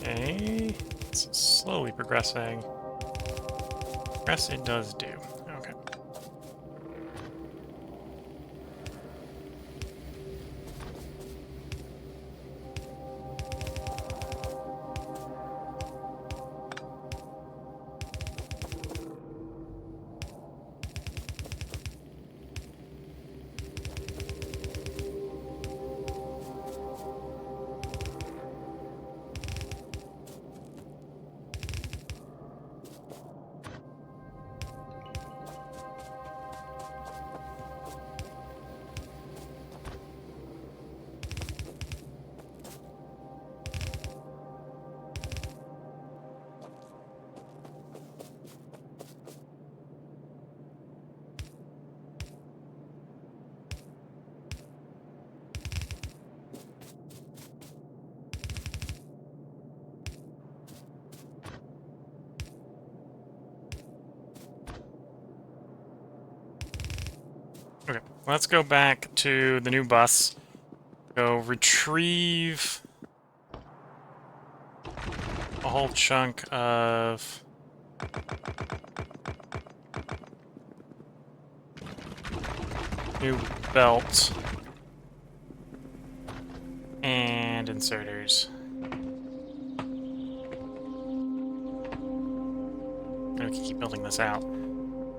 Okay, it's slowly progressing. Yes, it does do. Okay. Okay, let's go back to the new bus. Go retrieve a whole chunk of new belt and inserters. And we can keep building this out.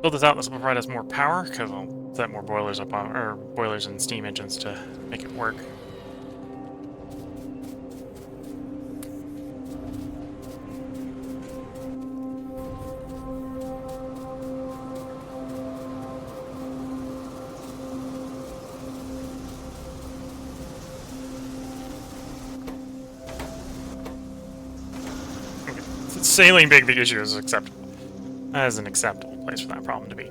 Build this out, this will provide us more power, because I'll set more boilers up on, or boilers and steam engines to make it work. Okay. Sailing big issue is acceptable. That is an acceptable place for that problem to be.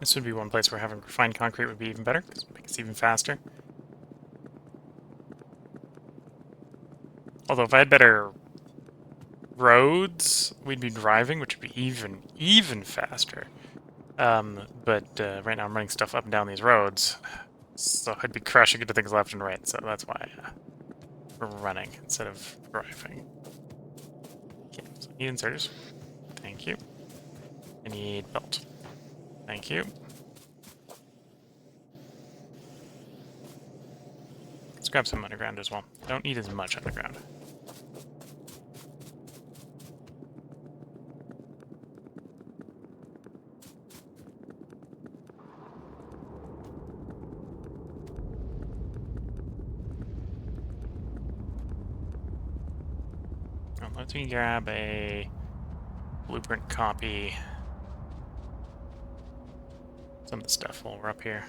This would be one place where having refined concrete would be even better, because it would make us even faster. Although if I had better roads, we'd be driving, which would be even faster. But right now I'm running stuff up and down these roads, so I'd be crashing into things left and right, so that's why we're running instead of driving. Okay, so I need inserters. Thank you. I need belt. Thank you. Let's grab some underground as well. Don't need as much underground. Let me grab a blueprint copy. Some of the stuff while we're up here.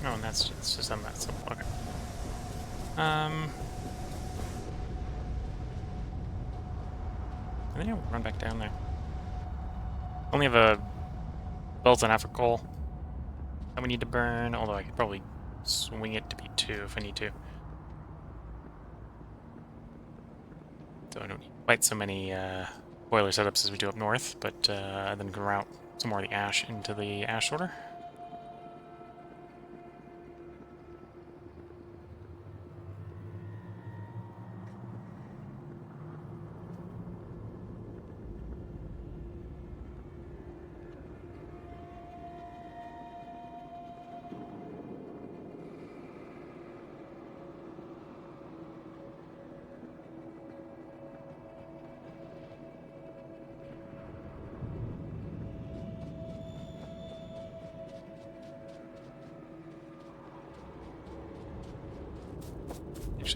Oh, and it's just on that simple. Okay. I think I'll run back down there. Only have a belt and half a coal that we need to burn, although I could probably swing it to be 2 if I need to. So I don't need quite so many boiler setups as we do up north, but then can route some more of the ash into the ash sorter.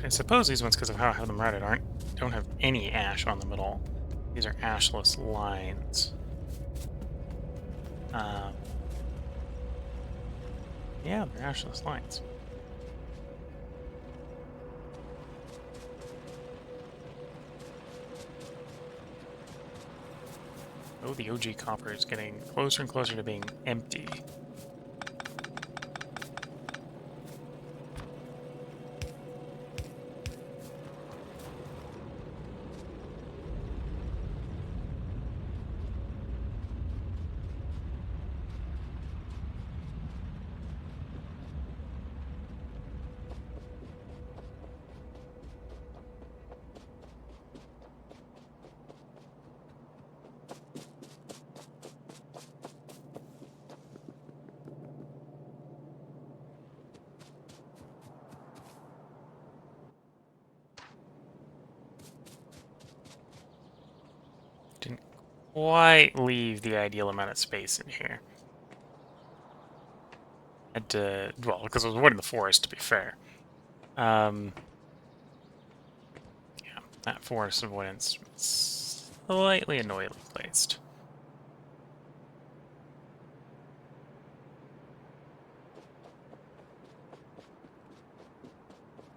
I suppose these ones, because of how I have them routed, don't have any ash on them at all. These are ashless lines. Yeah, they're ashless lines. Oh, the OG copper is getting closer and closer to being empty. Didn't quite leave the ideal amount of space in here. Had to, well, because I was avoiding the forest, to be fair. Yeah, that forest avoidance was slightly annoyingly placed.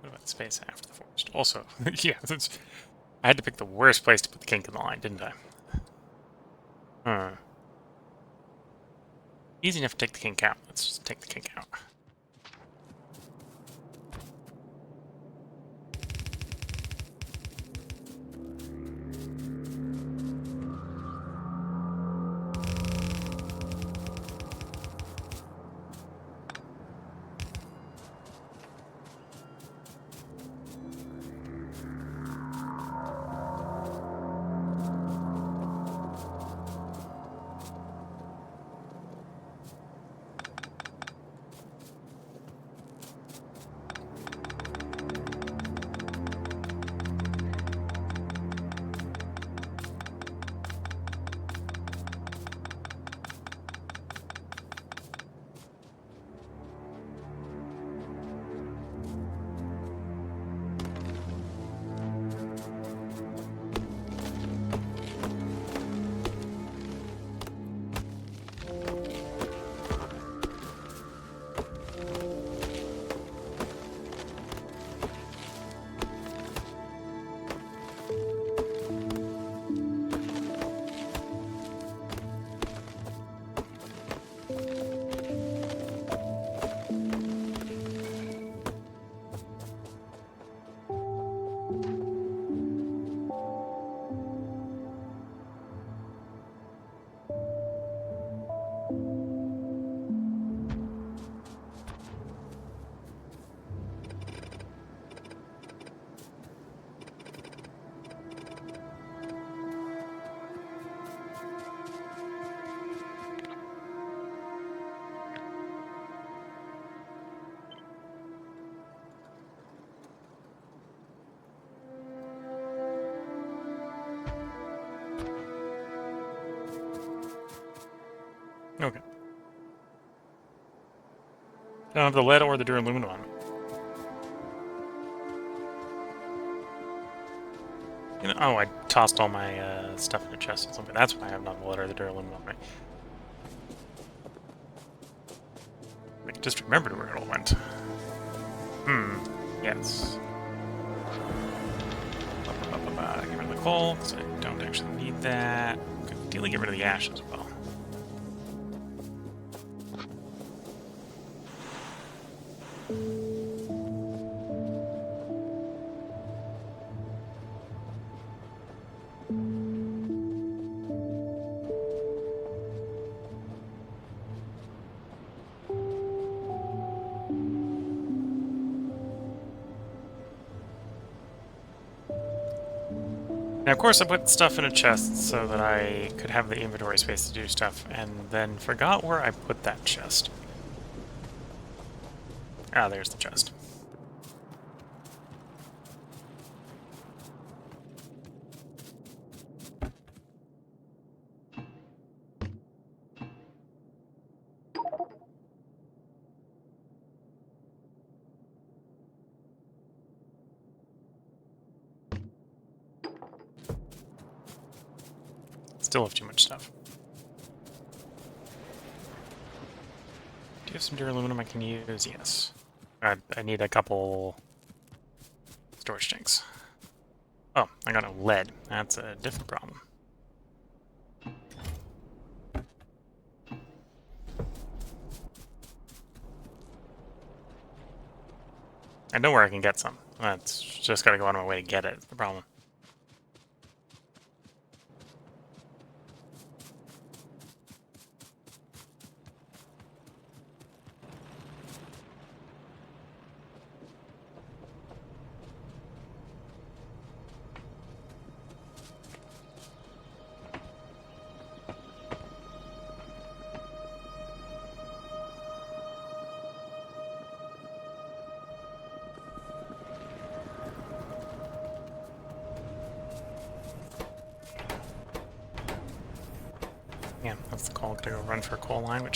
What about space after the forest? Also, yeah, I had to pick the worst place to put the kink in the line, didn't I? Easy enough to take the kink out. Let's just take the kink out. Okay. I don't have the lead or the duraluminum on me. You know, oh, I tossed all my stuff in a chest or something. That's why I have not the lead or the duraluminum on me. I just remembered where it all went. Yes. Get rid of the coal, because I don't actually need that. Could ideally get rid of the ash as well. Now, of course, I put stuff in a chest so that I could have the inventory space to do stuff, and then forgot where I put that chest. Ah, there's the chest. Still have too much stuff. Do you have some duraluminum I can use? Yes. I need a couple storage tanks. Oh, I got no lead. That's a different problem. I know where I can get some. That's just gotta go out of my way to get it. It's the problem. Yeah, that's the call. Gotta go run for a coal line,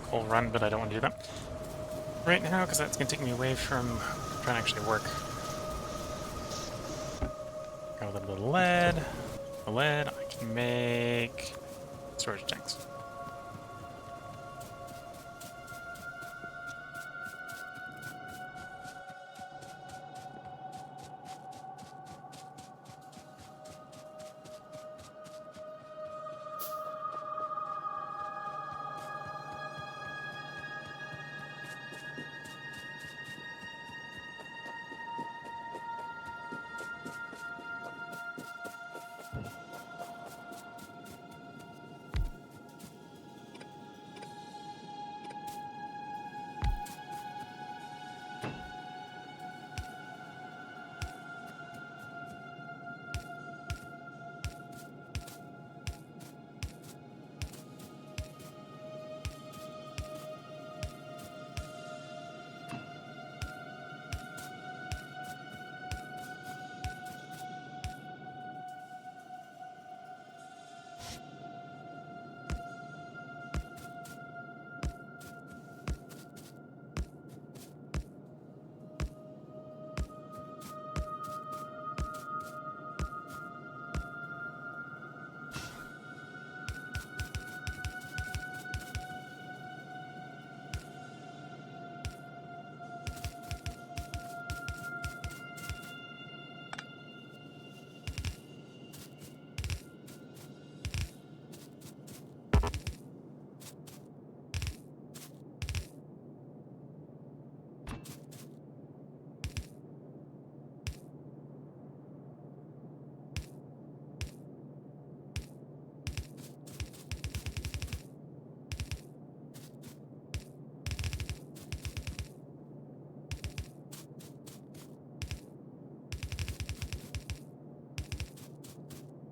coal run, but I don't want to do that right now because that's gonna take me away from trying to actually work. Got a little bit of lead. The lead I can make storage tanks.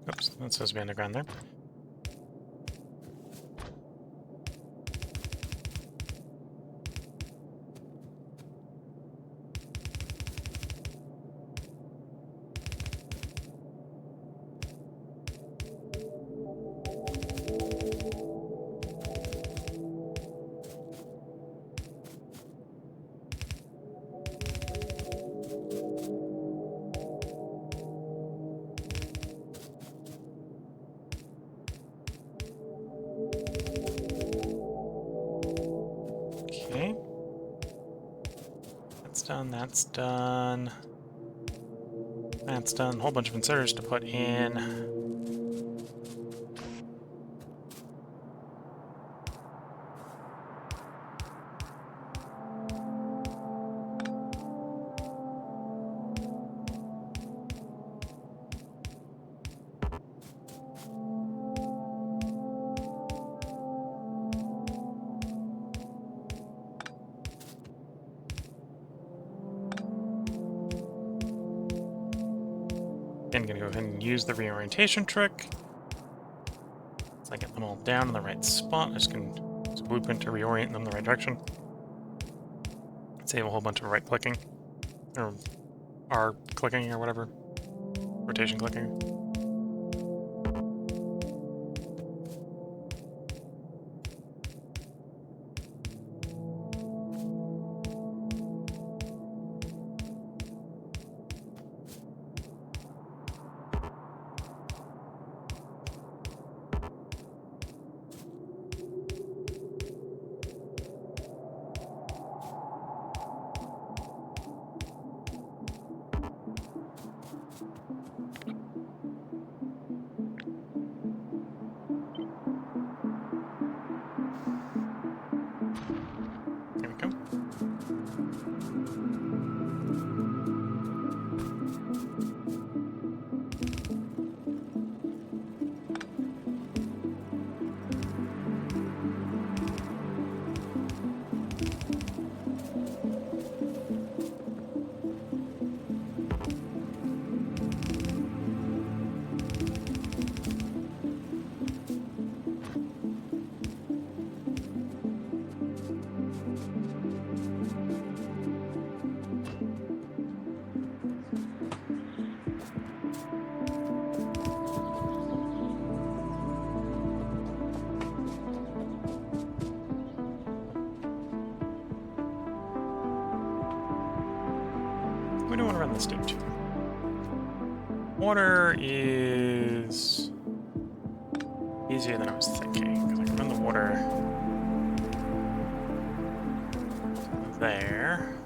Oops, that says to be underground there. That's done, that's done. That's done. A whole bunch of inserters to put in. I'm gonna go ahead and use the reorientation trick. So I get them all down in the right spot. I just can use a blueprint to reorient them in the right direction. Save a whole bunch of right clicking. Or R clicking or whatever. Rotation clicking. There we go. We don't want to run this stage. Water is easier than I was thinking, because I can run the water there.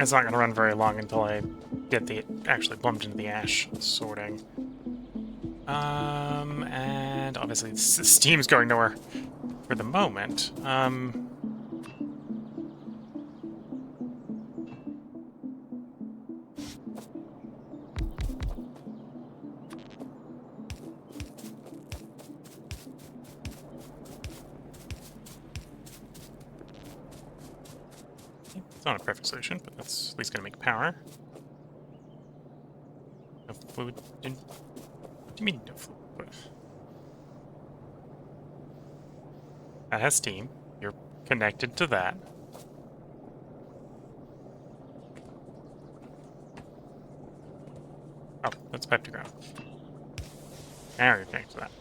It's not going to run very long until I get the actually plumbed into the ash sorting. And obviously Steam's going nowhere for the moment. It's not a perfect solution, but that's at least going to make power. No fluid. What do you mean no fluid? That has steam. You're connected to that. Oh, that's pipe to ground. Now you're connected to that.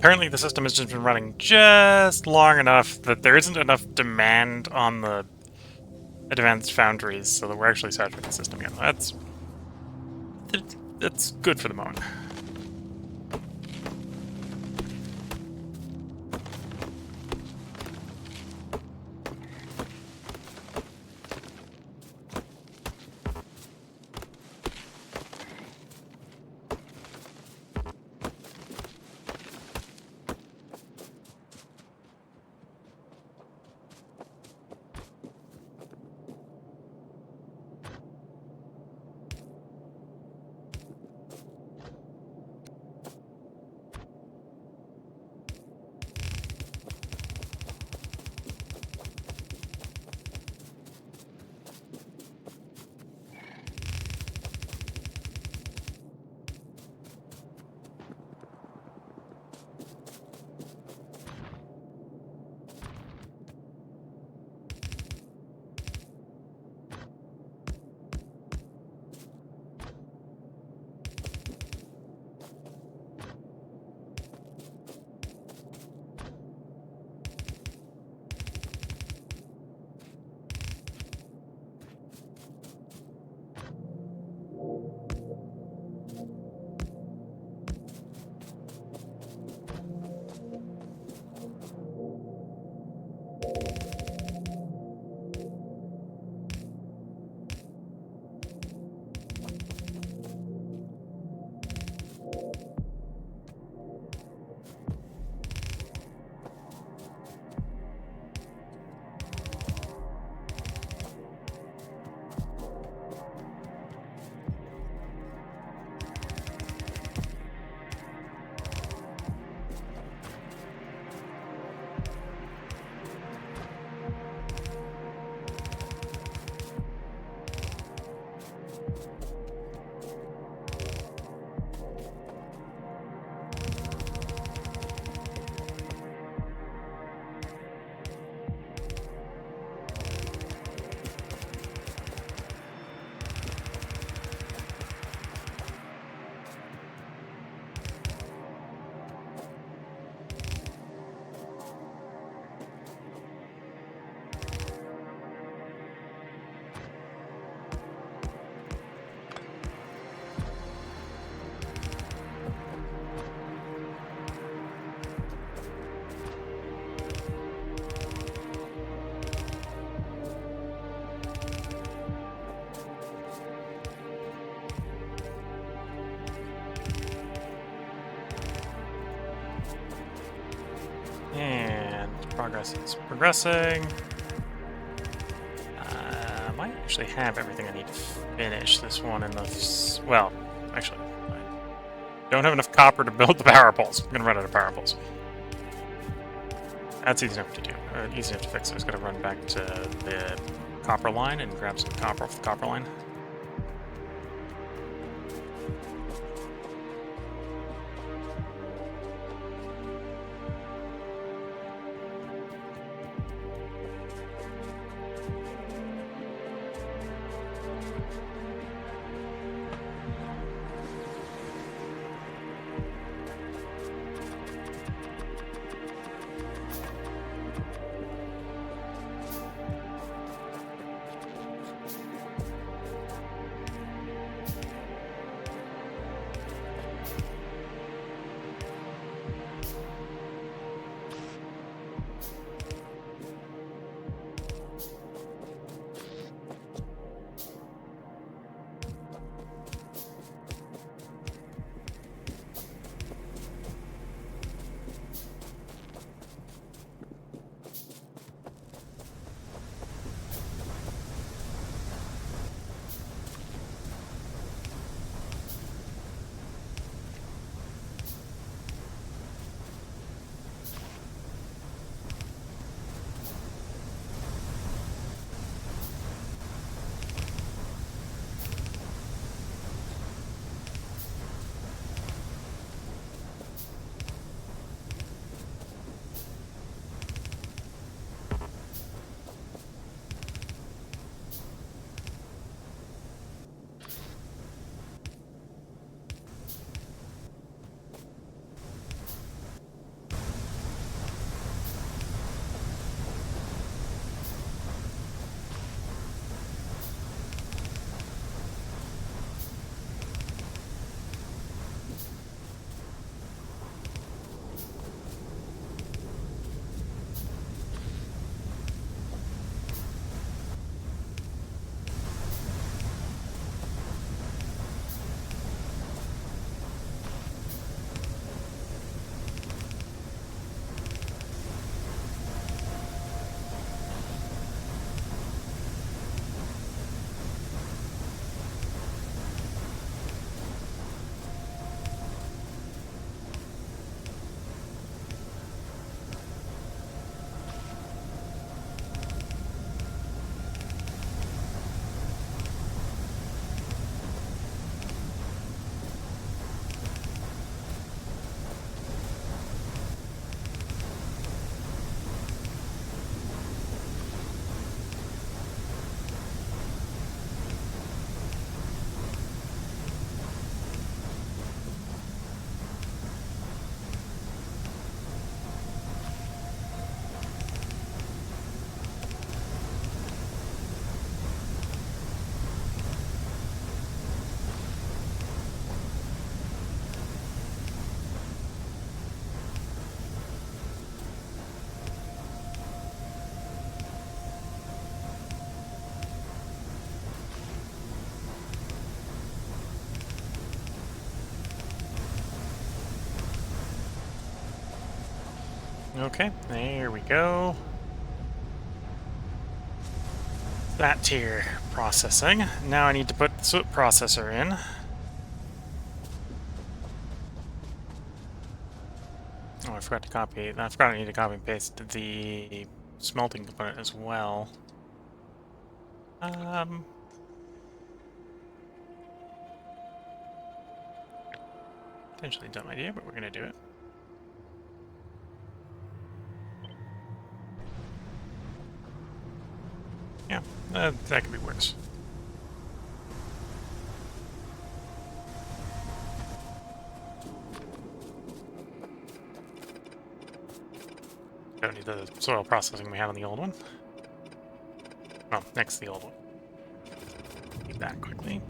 apparently the system has just been running just long enough that there isn't enough demand on the advanced foundries, so that we're actually saturating the system again. That's good for the moment. And progress is progressing. I might actually have everything I need to finish this one in the... Well, actually, I don't have enough copper to build the power poles. I'm gonna run out of power poles. That's easy enough to do. Easy enough to fix. I was gonna run back to the copper line and grab some copper off the copper line. Okay, there we go. That tier processing. Now I need to put the soot processor in. Oh, I forgot to copy. I forgot I need to copy and paste the smelting component as well. Potentially a dumb idea, but we're gonna do it. Yeah, that could be worse. Don't need the soil processing we had on the old one. Well, next to the old one. Keep that quickly.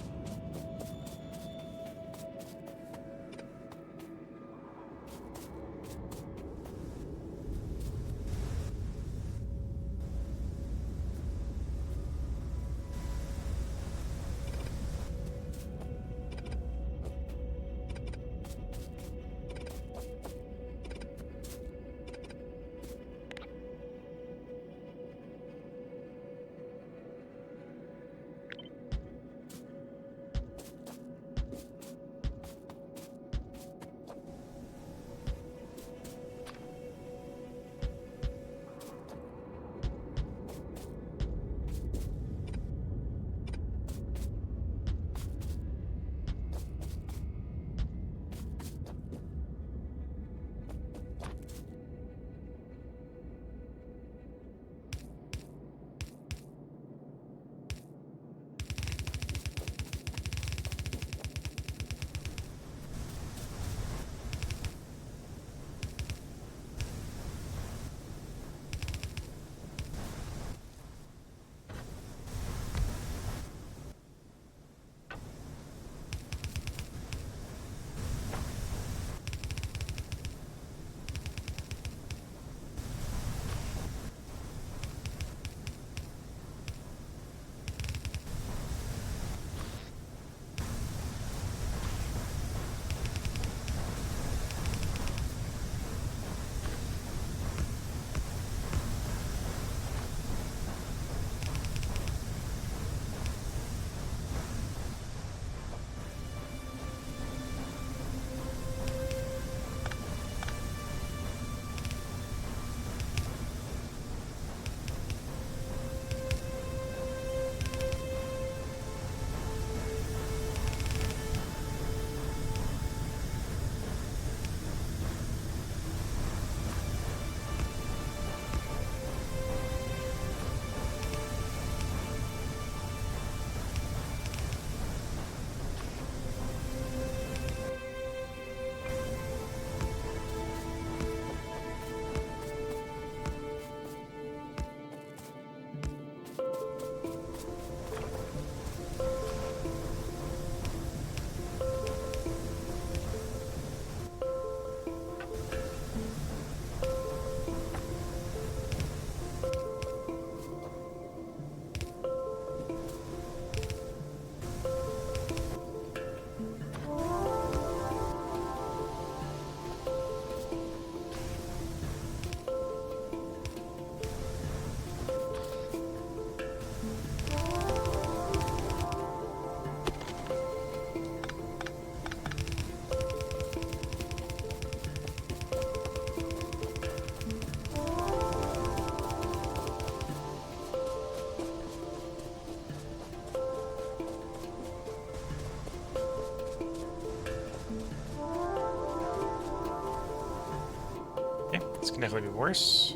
This can definitely be worse.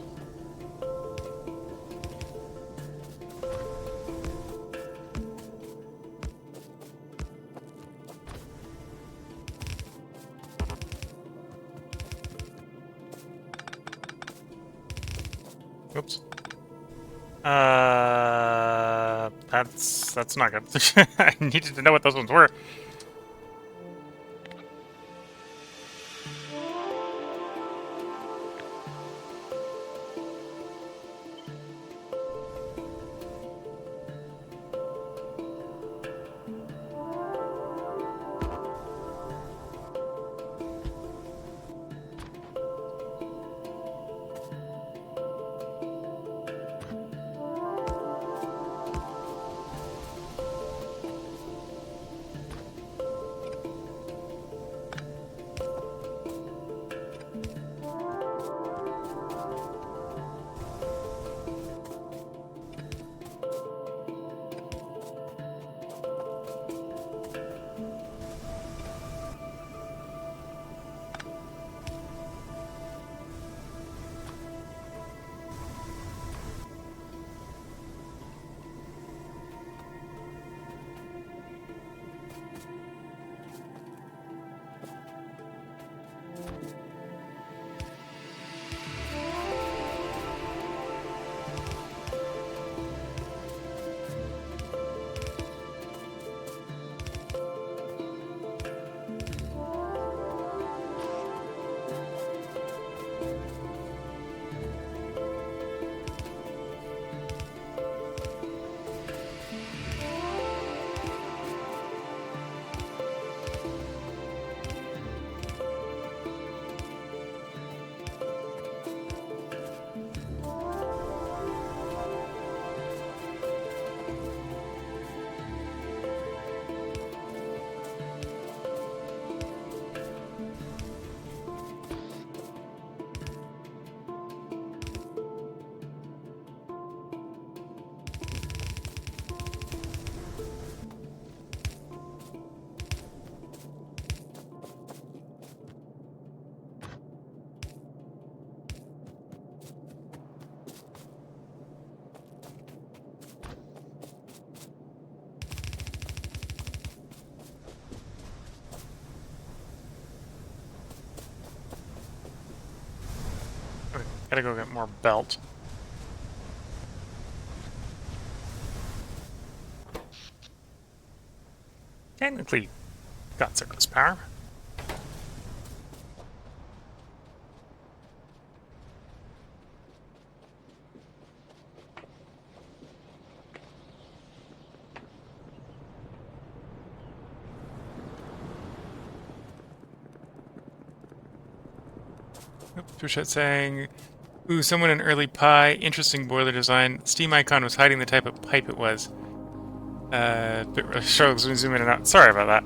Oops. That's not good. I needed to know what those ones were. Gotta go get more belt. Technically got surplus power. Touchette saying, ooh, someone in early Pi, interesting boiler design. Steam icon was hiding the type of pipe it was. Zoom in and out. Sorry about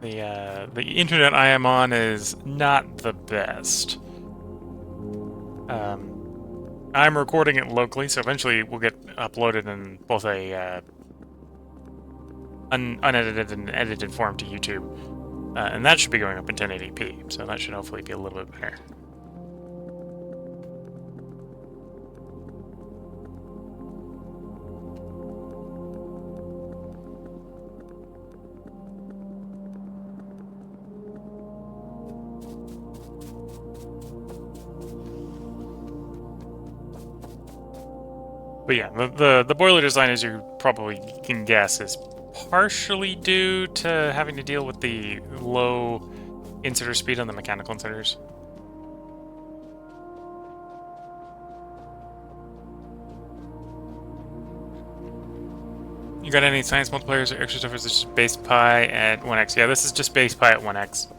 that. The internet I am on is not the best. I'm recording it locally, so eventually we'll get uploaded in both a unedited and edited form to YouTube. And that should be going up in 1080p, so that should hopefully be a little bit better. But yeah, the boiler design, as you probably can guess, is partially due to having to deal with the low inserter speed on the mechanical inserters. You got any science multipliers or extra stuff, or is this just base pi at 1x? Yeah, this is just base pi at 1x.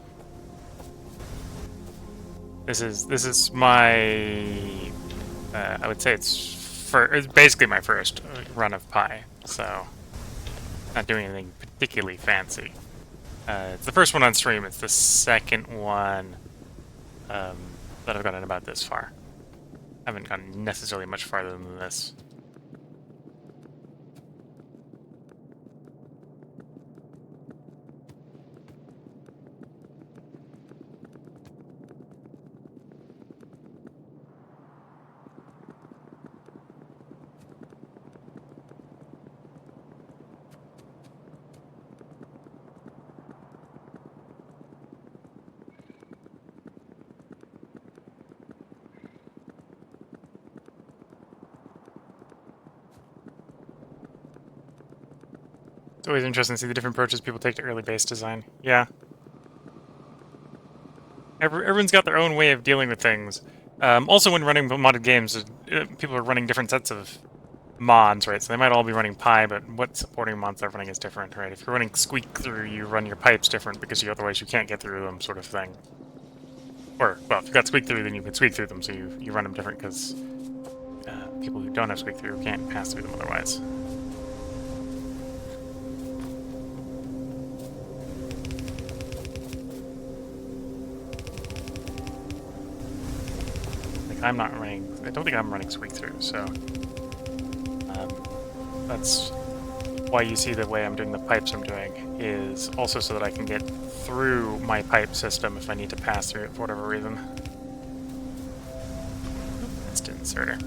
This is my I would say it's basically my first run of pi, so not doing anything particularly fancy. It's the first one on stream. It's the second one that I've gotten about this far. I haven't gotten necessarily much farther than this. It's always interesting to see the different approaches people take to early base design. Yeah. Everyone's got their own way of dealing with things. Also, when running modded games, people are running different sets of mods, right? So they might all be running Pi, but what supporting mods they're running is different, right? If you're running Squeak Through, you run your pipes different because otherwise you can't get through them, sort of thing. Or, well, if you've got Squeak Through, then you can squeak through them, so you run them different because people who don't have Squeak Through can't pass through them otherwise. I'm not running. I don't think I'm running Squeak Through, so that's why you see the way I'm doing the pipes I'm doing is also so that I can get through my pipe system if I need to pass through it for whatever reason. Missed inserter.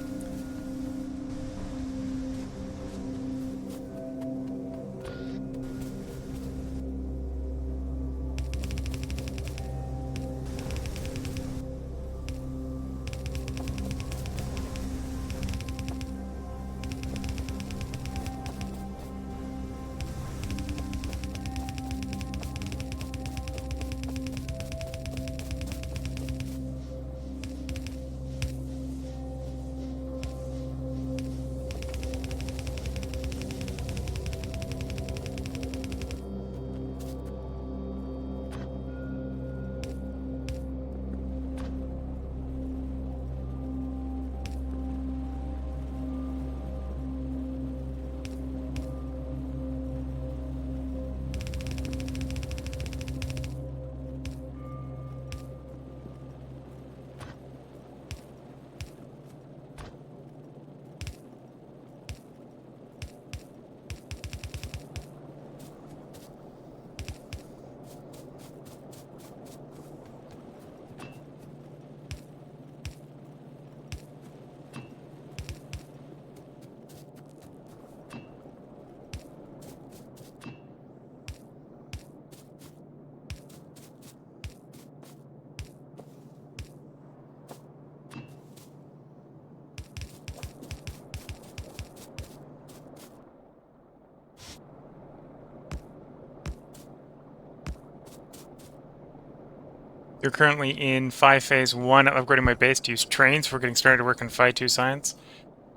We're currently in Phi Phase 1, upgrading my base to use trains for getting started to work on Phi 2 science.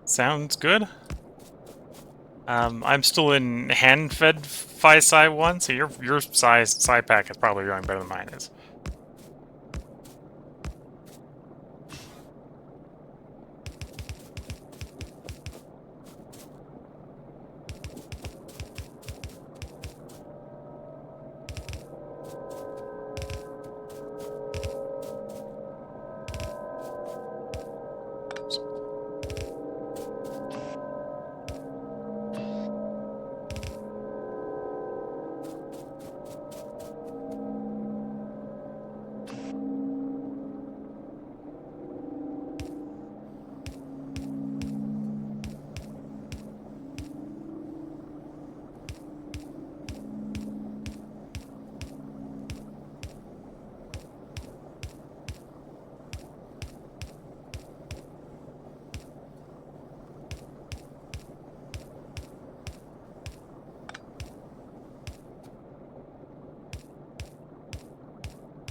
Sounds good. I'm still in hand-fed Phi Psi 1, so your Psi pack is probably going better than mine is.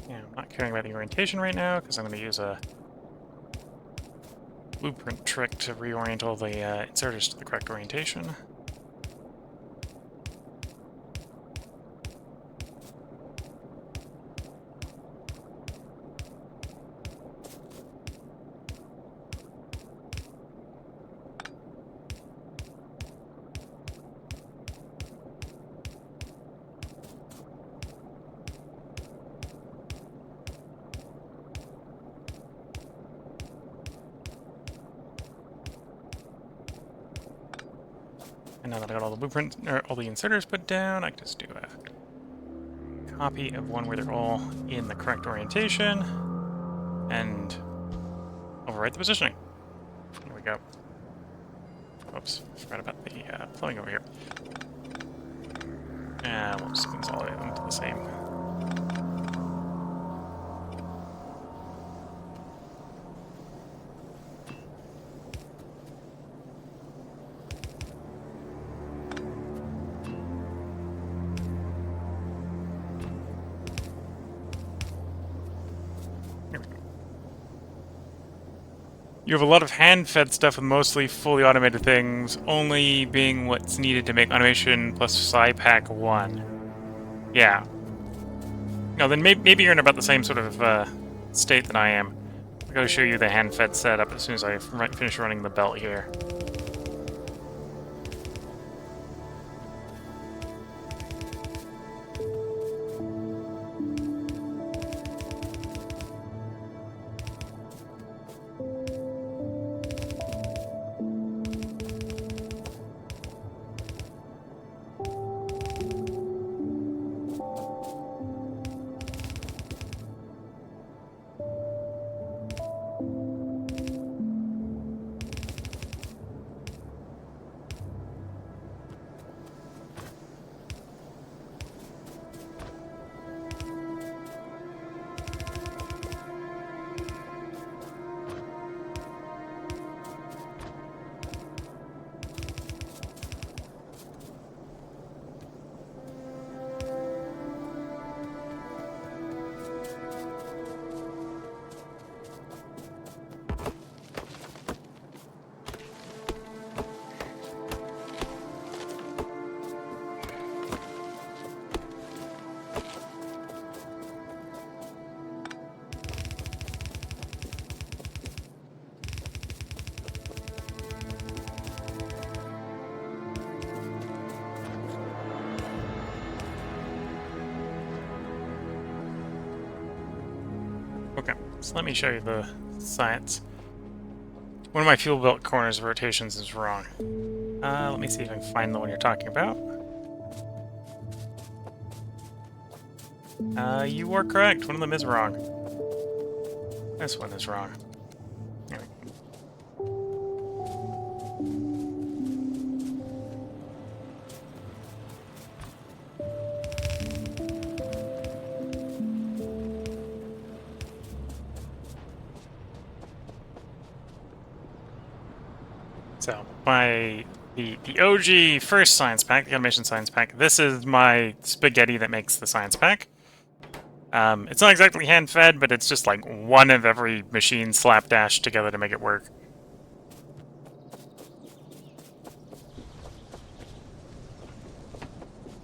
Yeah, I'm not caring about the orientation right now, because I'm going to use a blueprint trick to reorient all the inserters to the correct orientation. And now that I got all the blueprints, or all the inserters put down, I can just do a copy of one where they're all in the correct orientation, and overwrite the positioning. Here we go. Oops, forgot about the plumbing over here. And we'll just consolidate them to the same. You have a lot of hand-fed stuff with mostly fully automated things, only being what's needed to make automation plus Psi Pack 1. Yeah. No, then maybe you're in about the same sort of state that I am. I'll go show you the hand-fed setup as soon as I finish running the belt here. Okay, so let me show you the science. One of my fuel belt corners of rotations is wrong. Let me see if I can find the one you're talking about. You are correct. One of them is wrong. This one is wrong. There we go. So, the OG first science pack, the automation science pack, this is my spaghetti that makes the science pack. It's not exactly hand-fed, but it's just like one of every machine slapdash together to make it work.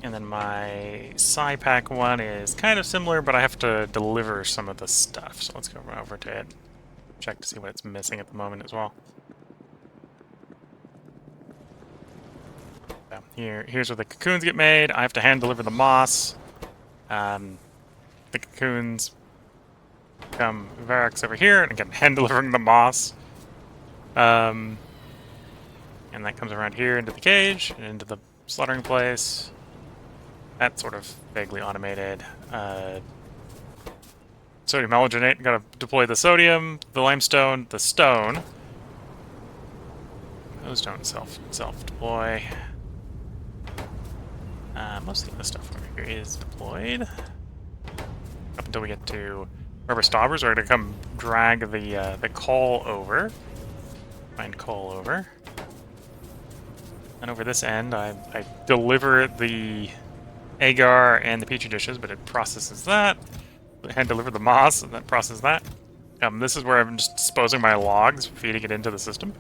And then my SciPack one is kind of similar, but I have to deliver some of the stuff. So let's go over to it, check to see what it's missing at the moment as well. So here's where the cocoons get made. I have to hand deliver the moss. The cocoons come Varrox over here, and again, hand delivering the moss. And that comes around here into the cage and into the slaughtering place. That's sort of vaguely automated. Sodium halogenate, gotta deploy the sodium, the limestone, the stone. Those don't self-deploy. Most of the stuff over here is deployed. Up until we get to rubber stoppers, we're gonna come drag the coal over. Find coal over. And over this end, I deliver the agar and the petri dishes, but it processes that. I hand deliver the moss, and that processes that. This is where I'm just disposing my logs, feeding it into the system.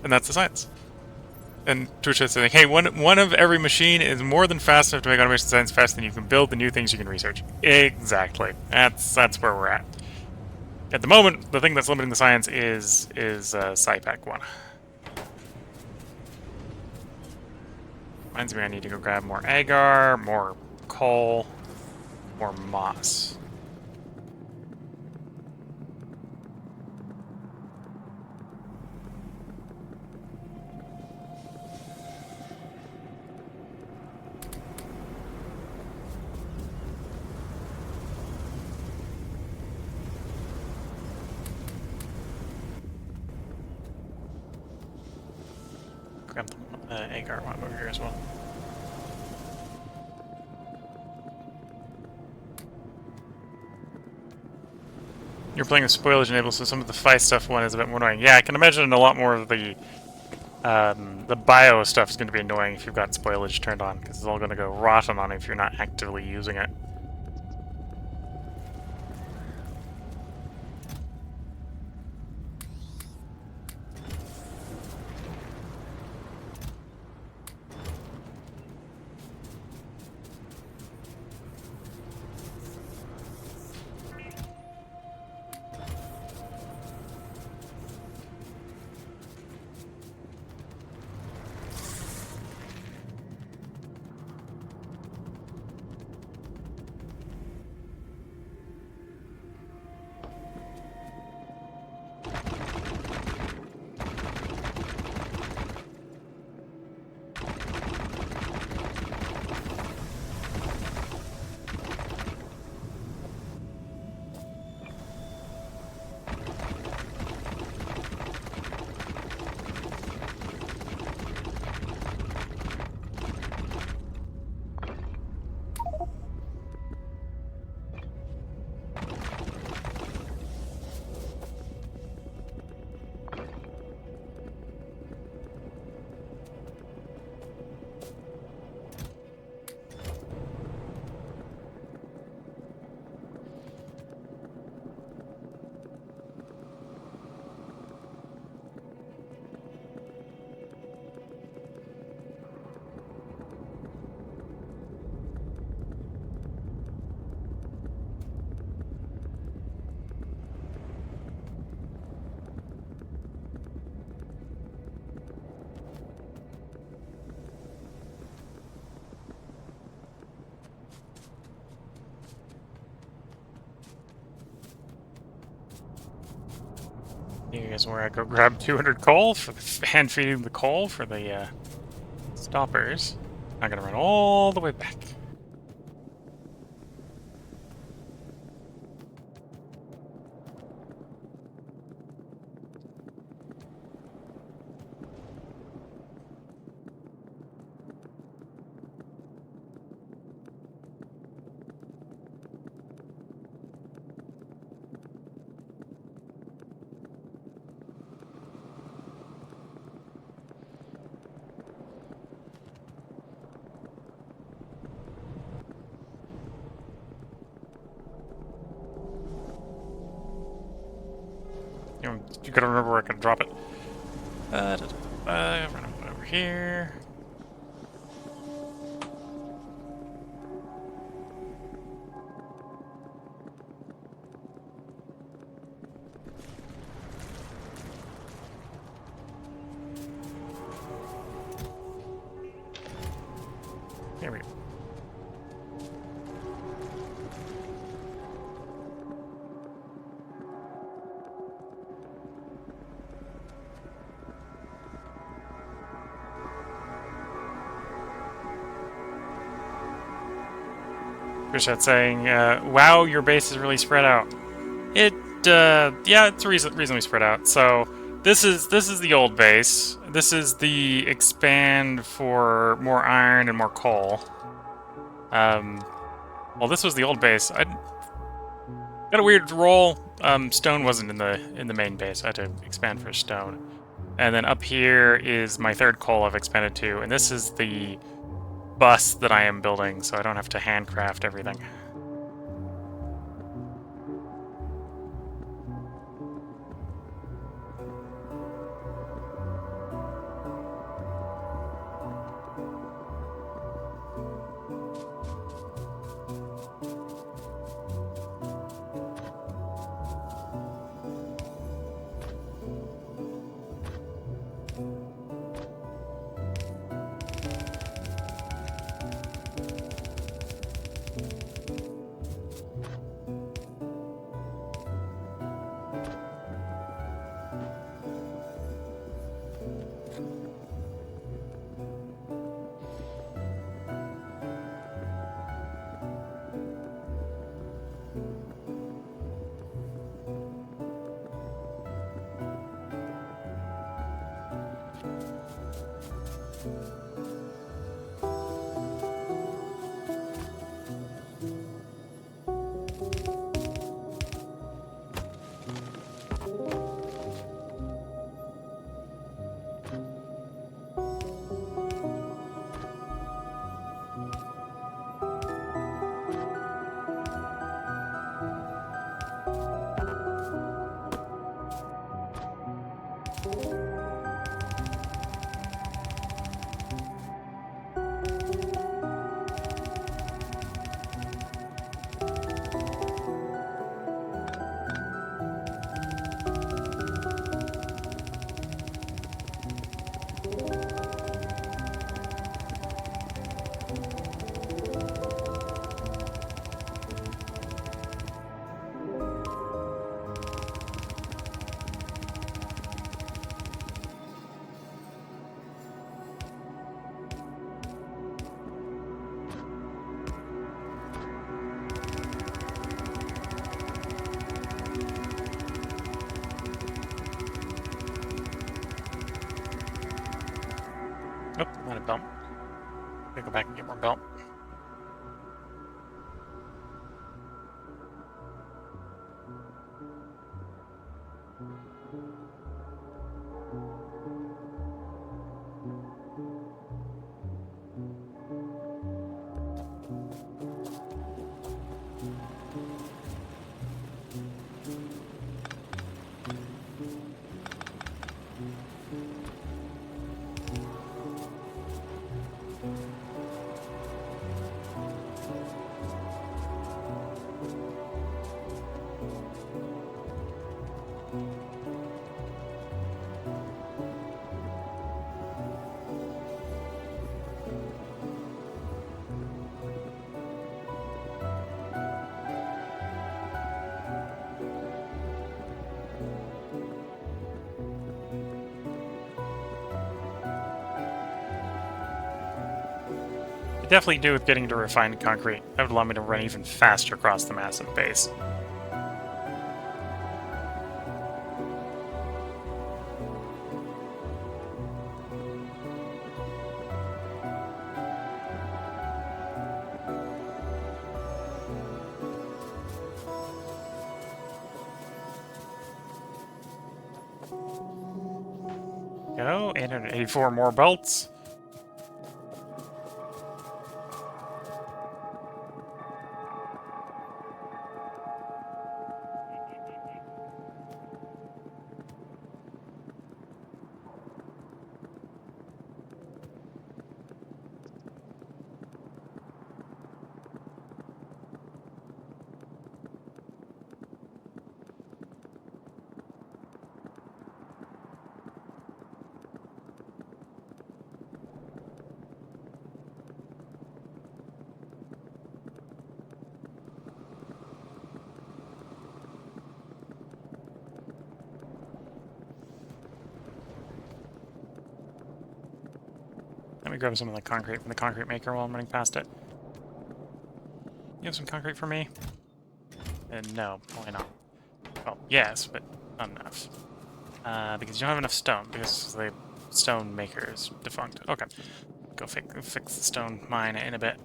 And that's the science. And Twitch is saying, hey, one of every machine is more than fast enough to make automation science faster than you can build the new things you can research. Exactly. That's where we're at. At the moment, the thing that's limiting the science is SciPack 1. Reminds me I need to go grab more agar, more coal, more moss. Grab the agar one over here as well. You're playing with spoilage enabled, so some of the Fi stuff one is a bit more annoying. Yeah, I can imagine a lot more of the bio stuff is going to be annoying if you've got spoilage turned on, because it's all going to go rotten on it if you're not actively using it. Here's where I go grab 200 coal for the hand feeding the coal for the stoppers. I'm gonna run all the way back. You gotta remember where I can drop it. Run over here. Here we go. Appreciate saying, wow, your base is really spread out. Yeah, it's reasonably spread out. So this is the old base. This is the expand for more iron and more coal. Well, this was the old base. I got a weird roll. Stone wasn't in the main base. I had to expand for stone. And then up here is my third coal I've expanded to, and this is the bus that I am building, so I don't have to handcraft everything. Oh, not a belt. Gotta go back and get more belt. I definitely do with getting to refined concrete. That would allow me to run even faster across the massive base. Go, 884 more belts. me grab some of the concrete from the concrete maker while I'm running past it. You have some concrete for me? And no, why not? Well, yes, but not enough. Because you don't have enough stone, because the stone maker is defunct. Okay. Go fix the stone mine in a bit.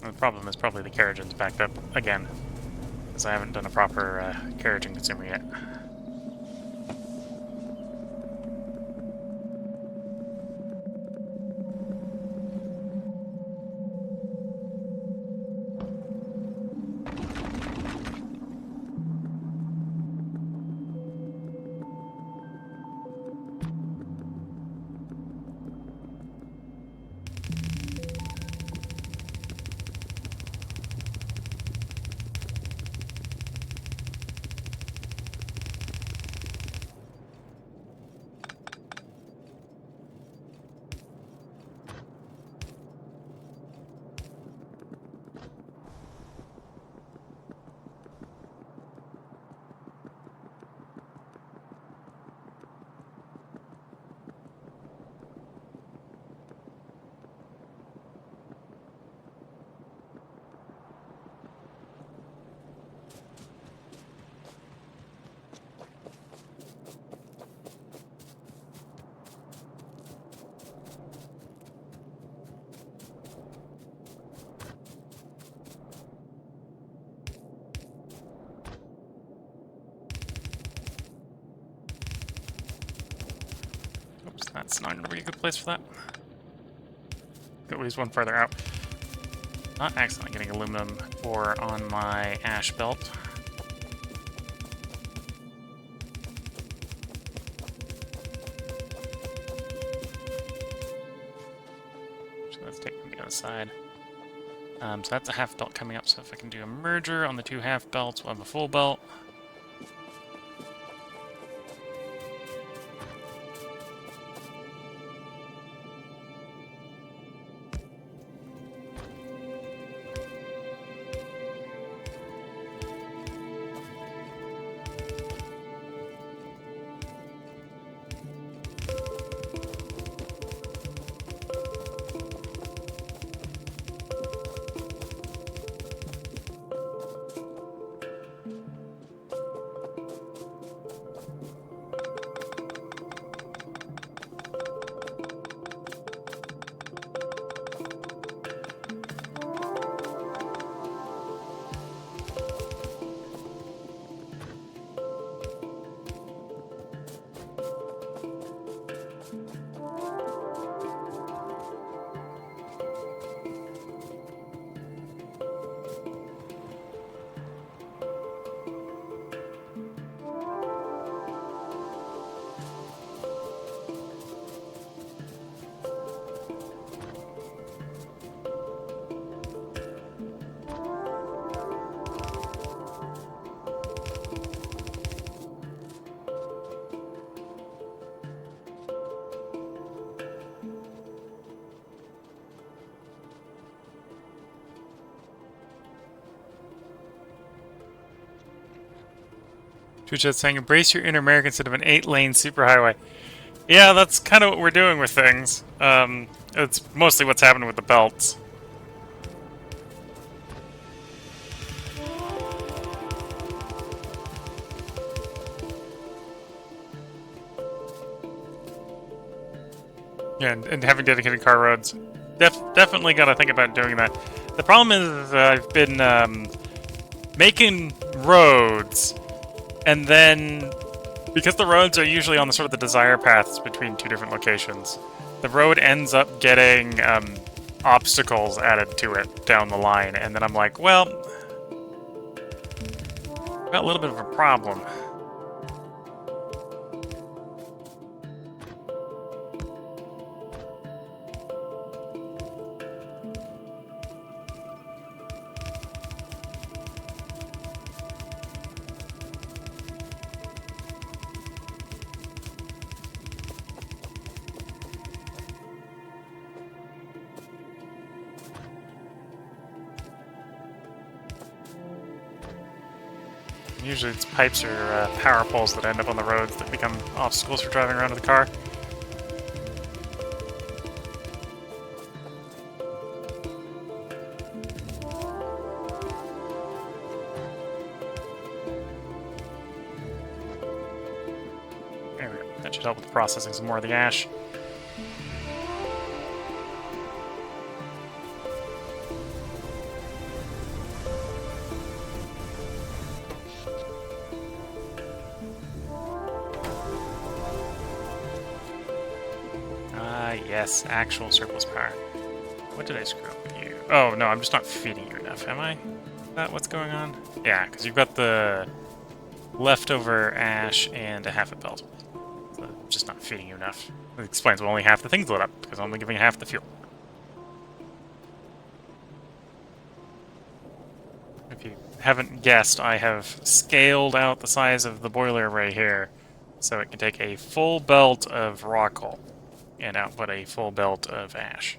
The problem is probably the carriage engine's backed up again, because I haven't done a proper carriage and consumer yet. Oops, that's not going to be a good place for that. Go at least one further out. Not accidentally getting aluminum ore on my ash belt. So let's take from the other side. So that's a half belt coming up, so if I can do a merger on the two half belts, we'll have a full belt. Twitch is saying, embrace your inner American instead of an 8-lane superhighway. Yeah, that's kind of what we're doing with things. It's mostly what's happening with the belts. Yeah, and having dedicated car roads. Definitely got to think about doing that. The problem is I've been making roads, and then because the roads are usually on the sort of the desire paths between two different locations, the road ends up getting obstacles added to it down the line, and then I'm like, well, I've got a little bit of a problem. Usually it's pipes or power poles that end up on the roads that become obstacles for driving around with the car. There we go. That should help with processing some more of the ash. Yes, actual surplus power. What did I screw up with you? Oh, no, I'm just not feeding you enough, am I? Is that what's going on? Yeah, because you've got the leftover ash and a half a belt. So I'm just not feeding you enough. It explains why only half the things lit up, because I'm only giving half the fuel. If you haven't guessed, I have scaled out the size of the boiler array here, so it can take a full belt of raw coal and output a full belt of ash.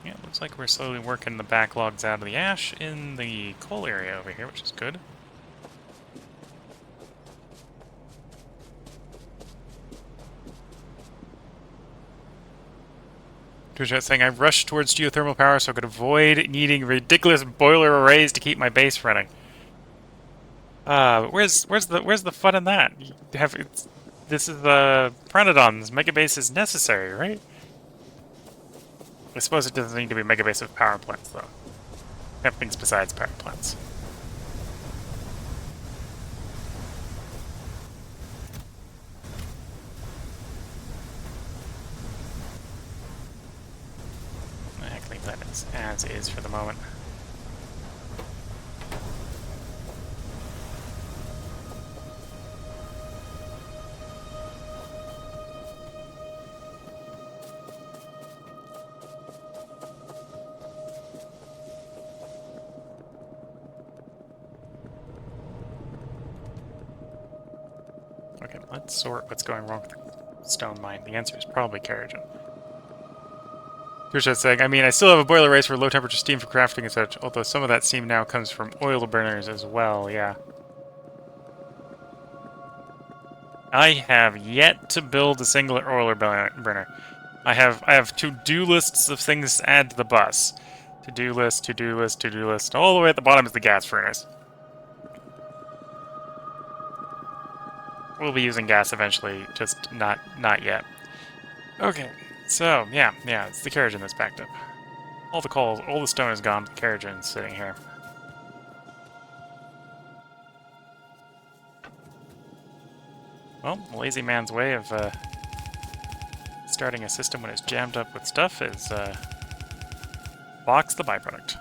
Yeah, it looks like we're slowly working the backlogs out of the ash in the coal area over here, which is good. Twitch saying I rushed towards geothermal power so I could avoid needing ridiculous boiler arrays to keep my base running. Where's the fun in that? This is the Pyanodons. Mega base is necessary, right? I suppose it doesn't need to be mega base of power plants though. We have things besides power plants. I can leave that as is for the moment. Okay, let's sort what's going wrong with the stone mine. The answer is probably Carrigan. Turshat's saying, I mean, I still have a boiler race for low temperature steam for crafting and such, although some of that steam now comes from oil burners as well, yeah. I have yet to build a single oil burner. I have to-do lists of things to add to the bus. To-do list, to-do list, to-do list. All the way at the bottom is the gas furnace. We'll be using gas eventually, just not yet. Okay, so yeah, it's the Carrigan that's backed up. All the coal, all the stone is gone, but the Carrigan's sitting here. Well, the lazy man's way of starting a system when it's jammed up with stuff is box the byproduct.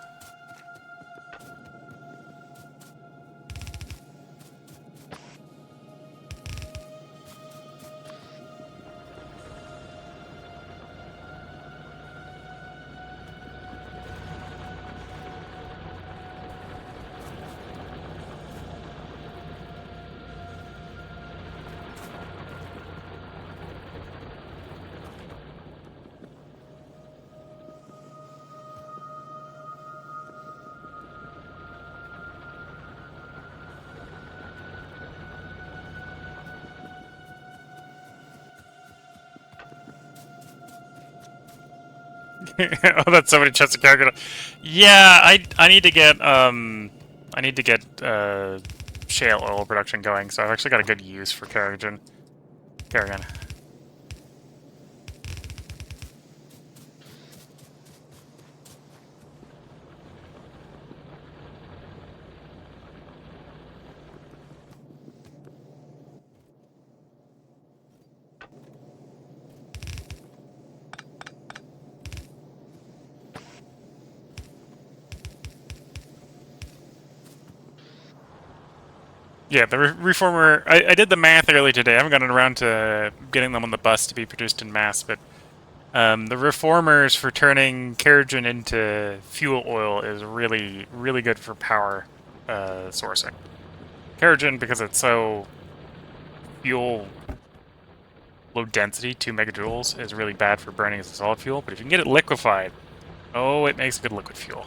Oh, that's so many chests of Carrigan. Yeah, I need to get shale oil production going, so I've actually got a good use for Carrigan. Yeah, the reformer. I did the math early today. I haven't gotten around to getting them on the bus to be produced in mass, but the reformers for turning Carrigan into fuel oil is really, really good for power sourcing. Carrigan, because it's so fuel low density, 2 megajoules, is really bad for burning as a solid fuel, but if you can get it liquefied, oh, it makes good liquid fuel.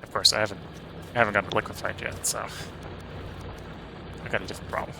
Of course, I haven't got it liquefied yet, so I got a different problem.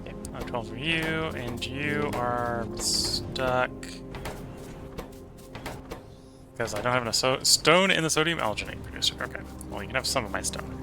Okay, 12 for you, and you are stuck. Because I don't have enough stone in the sodium alginate producer. Okay, well, you can have some of my stone.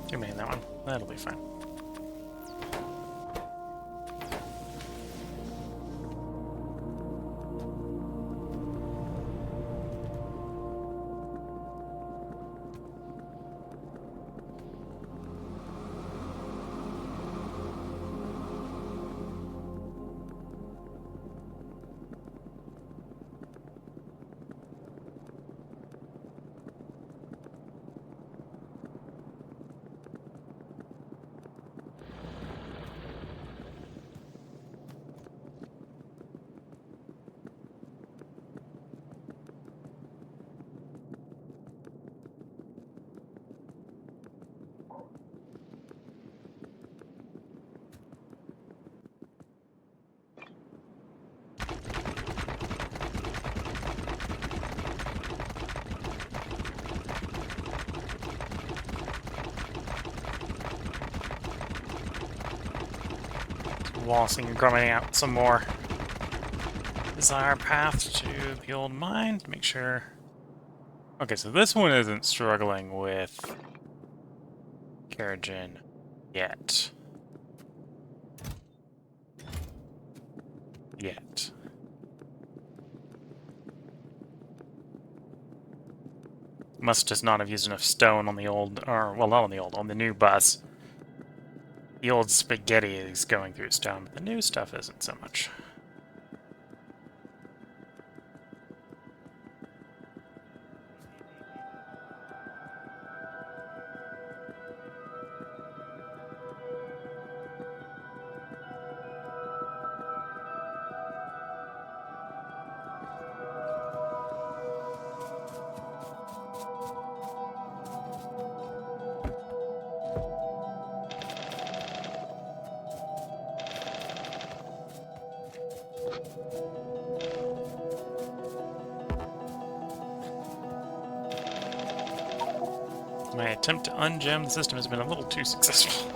Too many in that one. That'll be fine. Waltzing and grubbing out some more. This is our path to the old mine to make sure. Okay, so this one isn't struggling with Keragen yet. Must just not have used enough stone on the old, or, well, not on the old, on the new bus. The old spaghetti is going through stone, but the new stuff isn't so much. My attempt to ungem the system has been a little too successful.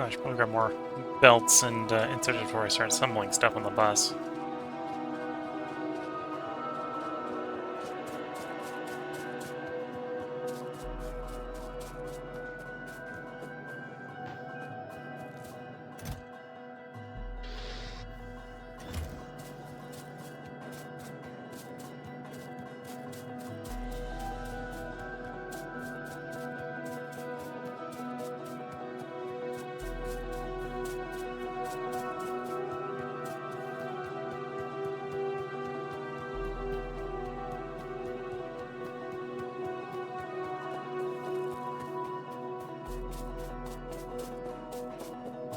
Oh, I should probably grab more belts and insert it before I start assembling stuff on the bus.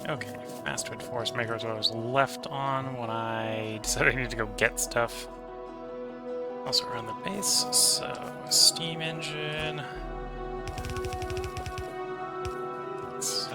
Okay, fast food forest maker is what I was left on when I decided I need to go get stuff. Also around the base, so steam engine. So.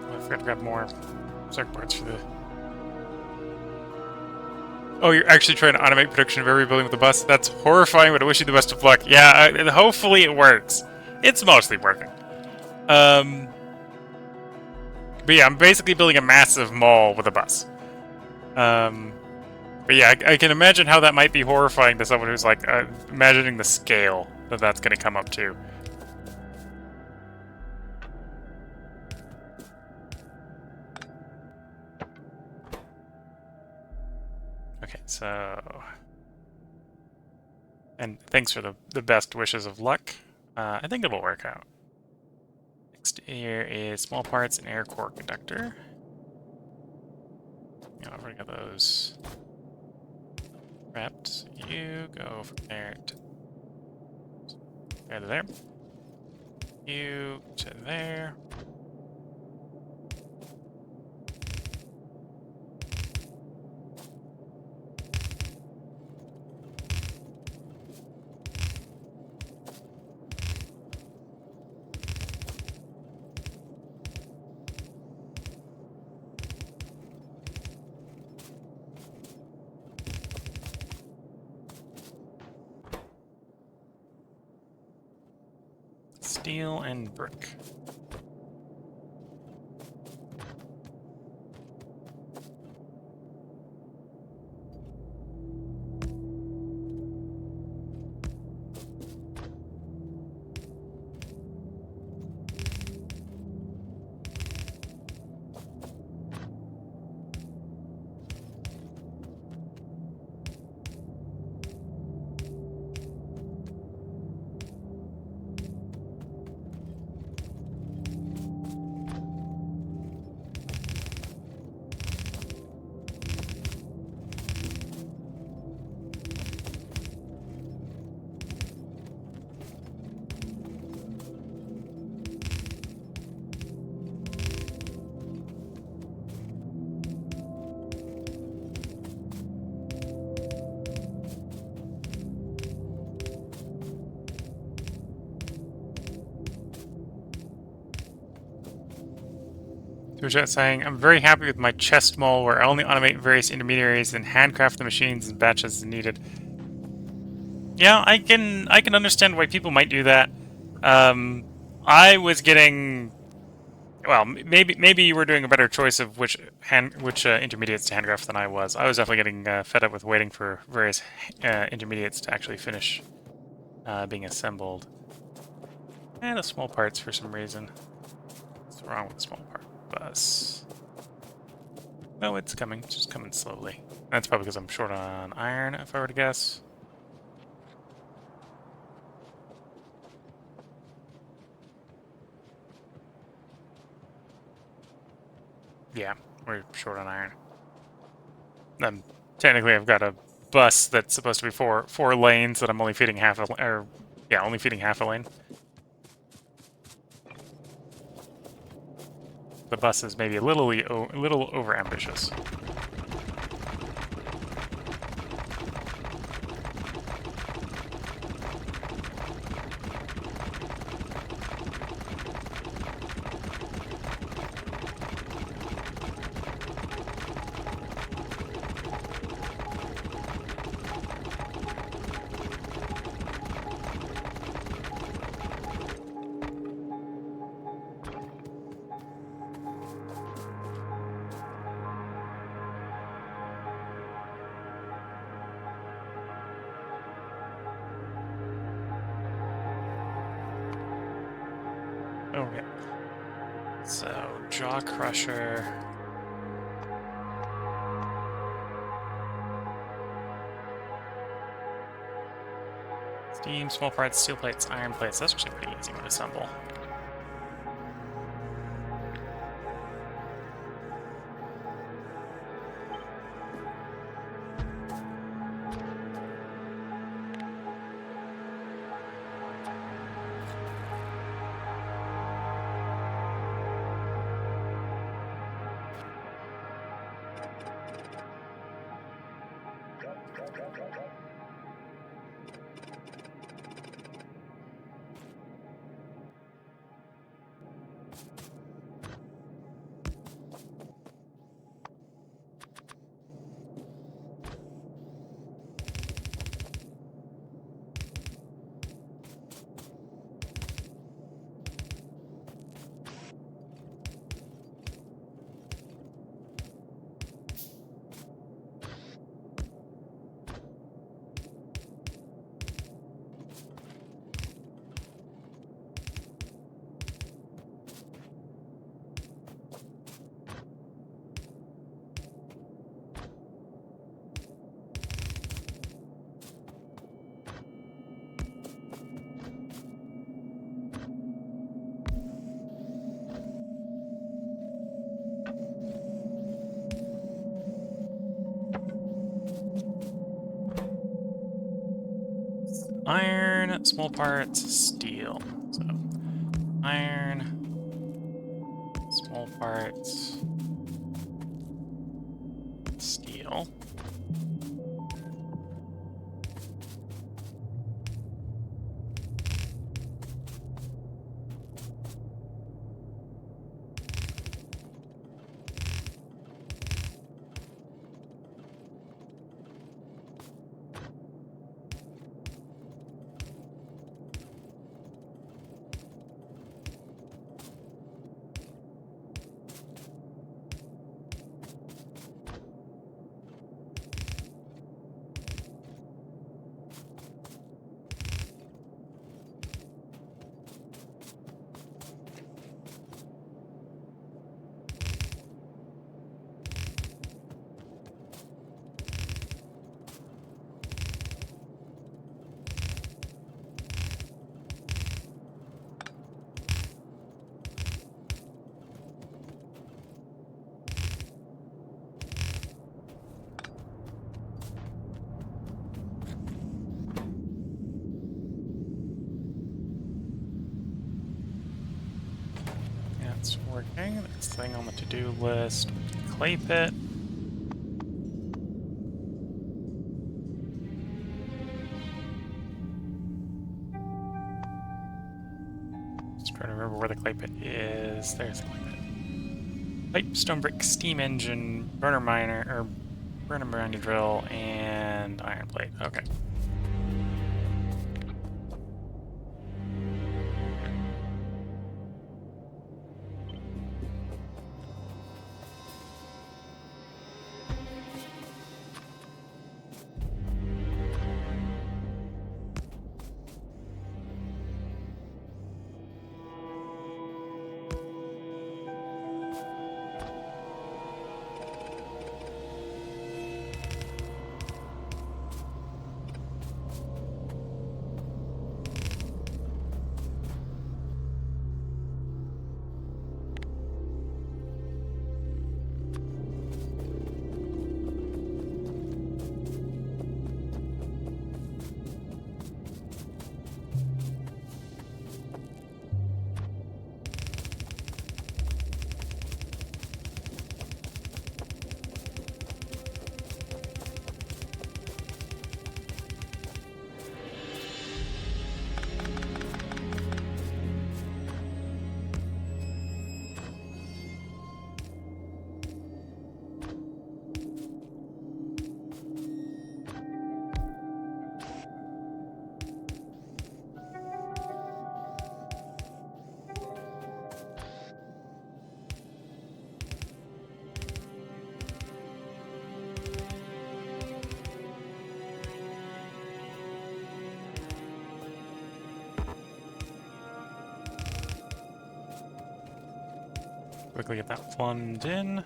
I forgot to grab more circuit parts for the... Oh, you're actually trying to automate production of every building with the bus? That's horrifying, but I wish you the best of luck. Yeah, hopefully it works. It's mostly working. But yeah, I'm basically building a massive mall with a bus. But yeah, I can imagine how that might be horrifying to someone who's like imagining the scale that that's going to come up to. Okay, so... And thanks for the best wishes of luck. I think it'll work out. Next here is small parts and air core conductor. I've already got those prepped. So you go from there to there. You to there. Steel and brick. Chat saying, I'm very happy with my chest mall where I only automate various intermediaries and handcraft the machines in batches as needed. Yeah, I can understand why people might do that. I was getting... Well, maybe you were doing a better choice of which intermediates to handcraft than I was. I was definitely getting fed up with waiting for various intermediates to actually finish being assembled. And the small parts for some reason. What's wrong with the small part bus? No, it's coming. It's just coming slowly. That's probably because I'm short on iron, if I were to guess. Yeah, we're short on iron. Technically, I've got a bus that's supposed to be four lanes that I'm only feeding half a, or yeah, only feeding half a lane. The bus is maybe a little over ambitious. Okay. So, Jaw Crusher. Steam, small parts, steel plates, iron plates. That's actually pretty easy to assemble. Iron, small parts, steel. So, iron, small parts, steel. That's working. Next thing on the to-do list, clay pit. Just trying to remember where the clay pit is. There's the clay pit. Pipe, stone brick, steam engine, burner miner, or burner mining drill, and iron plate. Okay. quickly get that plumbed in.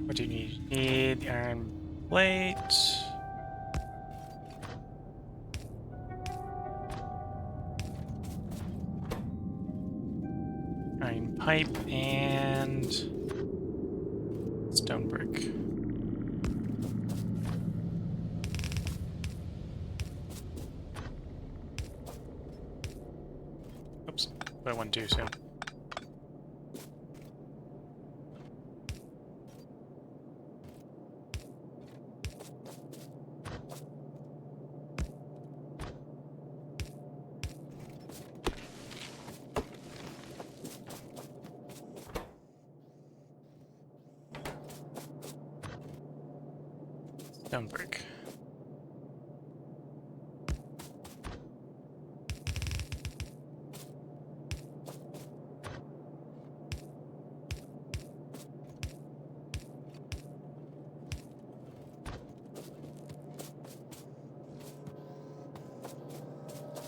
What do you need? You need the iron plate. Iron pipe and stone brick. Oops, that went too soon. Stone brick.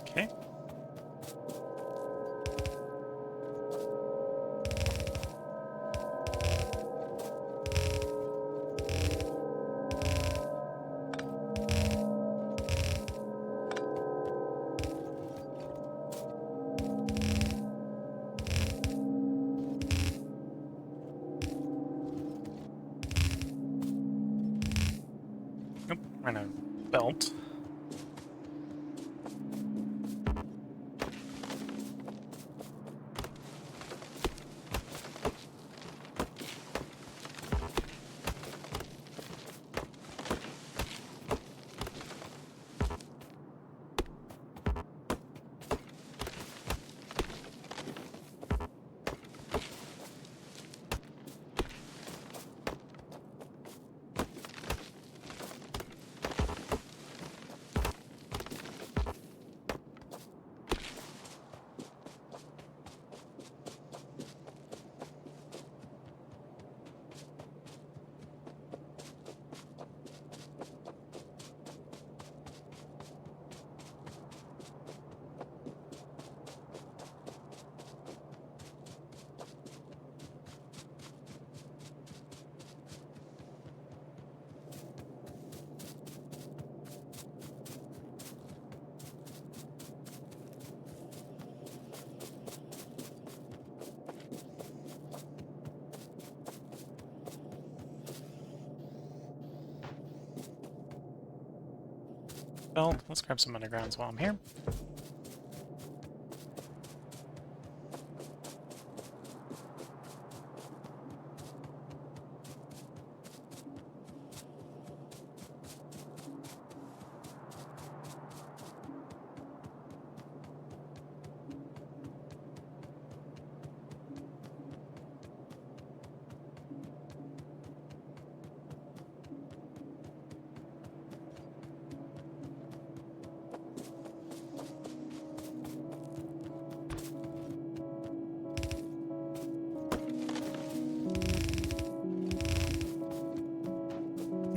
Okay. Nope, ran a belt. Belt. Let's grab some undergrounds while I'm here.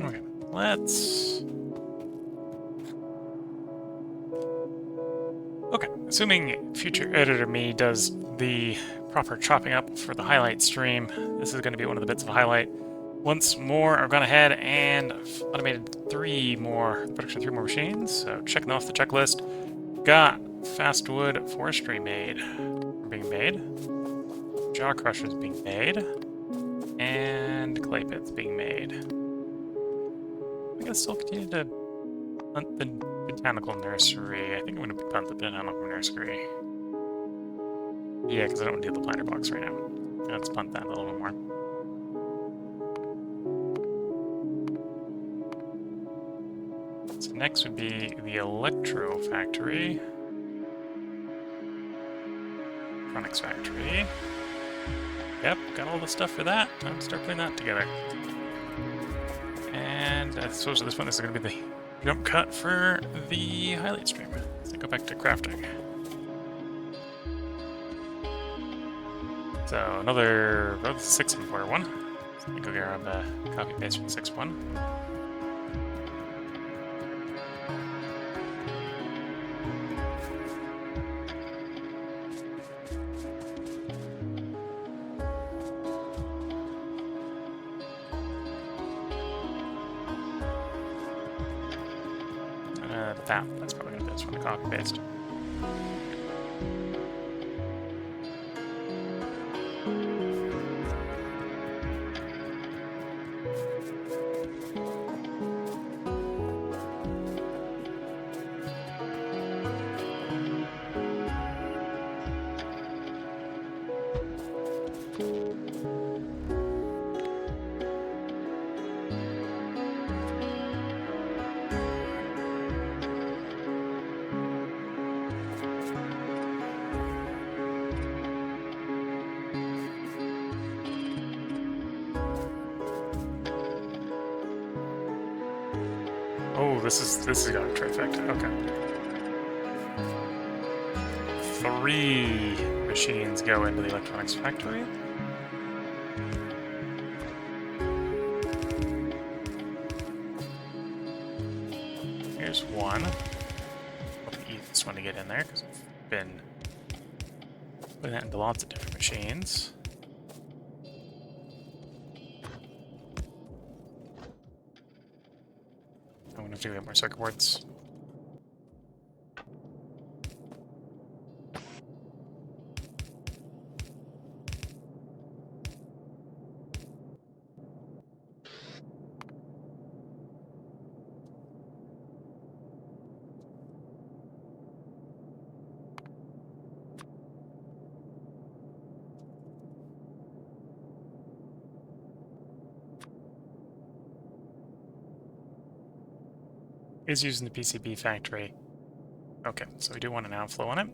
Okay, let's... Okay, assuming future editor me does the proper chopping up for the highlight stream, this is going to be one of the bits of highlight. Once more, I've gone ahead and automated three more machines, so checking off the checklist. Got fastwood forestry being made, jaw crushers being made, and clay pits being made. I'm gonna still continue to hunt the botanical nursery. I think I'm gonna hunt the botanical nursery. Yeah, because I don't want to do the planter box right now. Let's punt that a little bit more. So next would be the electro factory. Electronics factory. Yep, got all the stuff for that. Time to start putting that together. And I suppose at this point this is going to be Jump cut for the highlight stream. So go back to crafting. So another 6 and 4-1. So let me go grab the copy paste from 6-1. That's probably gonna be this one to copy paste. Oh, this is going terrific. Okay. 3 machines go into the electronics factory. Here's one. I'll eat this one to get in there because I've been putting that into lots of different machines. I'm gonna have to get more circuit boards. Is using the PCB factory. Okay, so we do want an outflow on it.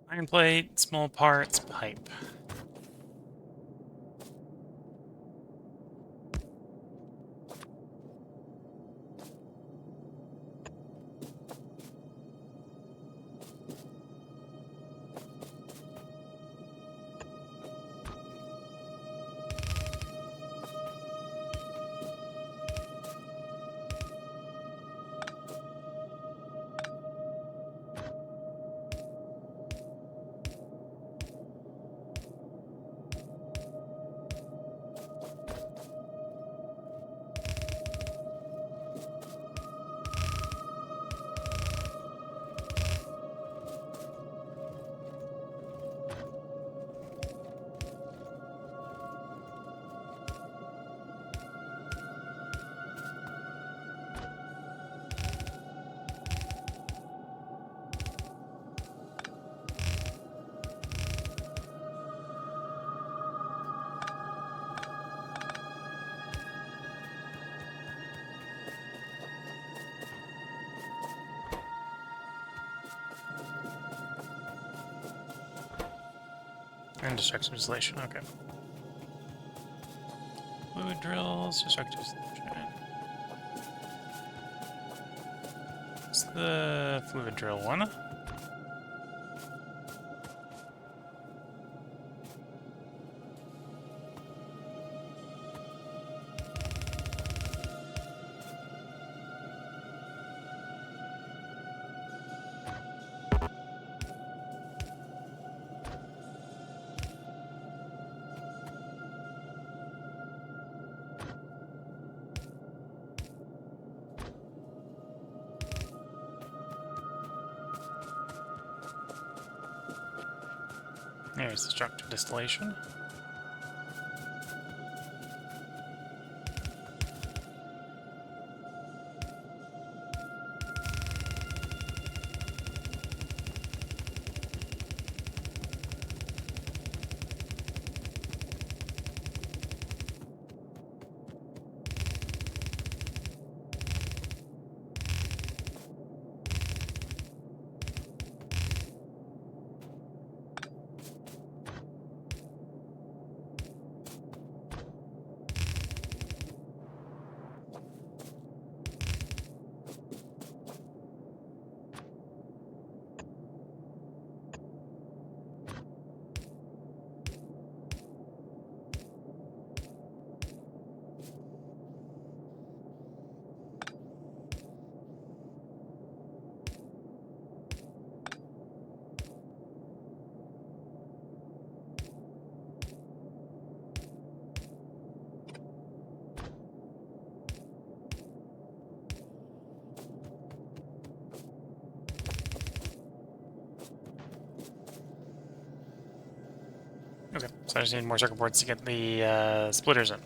Iron plate, small parts, pipe. And destructive installation, okay. Fluid drills, destructive installation. What's the fluid drill one? There's destructive distillation. Okay, so I just need more circuit boards to get the splitters in.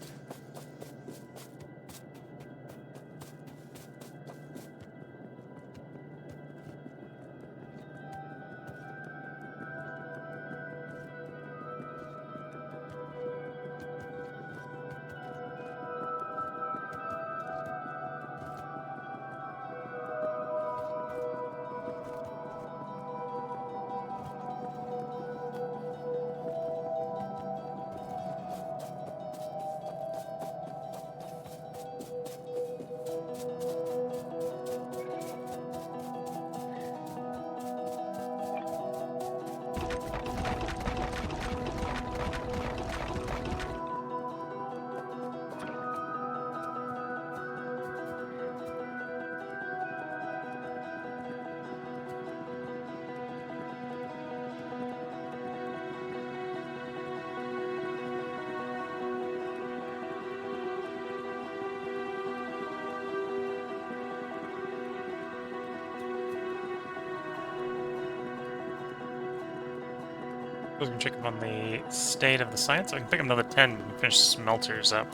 I was going to check up on the state of the site, so I can pick up another 10 and finish smelters up.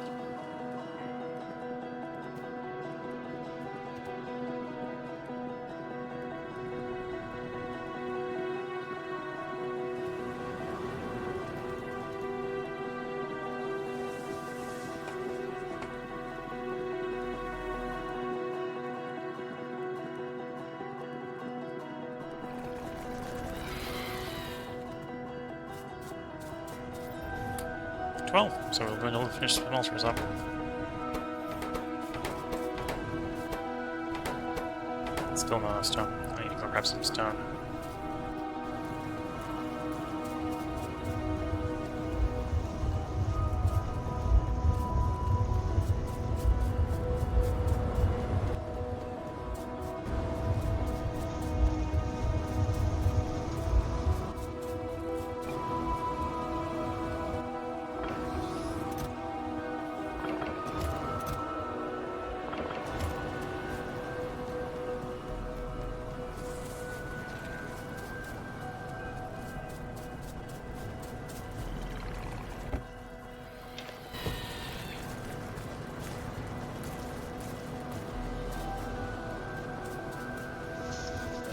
So we're going to finish the smelters up. Still not enough stone. I need to go grab some stone.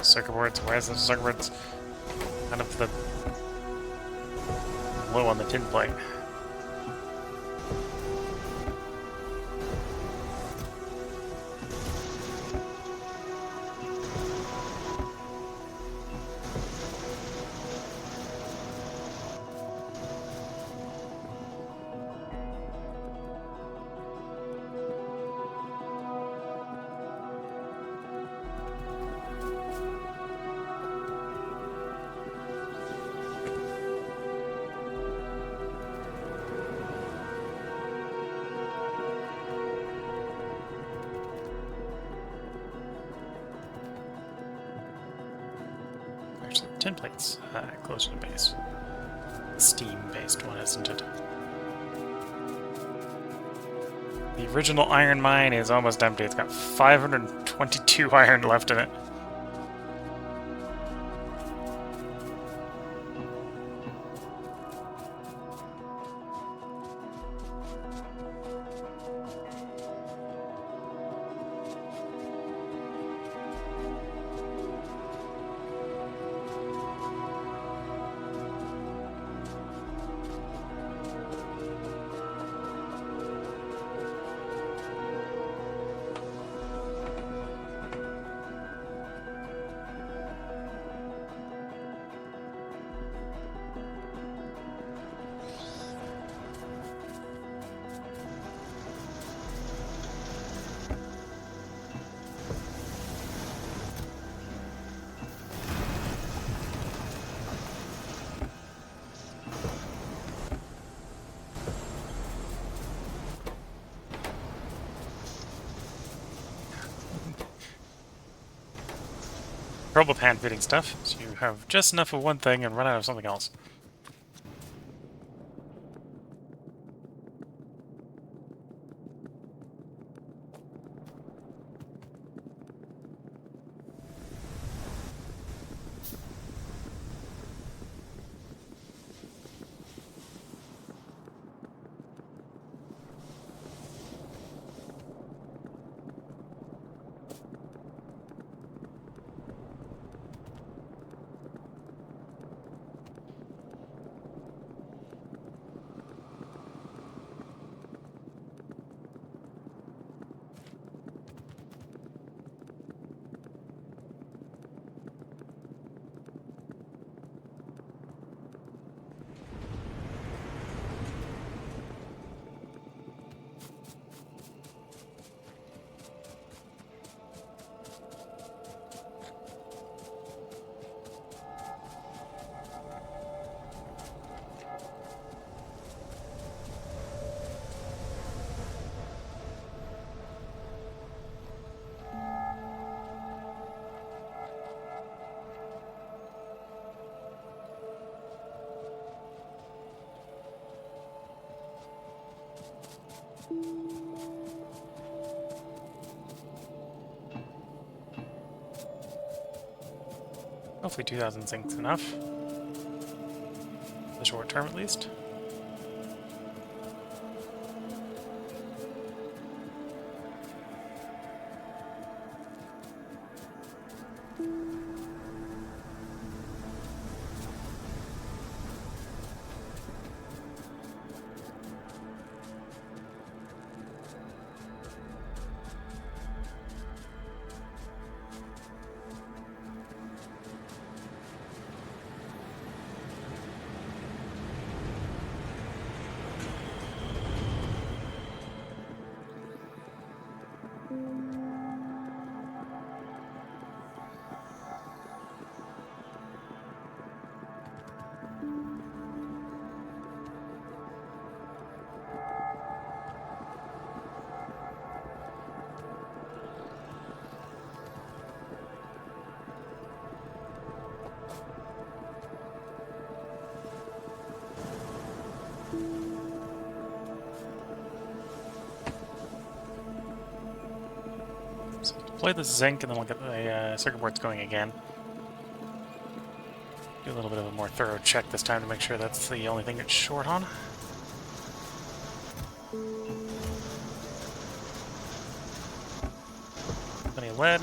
Circuit boards. Why is the circuit boards kind of the low on the tin plate? Tin plates closer to base. Steam-based one, isn't it? The original iron mine is almost empty. It's got 522 iron left in it. trouble with hand-fitting stuff, so you have just enough of one thing and run out of something else. Hopefully 2,000 zinc's enough. For the short term, at least. So deploy the zinc, and then we'll get the circuit boards going again. Do a little bit of a more thorough check this time to make sure that's the only thing it's short on. Plenty of lead.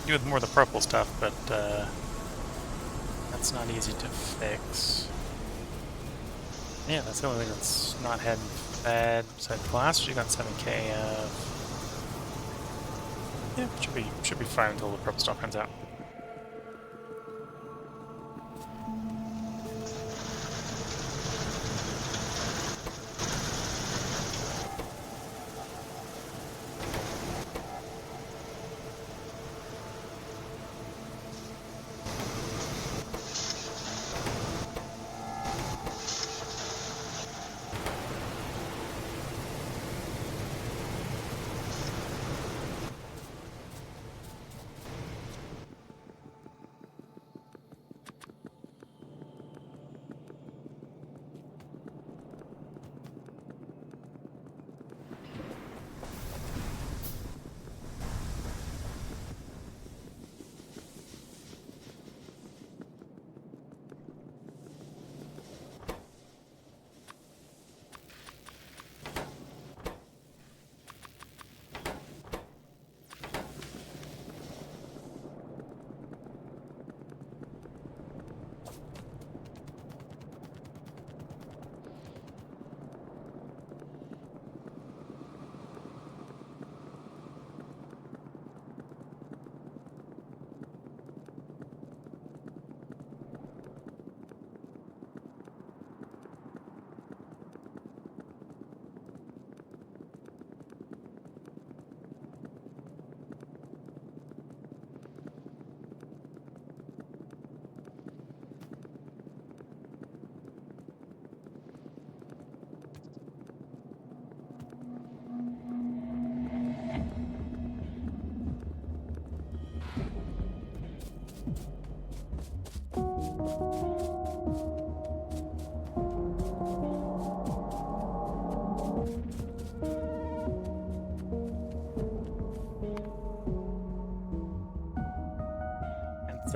Do with more of the purple stuff, but that's not easy to fix. Yeah, that's the only thing that's not had bad besides glass. You got 7k of. Yeah, should be fine until the purple stuff runs out.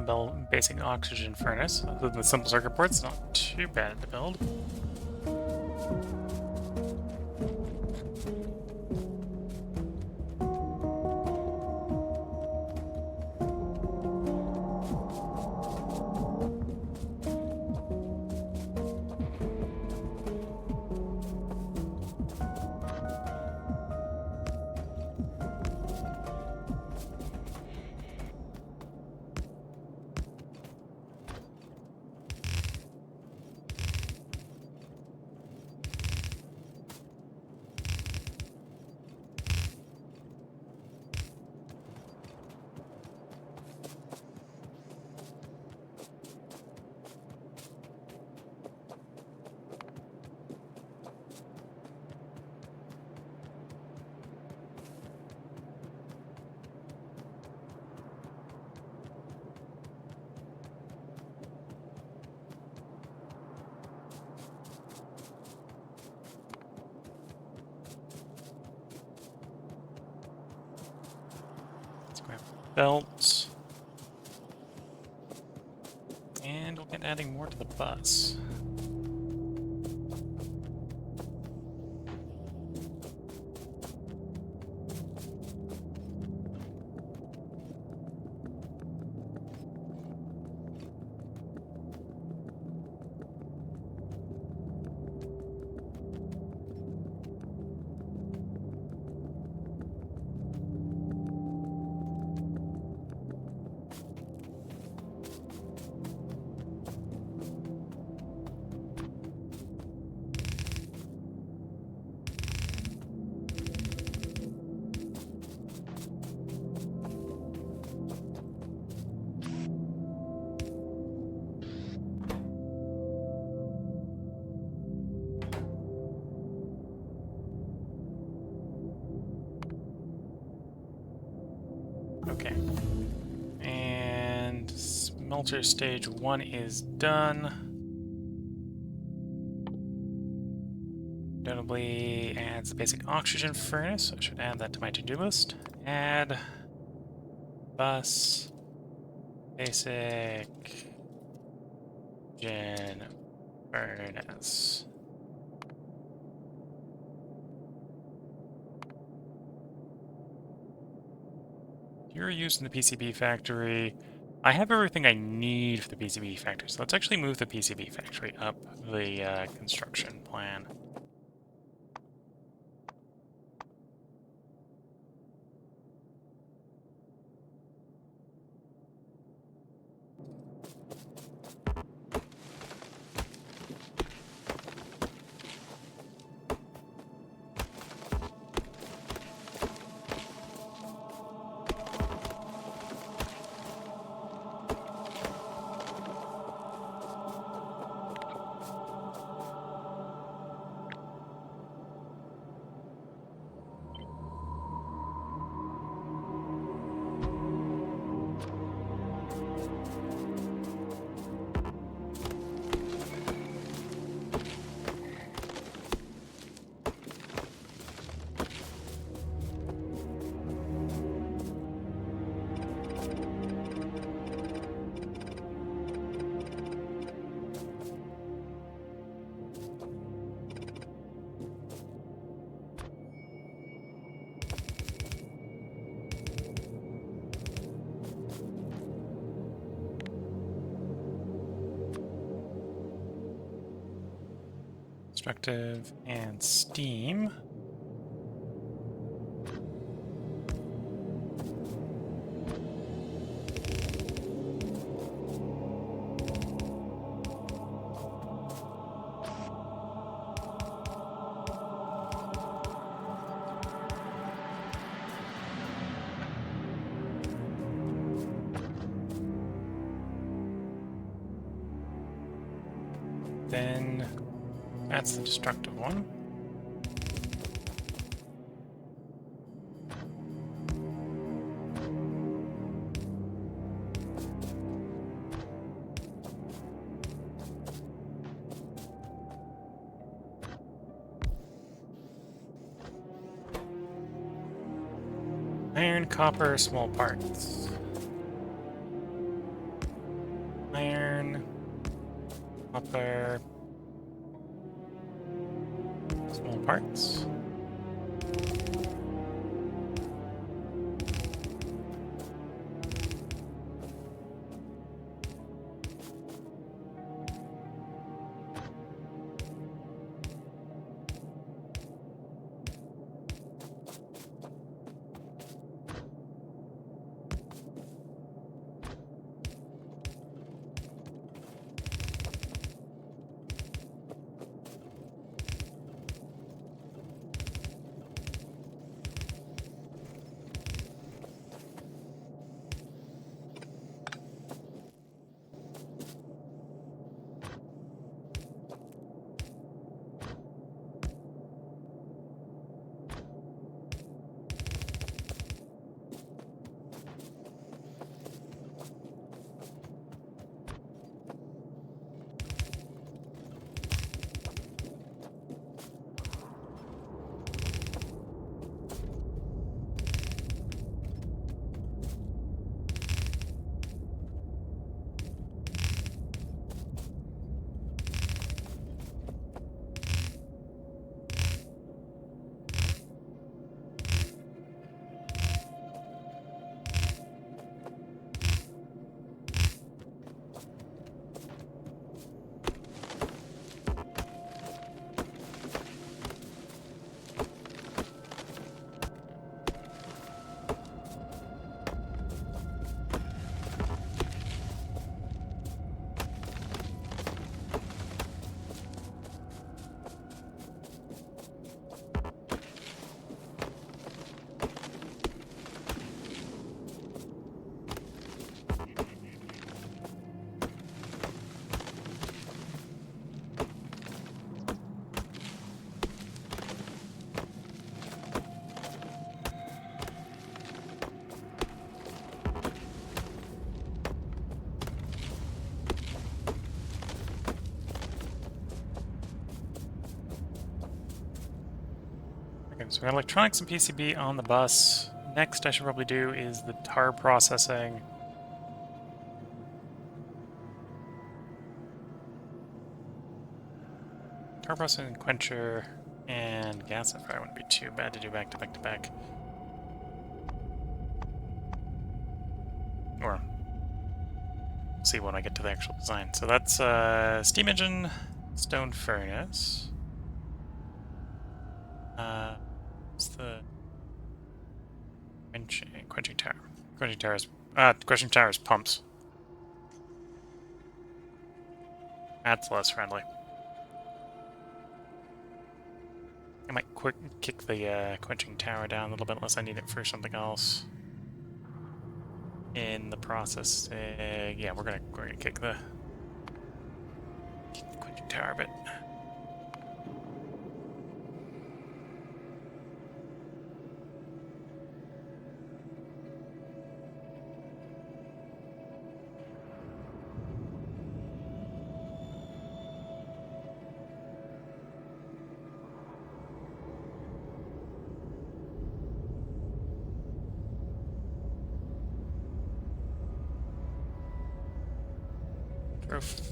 the basic oxygen furnace. Other than the simple circuit boards, not too bad to build. Let's grab belts. And we'll get adding more to the bus. Okay. And smelter stage 1 is done. Notably adds the basic oxygen furnace. I should add that to my to-do list. Add bus basic oxygen furnace. You're used in the PCB factory. I have everything I need for the PCB factory, so let's actually move the PCB factory up the construction plan. Destructive and steam. Then that's the destructive one. Iron, copper, small parts. copper, small parts. So we got electronics and PCB on the bus. Next I should probably do is the tar processing. Tar processing, quencher, and gasifier wouldn't be too bad to do back to back to back. Or see when I get to the actual design. So that's steam engine, stone furnace. What's the quenching tower? Quenching tower is pumps. That's less friendly. I might kick the quenching tower down a little bit unless I need it for something else. In the process, yeah, we're gonna kick the quenching tower a bit.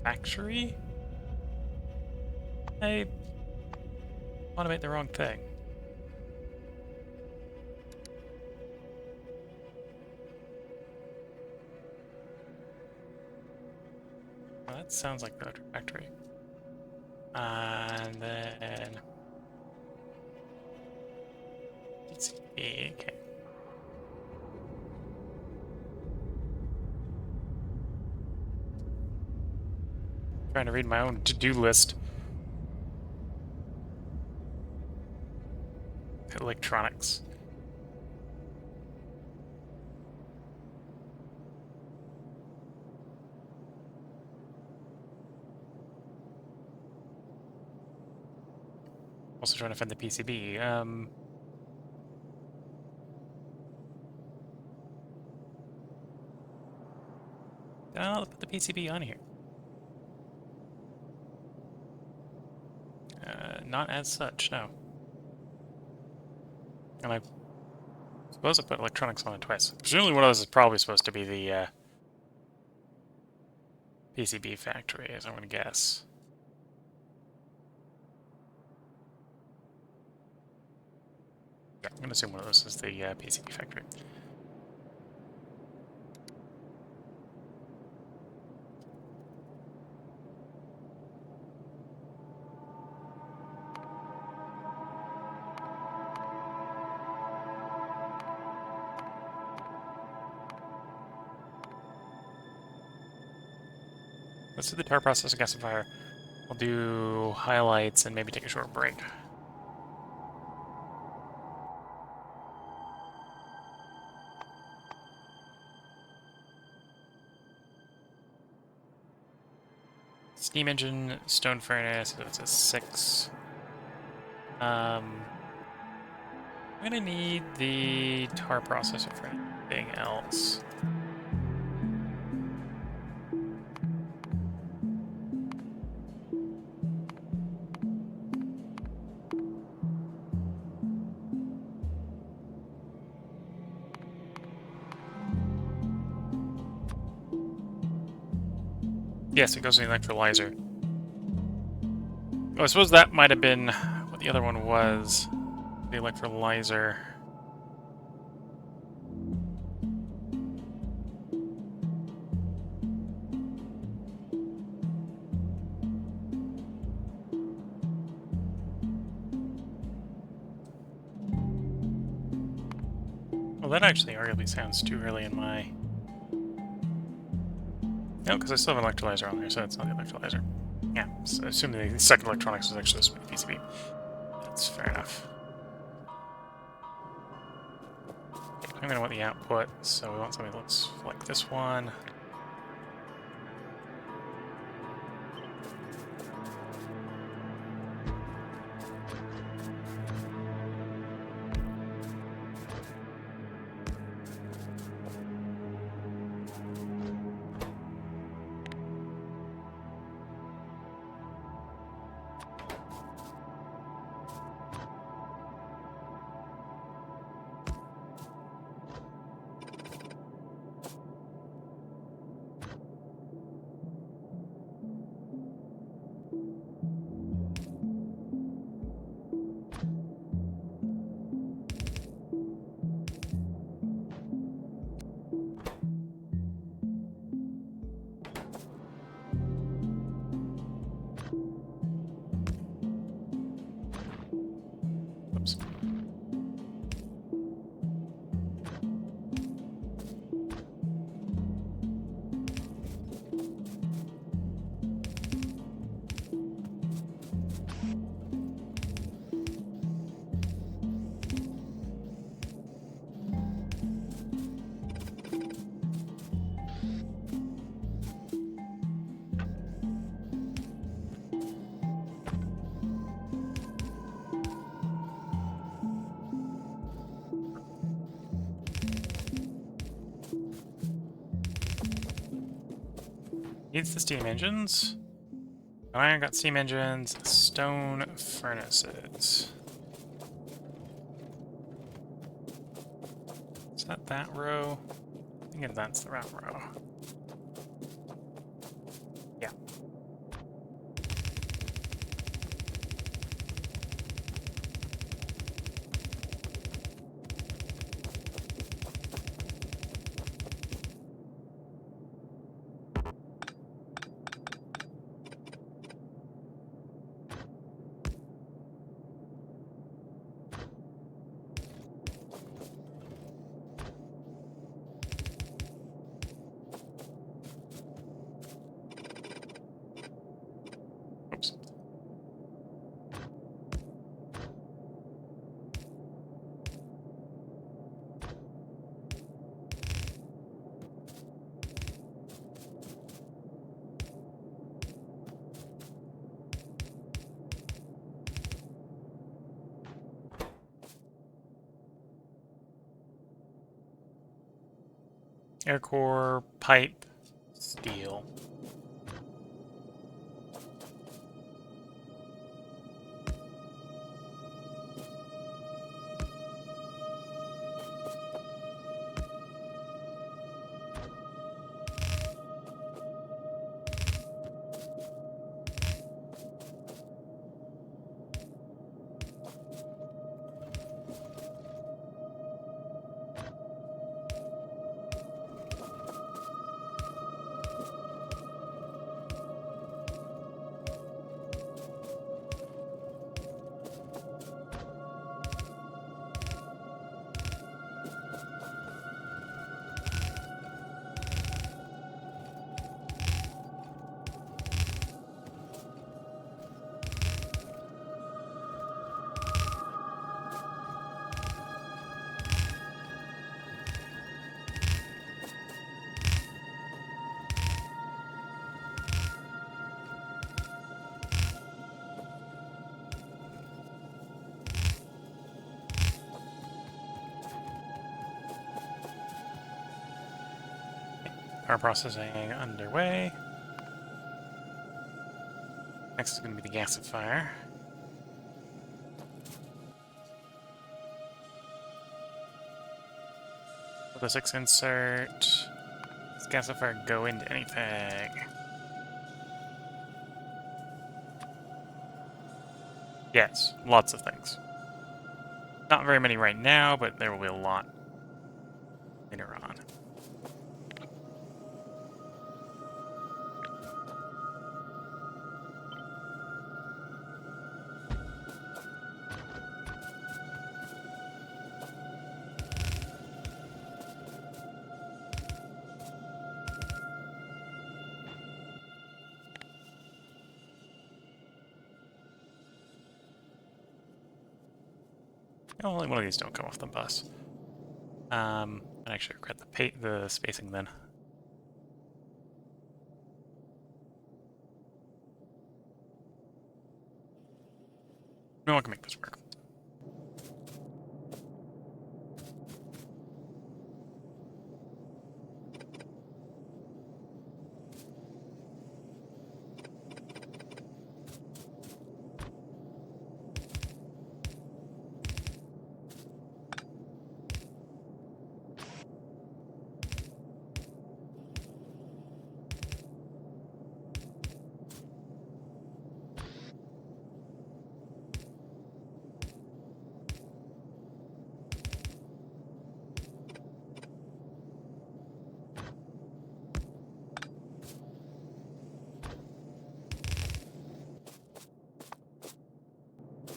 Factory? I automate the wrong thing. Well, that sounds like the factory. And then PCB, okay. Trying to read my own to-do list. Electronics. Also trying to find the PCB. I'll put the PCB on here. Not as such, no. And I suppose I put electronics on it twice. Presumably one of those is probably supposed to be the PCB factory, as I'm going to guess. Yeah, I'm going to assume one of those is the PCB factory. Let's do the tar processor gasifier. We'll do highlights and maybe take a short break. Steam engine, stone furnace, so it's a 6. I'm gonna need the tar processor for anything else. Yes, it goes to the electrolyzer. Oh, I suppose that might have been what the other one was. The electrolyzer. Well, that actually arguably sounds too early in my... No, because I still have an electrolyzer on there, so it's not the electrolyzer. Yeah, so assuming the second electronics was actually this PCB. That's fair enough. I'm gonna want the output, so we want something that looks like this one. Oops. Needs the steam engines. Iron got steam engines, stone furnaces. Is that row? I think that's the right row. Yeah. Oops. Air core, pipe, steel. Power processing underway. Next is going to be the gasifier. Will the 6 insert? Does gasifier go into anything? Yes, lots of things. Not very many right now, but there will be a lot later on. Oh, only one of these don't come off the bus. I actually regret the spacing then. No one can make this work.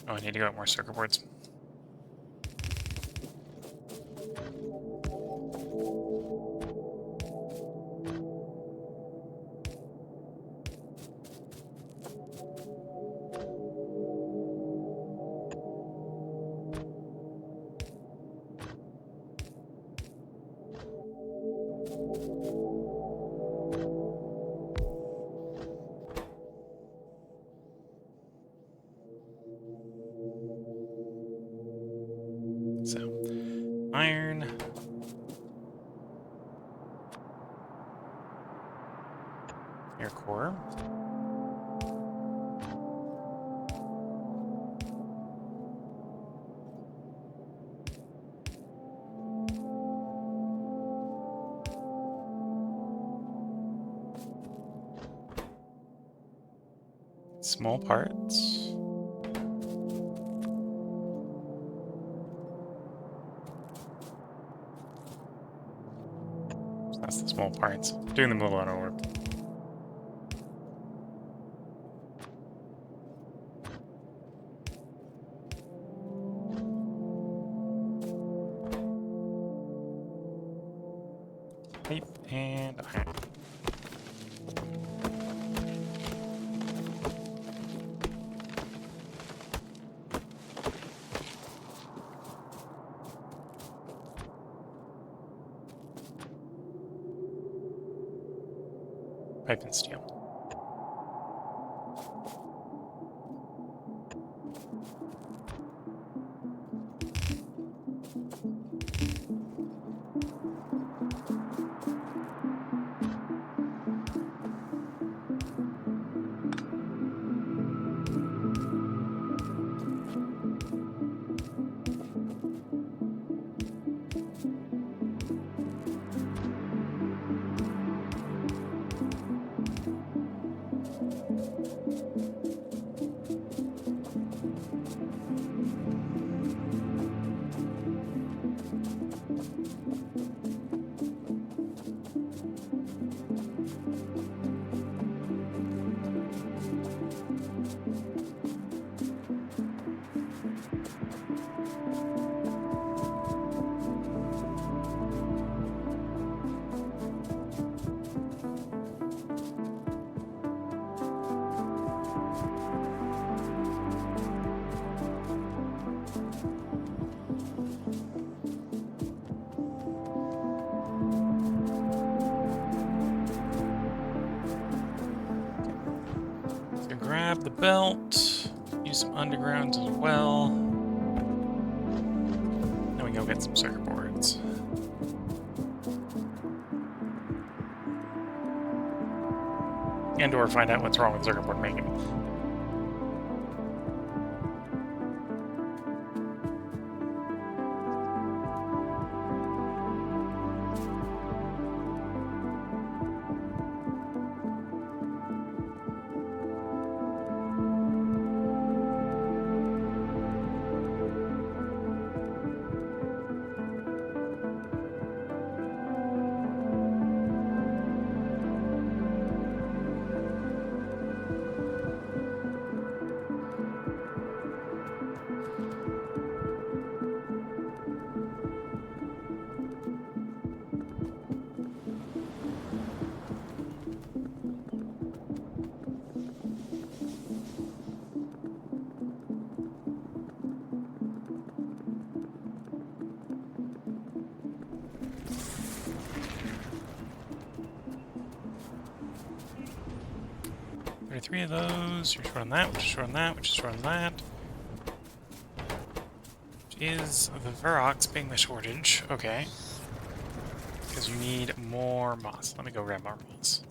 Oh, I need to go out more circuit boards. So, iron. Air core. Small parts. So that's the small parts. Doing them a little out of order. Pipe and iron. Pipe and steel. Grab the belt, use some undergrounds as well. Then we go get some circuit boards. and or find out what's wrong with the circuit board making. Three of those. You're short on that, which is short on that, which is short on that. Which is the Verox being the shortage. Okay. Because you need more moss. Let me go grab more moss.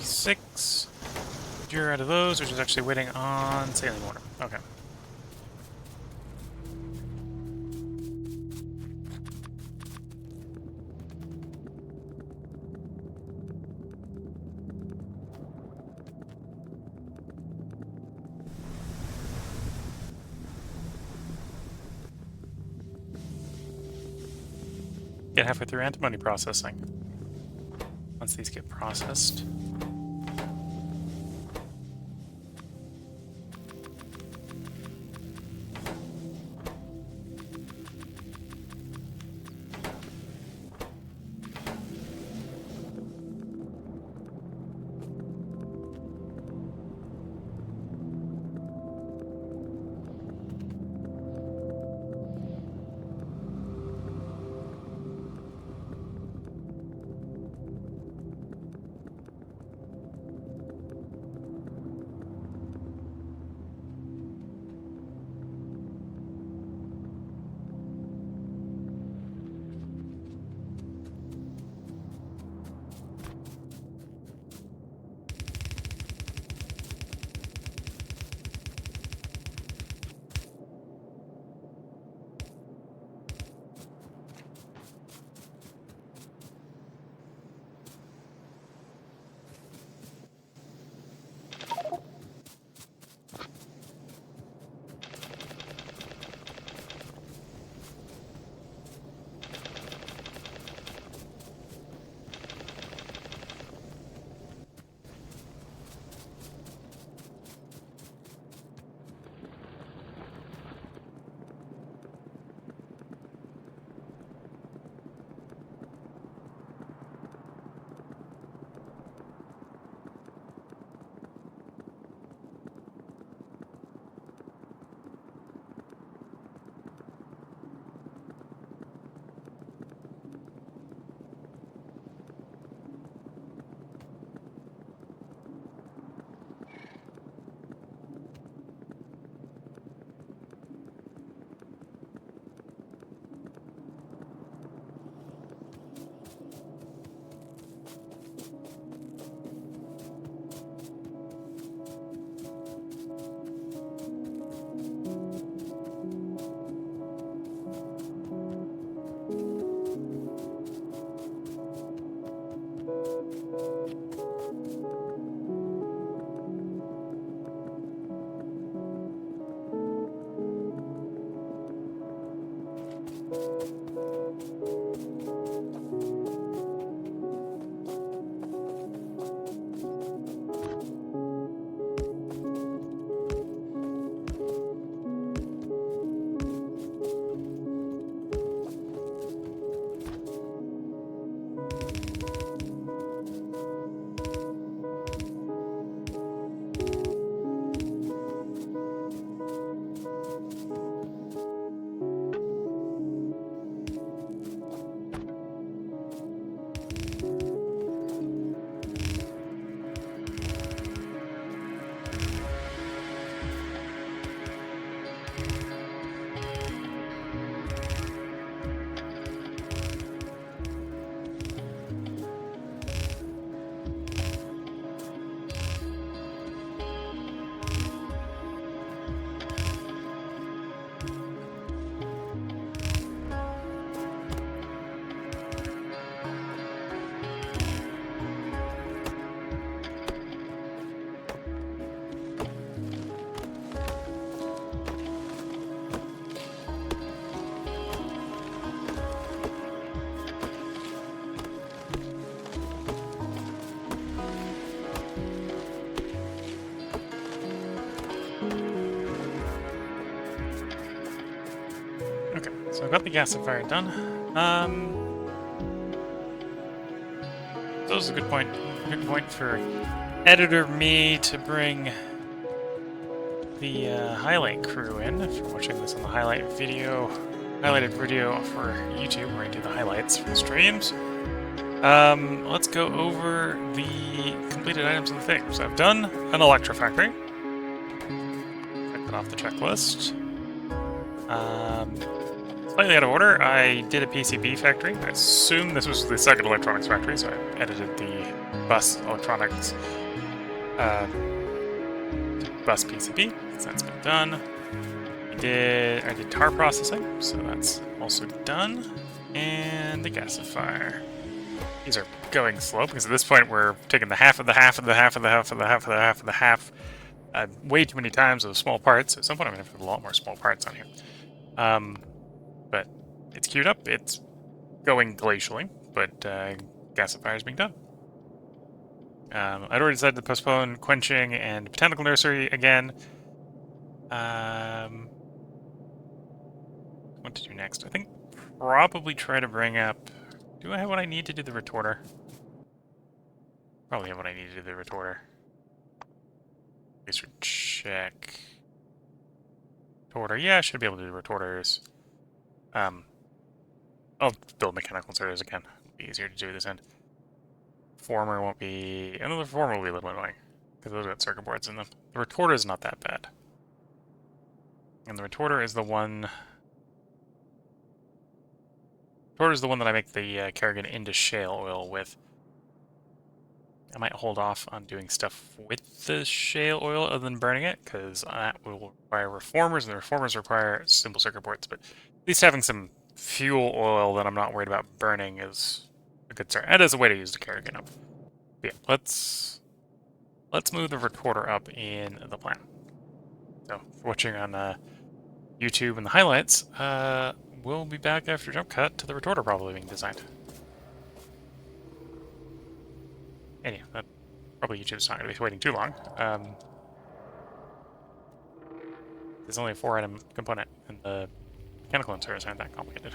Six. You're out of those, which is actually waiting on sailing water. Okay. Get halfway through antimony processing. Once these get processed. I've got the gasifier done. That was a good point. Good point for editor me to bring the highlight crew in. If you're watching this on the highlighted video for YouTube, where I do the highlights for the streams. Let's go over the completed items of the thing. So I've done an electrofactory. Check that off the checklist. Slightly out of order, I did a PCB factory. I assume this was the second electronics factory, so I edited the bus electronics bus PCB, so that's been done. I did tar processing, so that's also done. And the gasifier. These are going slow, because at this point we're taking the half of the half of the half of the half of the half of the half of the half way too many times of small parts. So at some point I'm going to have to put a lot more small parts on here. But it's queued up. It's going glacially, but gasifier is being done. I'd already decided to postpone quenching and botanical nursery again. What to do next? I think probably try to bring up... Do I have what I need to do the retorter? Probably have what I need to do the retorter. At least check. Retorter. Yeah, I should be able to do retorters. I'll build mechanical inserters again. It'll be easier to do this end. Former won't be... Another former will be a little annoying, because those got circuit boards in them. The retorter is not that bad. And the retorter is the one... Retorter is the one that I make the Kerrigan into shale oil with. I might hold off on doing stuff with the shale oil other than burning it, because that will require reformers, and the reformers require simple circuit boards. But at least having some fuel oil that I'm not worried about burning is a good start. And as a way to use the Kerrigan up. But yeah, let's move the retorter up in the plan. So, if you're watching on YouTube and the highlights, we'll be back after jump cut to the retorter probably being designed. Anyhow, that probably YouTube's not going to be waiting too long. There's only a 4-item component, and the mechanical inserters aren't that complicated.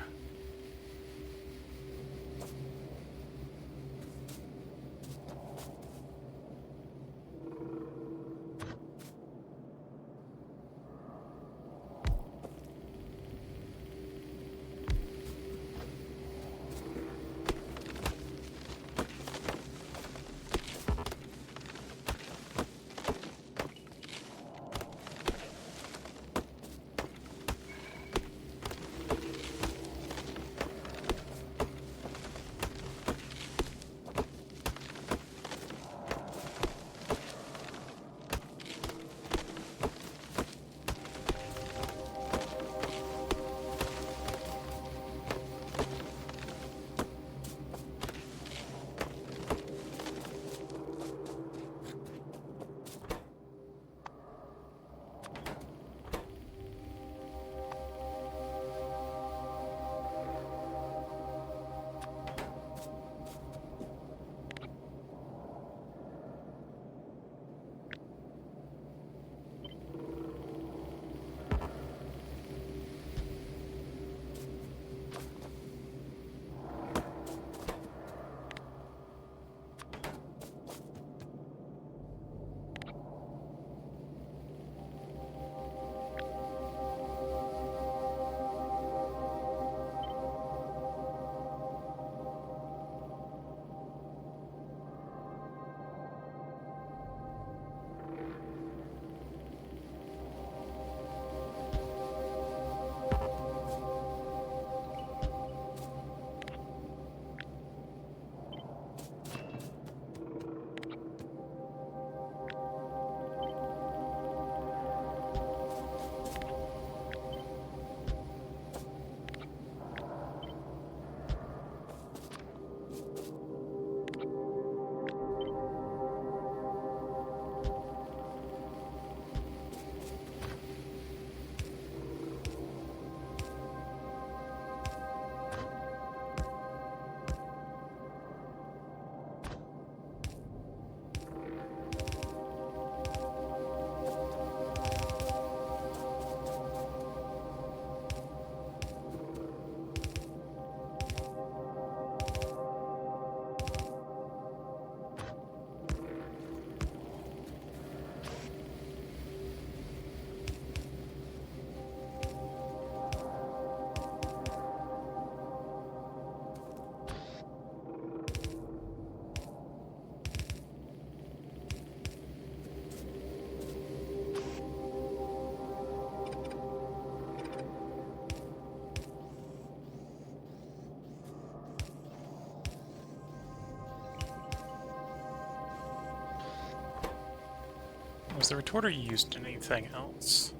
Was the retorter used in anything else?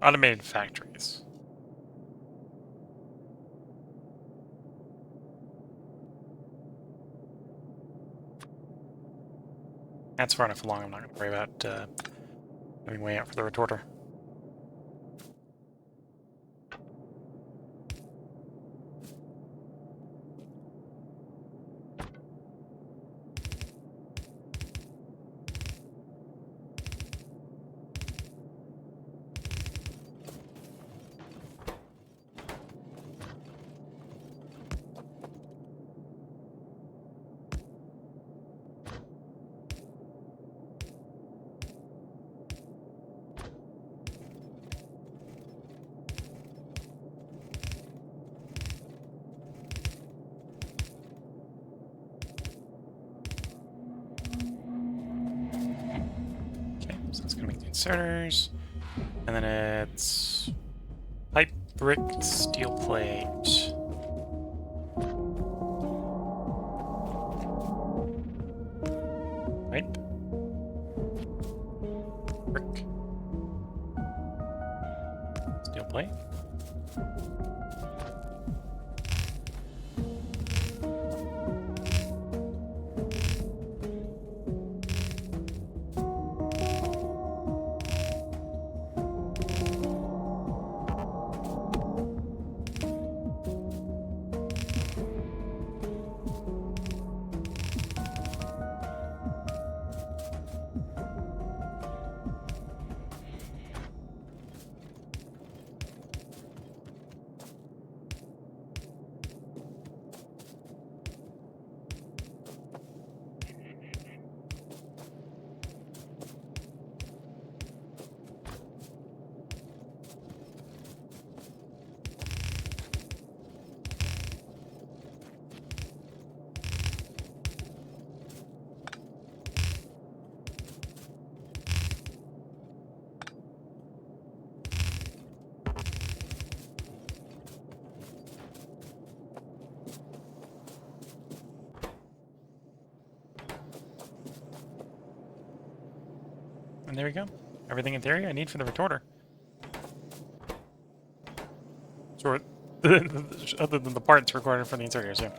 Automated factories. That's far enough along, I'm not going to worry about moving way out for the retorter. So it's going to make the inserters, and then it's pipe, brick, steel plate. Pipe, brick, steel plate. And there we go. Everything in theory I need for the retorter. Sort other than the parts required for the inserters, yeah.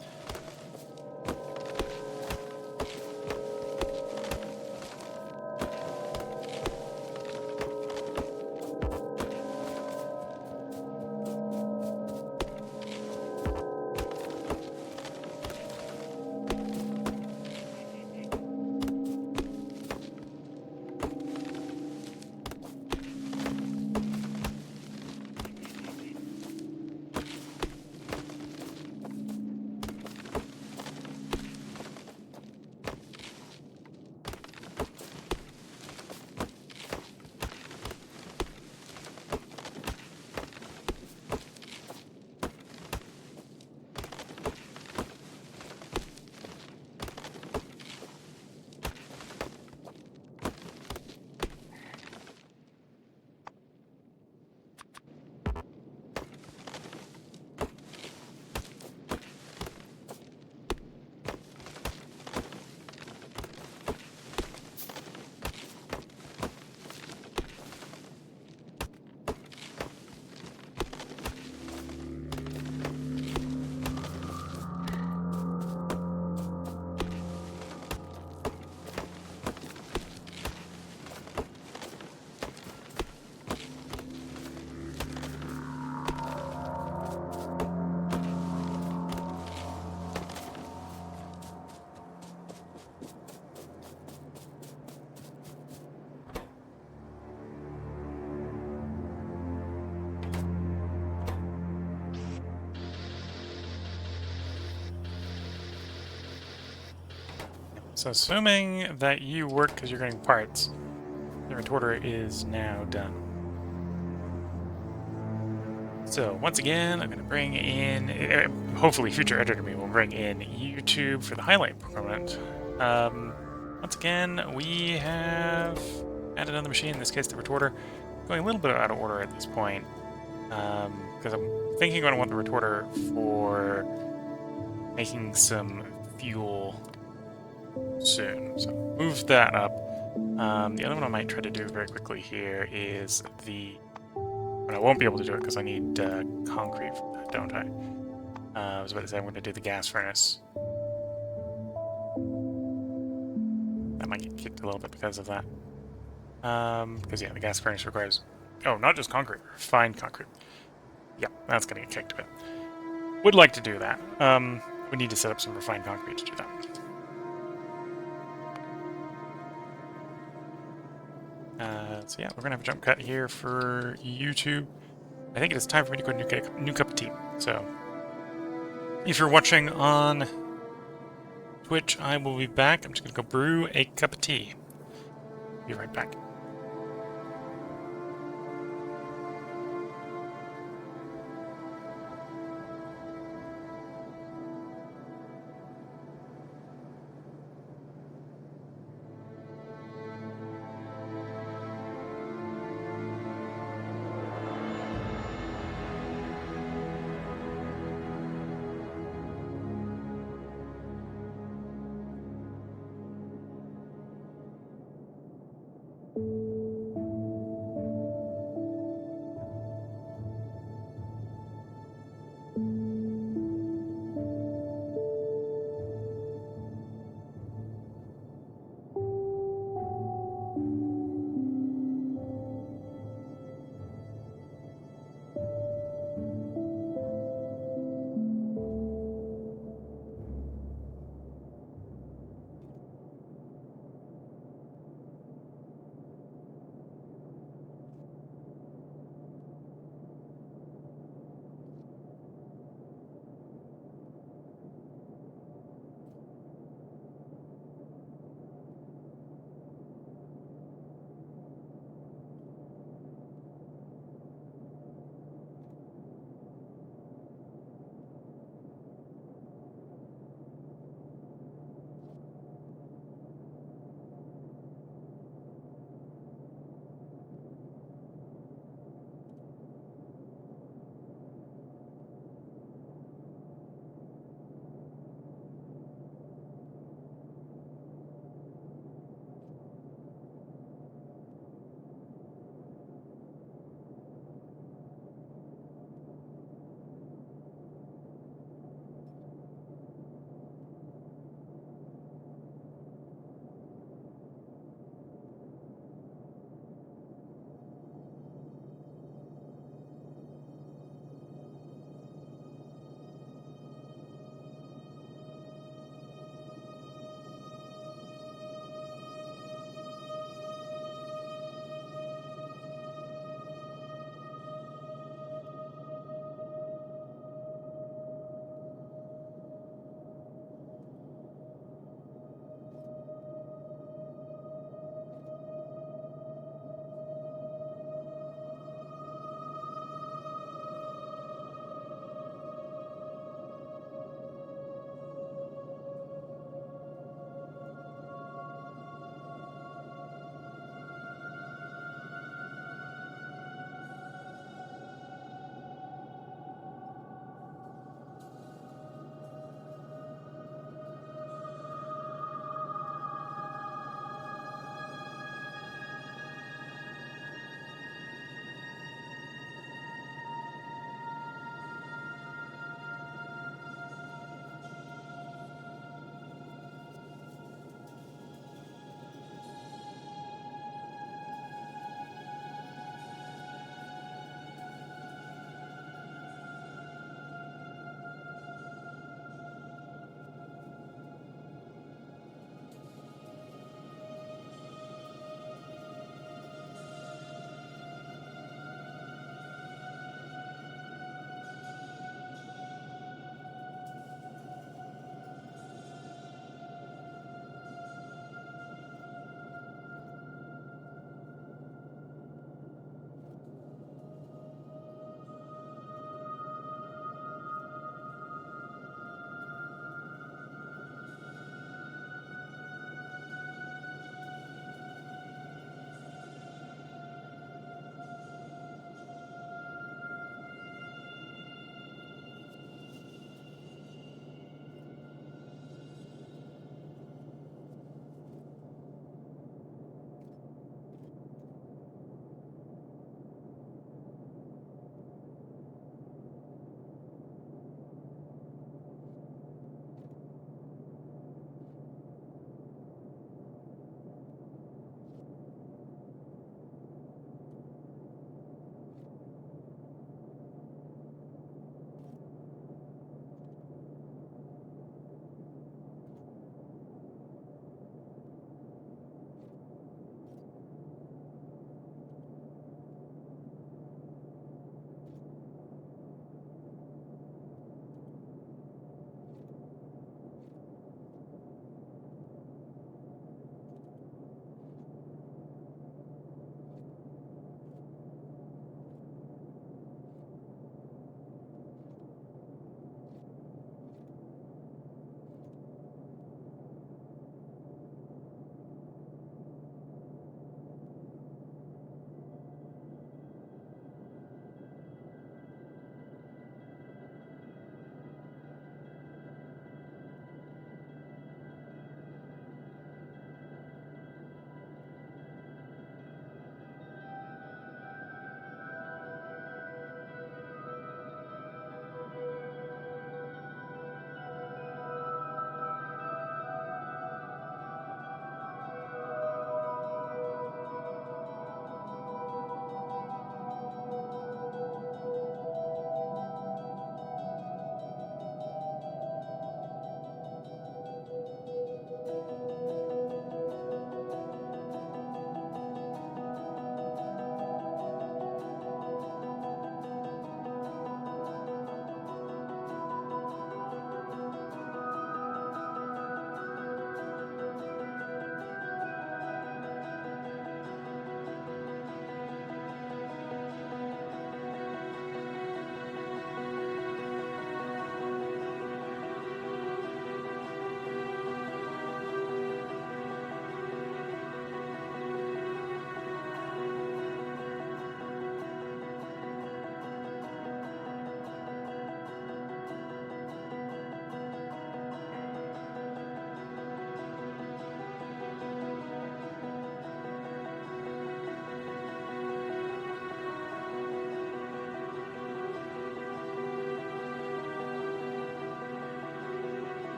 So assuming that you work because you're getting parts, the retorter is now done. So once again, I'm going to bring in, hopefully future editor me will bring in YouTube for the highlight component. Once again, we have added another machine, in this case the retorter, going a little bit out of order at this point, because I'm thinking I'm going to want the retorter for making some fuel soon. So move that up. The other one I might try to do very quickly here is but I won't be able to do it because I need concrete for that, don't I? I was about to say I'm going to do the gas furnace. That might get kicked a little bit because of that. Because yeah, the gas furnace requires... Oh, not just concrete, refined concrete. Yep, that's going to get kicked a bit. Would like to do that. We need to set up some refined concrete to do that. So yeah, we're going to have a jump cut here for YouTube. I think it is time for me to go and get a new cup of tea. So, if you're watching on Twitch, I will be back. I'm just going to go brew a cup of tea. Be right back.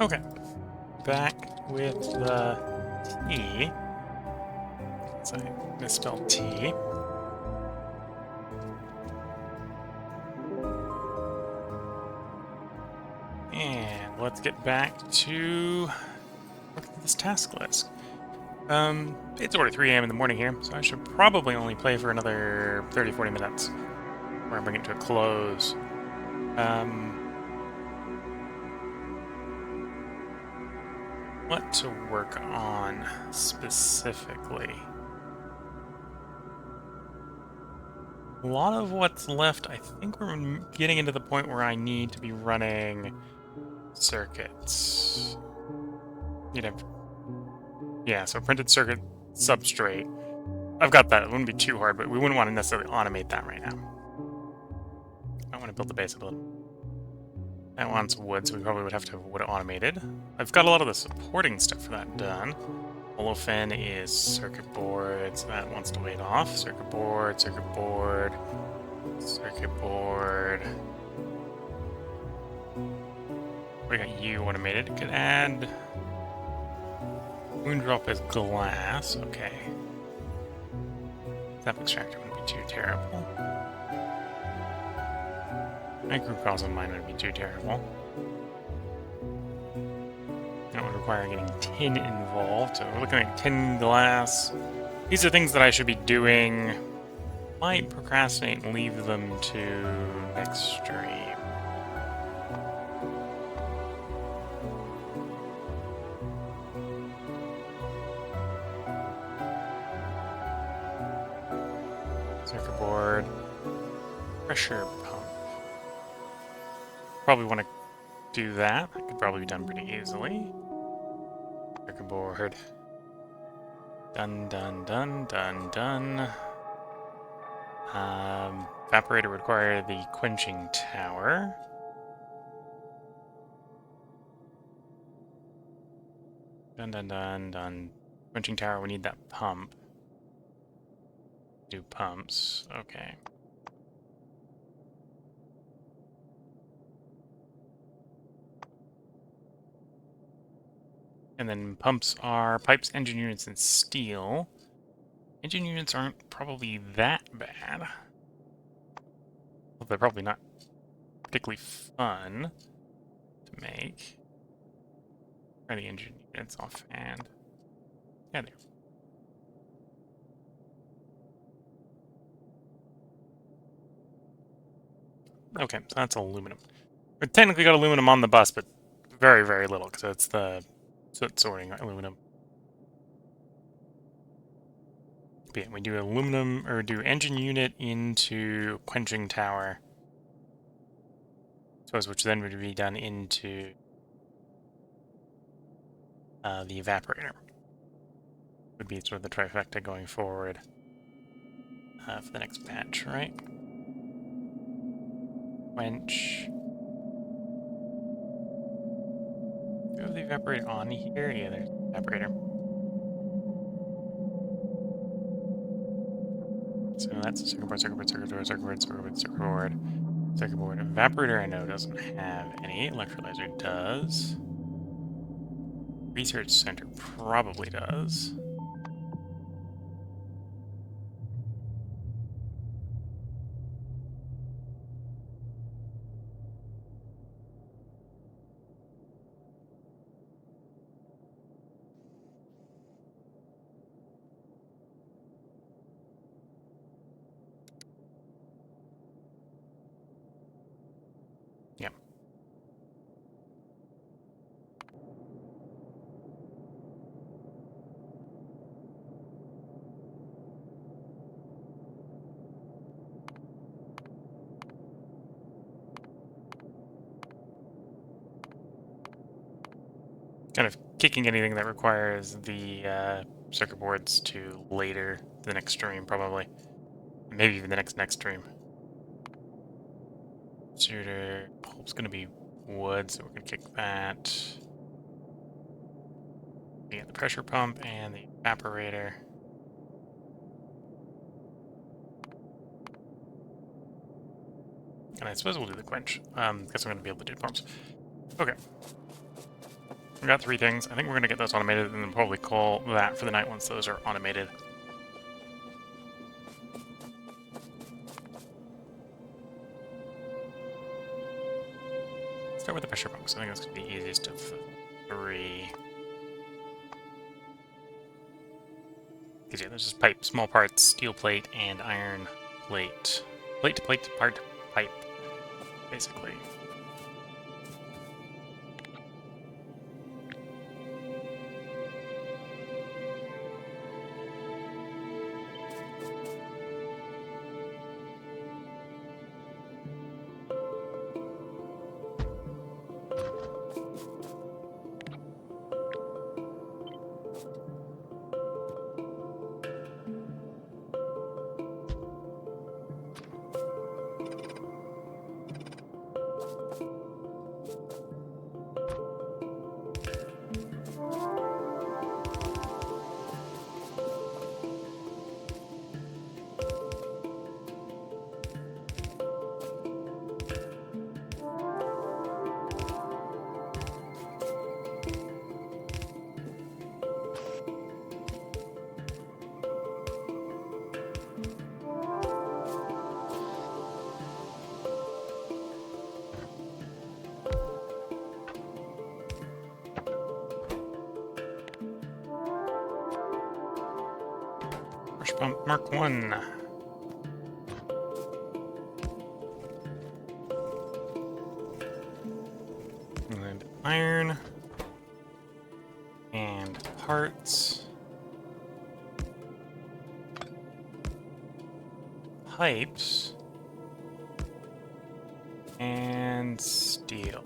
Okay. Back with the T. So I misspelled T. And let's get back to look at this task list. It's already 3 a.m. in the morning here, so I should probably only play for another 30-40 minutes before I bring it to a close. What to work on specifically? A lot of what's left, I think we're getting into the point where I need to be running circuits. Yeah, so printed circuit substrate. I've got that. It wouldn't be too hard, but we wouldn't want to necessarily automate that right now. I want to build the base a little. That wants wood, so we probably would have to have wood automated. I've got a lot of the supporting stuff for that done. Olefin is circuit board, so that wants to wait off. Circuit board, circuit board, circuit board. We got you automated. Could add Moondrop as glass. Okay. Zap extractor wouldn't be too terrible. Microcosm mine wouldn't be too terrible. That would require getting tin involved, so we're looking at tin glass. These are things that I should be doing. Might procrastinate and leave them to next stream. Circuit board. Pressure pump. Probably want to do that. That could probably be done pretty easily. Circuit board. Done, done, done, done, done. Evaporator would require the quenching tower. Done, done, done, done. Quenching tower, we need that pump. Do pumps. Okay. And then pumps are pipes, engine units, and steel. Engine units aren't probably that bad. Well, they're probably not particularly fun to make. Try the engine units offhand. Yeah, there. Okay, so that's aluminum. We technically got aluminum on the bus, but very, very little, because it's the soot sorting aluminum. But yeah, we do aluminum, or do engine unit into quenching tower. Suppose which then would be done into the evaporator. Would be sort of the trifecta going forward for the next batch, right? Quench. Do we have the evaporator on here? Yeah, there's the evaporator. So that's the circuit board, circuit board, circuit board, circuit board, circuit board, circuit board. Circuit board. Evaporator I know doesn't have any. Electrolyzer does. Research center probably does. Yep. Kind of kicking anything that requires the circuit boards to later, the next stream probably. Maybe even the next stream. Shooter. Pulp's gonna be wood, so we're gonna kick that. We get the pressure pump and the evaporator. And I suppose we'll do the quench. Guess I'm gonna be able to do pumps. Okay. we got 3 things. I think we're going to get those automated and then probably call that for the night once those are automated. Start with the pressure pumps. I think that's going to be easiest of the 3. Because yeah, there's just pipe, small parts, steel plate, and iron plate. Plate to plate, part to pipe, basically. Pressure pump Mark 1. And iron. And parts. Pipes. And steel.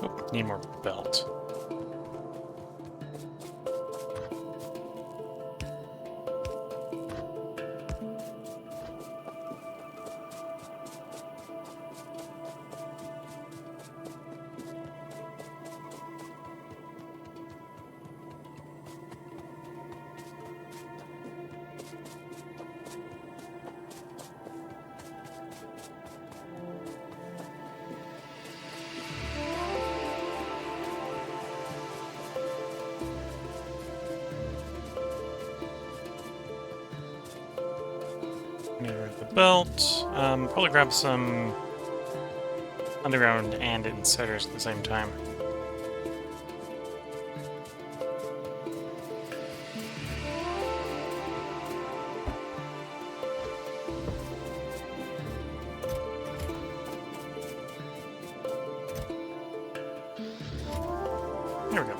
Oh, need more belt. Near the belt. Probably grab some underground and insiders at the same time. There we go.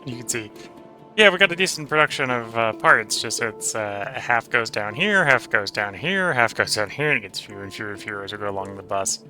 You can see, yeah, we got a decent production of parts, just so it's half goes down here, half goes down here, half goes down here, and it gets fewer and fewer and fewer as we go along the bus.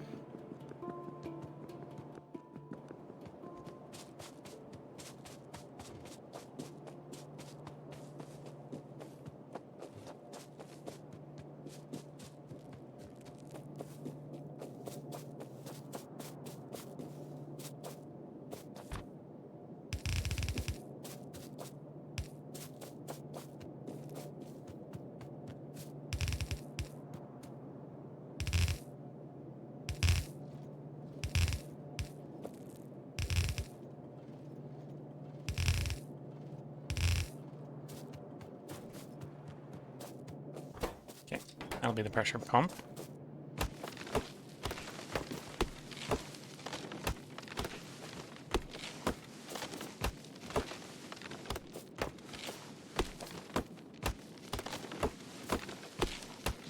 Okay, that'll be the pressure pump.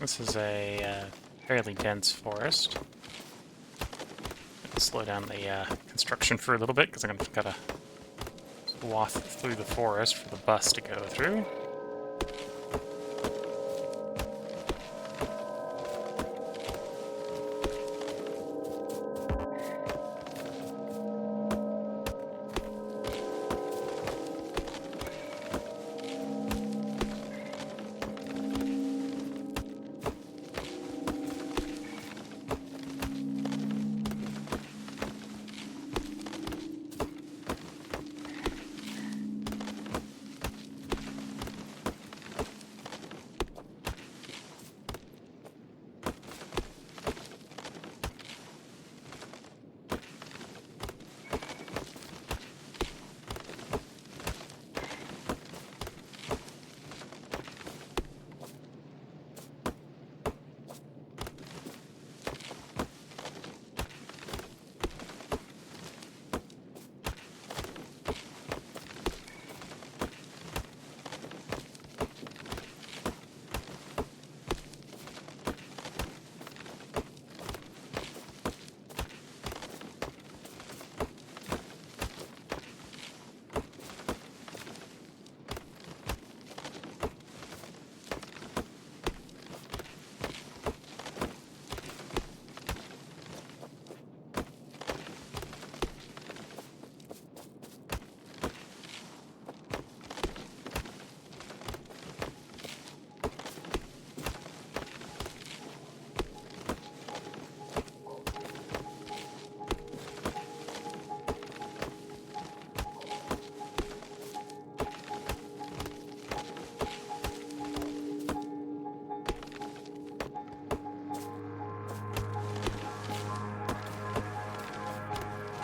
This is a fairly dense forest. slow down the construction for a little bit, because I'm going to gotta swath through the forest for the bus to go through.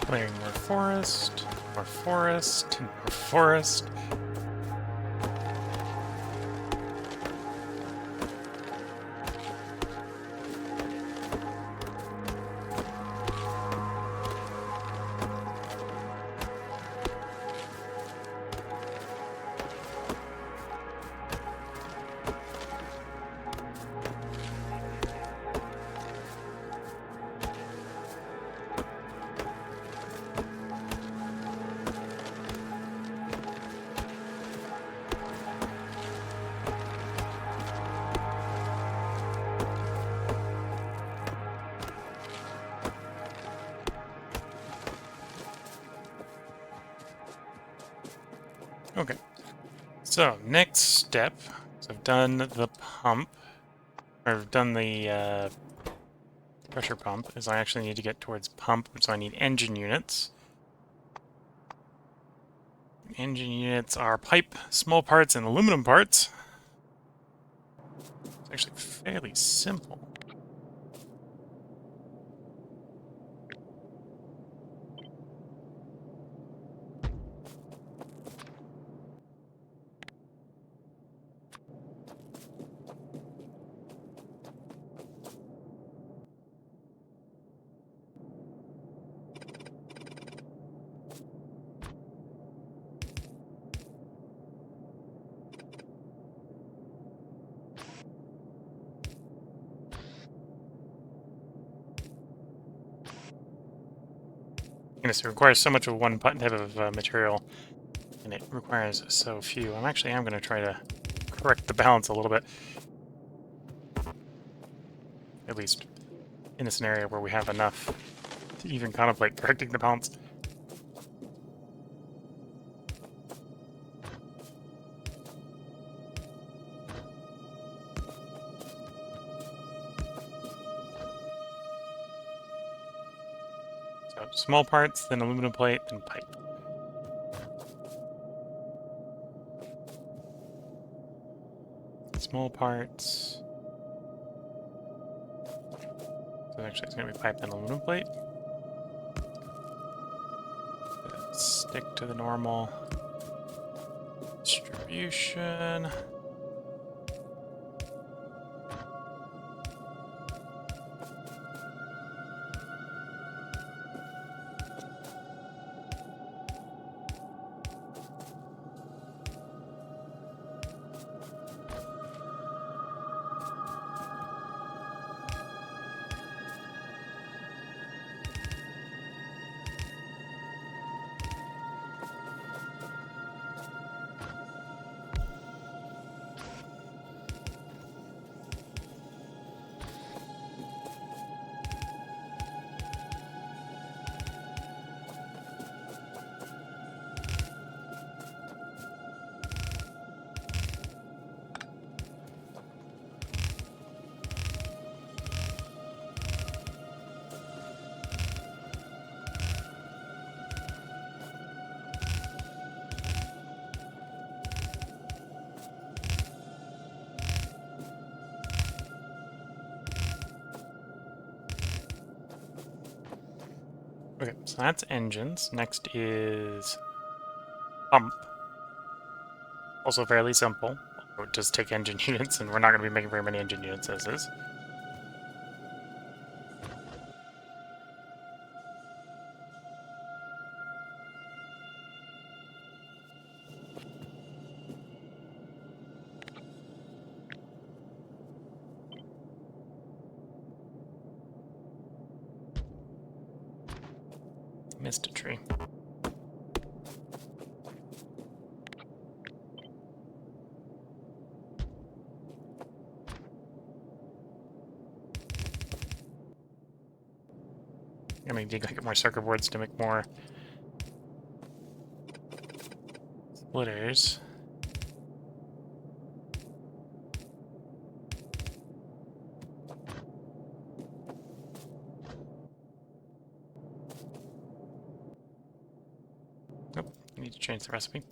Clearing more forest, more forest, more forest. Okay, so next step, so I've done the pump, or I've done the pressure pump, is I actually need to get towards pump, so I need engine units. Engine units are pipe, small parts, and aluminum parts. It's actually fairly simple. Yes, it requires so much of one type of material, and it requires so few. I'm going to try to correct the balance a little bit. At least in a scenario where we have enough to even contemplate correcting the balance. So small parts, then aluminum plate, then pipe. Small parts. So actually it's going to be pipe, then aluminum plate. Stick to the normal distribution. Okay, so that's engines. Next is pump. Also fairly simple. It would just take engine units, and we're not going to be making very many engine units as is. Missed a tree. I mean, you gotta get more circuit boards to make more splitters. Nope, I need to change the recipe.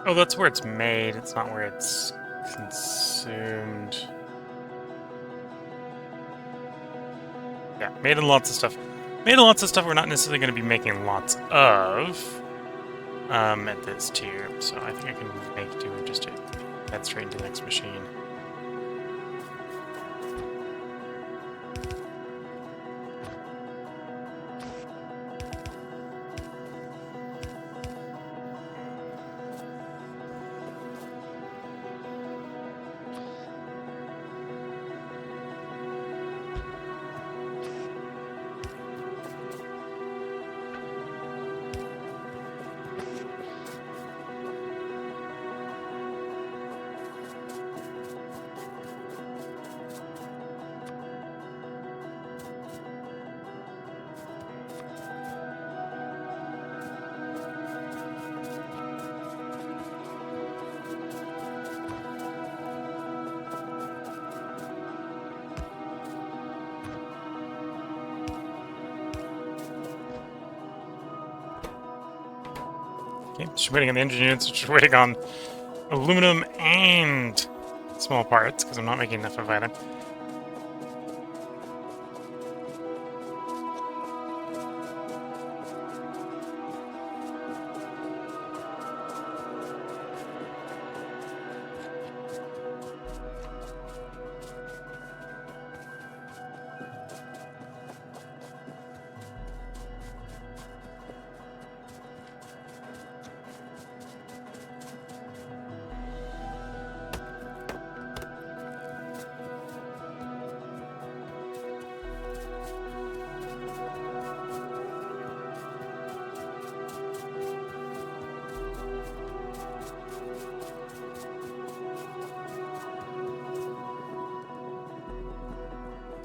Oh, that's where it's made. It's not where it's consumed. Yeah, made in lots of stuff. Made in lots of stuff we're not necessarily going to be making lots of at this tier. So I think I can make do just to head straight into the next machine. Okay, just waiting on the engine units, just waiting on aluminum and small parts, because I'm not making enough of either.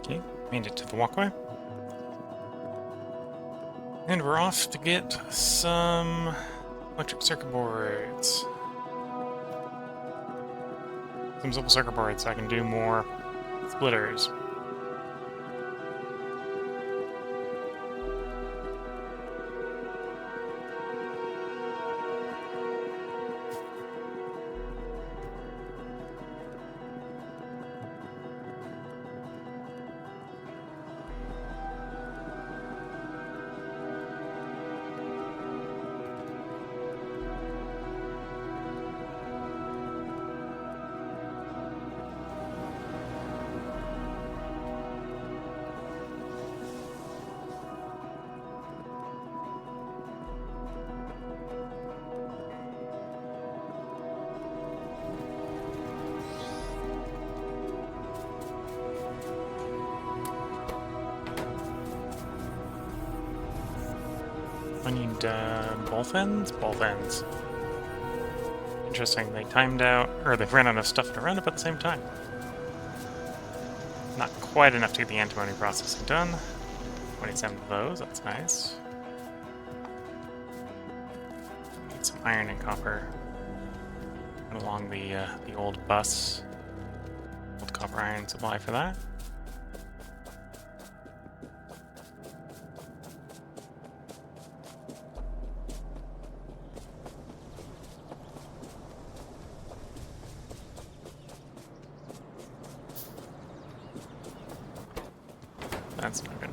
Okay, made it to the walkway. And we're off to get some electric circuit boards. Some simple circuit boards so I can do more splitters. I need both ends? Both ends. Interesting, they timed out, or they ran out of stuff to run up at the same time. Not quite enough to get the antimony processing done. 27 of those, that's nice. Need some iron and copper along the old bus. Old copper iron supply for that. That's not good.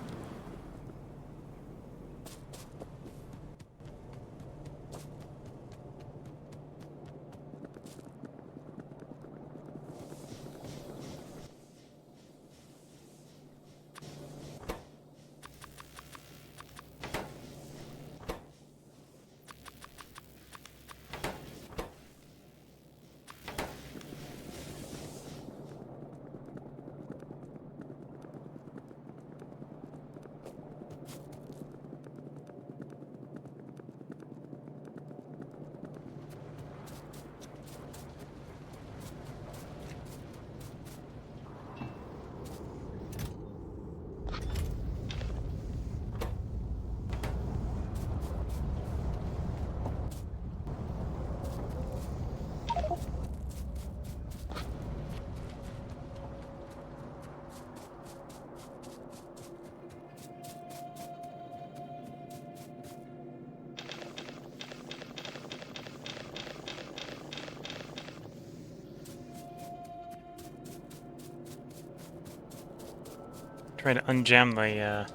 Try to unjam the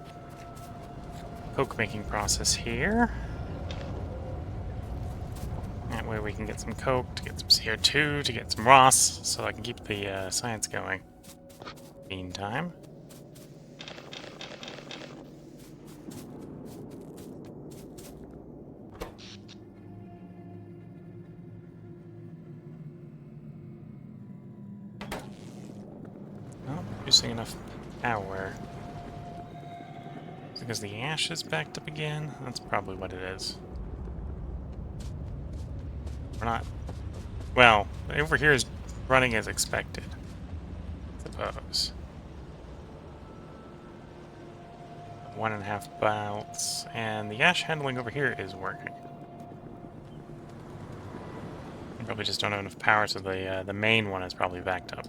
coke making process here. That way we can get some coke, to get some CO2, to get some ROS, so I can keep the science going. Meantime. Not producing enough power. Because the ash is backed up again? That's probably what it is. We're not... Well, over here is running as expected, I suppose. 1.5 belts, and the ash handling over here is working. I probably just don't have enough power, so the main one is probably backed up.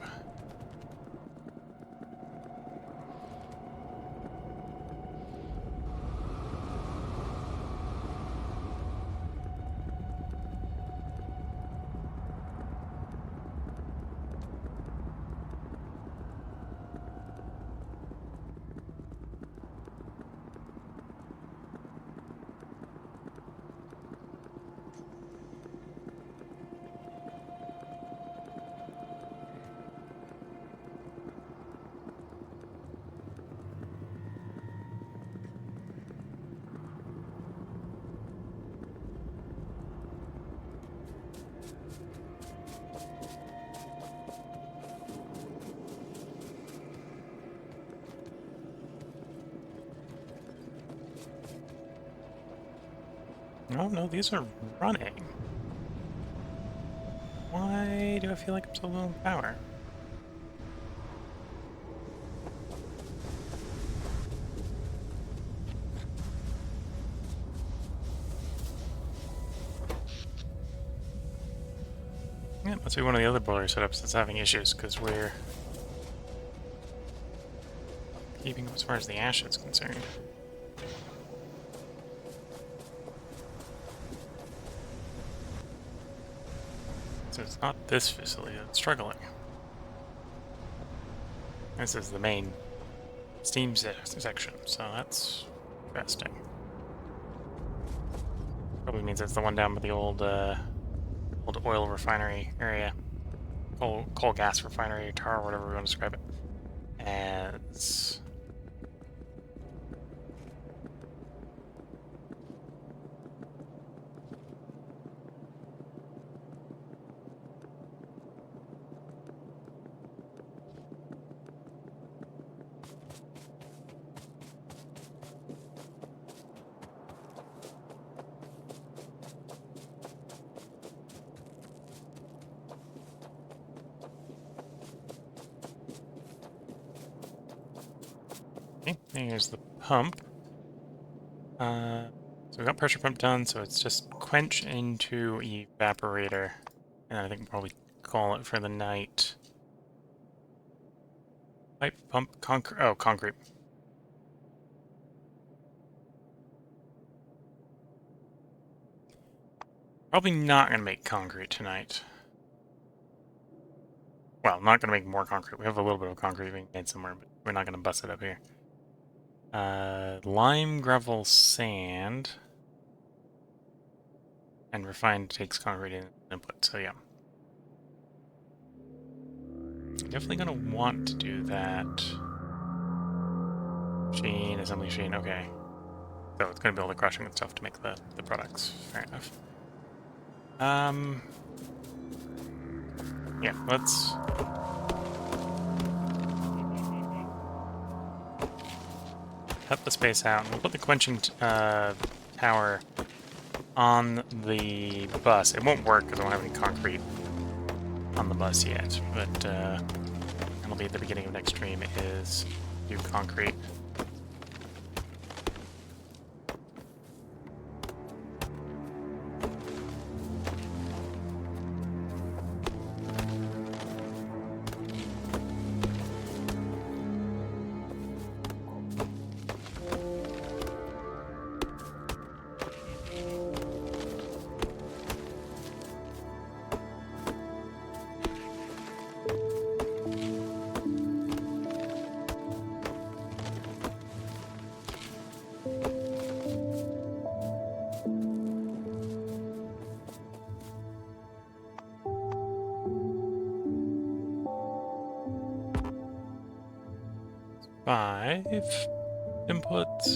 Oh no, these are running. Why do I feel like I'm so low on power? Yeah, must be one of the other boiler setups that's having issues, because we're keeping up as far as the ash is concerned. So it's not this facility that's struggling. This is the main steam section, so that's interesting. Probably means it's the one down by the old oil refinery area. Coal gas refinery, tar, whatever we want to describe it. And it's... Okay, here's the pump. So we got pressure pump done, so it's just quench into evaporator. And I think we'll probably call it for the night. Pipe, pump, concrete. Oh, concrete. Probably not going to make concrete tonight. Well, not going to make more concrete. We have a little bit of concrete being made somewhere, but we're not going to bust it up here. Lime, gravel, sand. And refined takes concrete input, so yeah. Definitely going to want to do that. Machine, assembly machine, okay. So it's going to be all the crushing and stuff to make the products. Fair enough. Yeah, let's... cut the space out. We'll put the quenching tower on the bus. It won't work because I don't have any concrete on the bus yet, but that'll be at the beginning of next stream, is do concrete. Five inputs.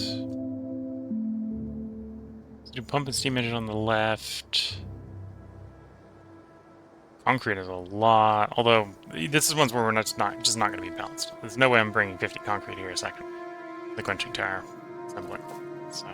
So do pump and steam engine on the left. Concrete is a lot, although this is ones where we're just not going to be balanced. There's no way I'm bringing 50 concrete here a second. The quenching tower assembly. So.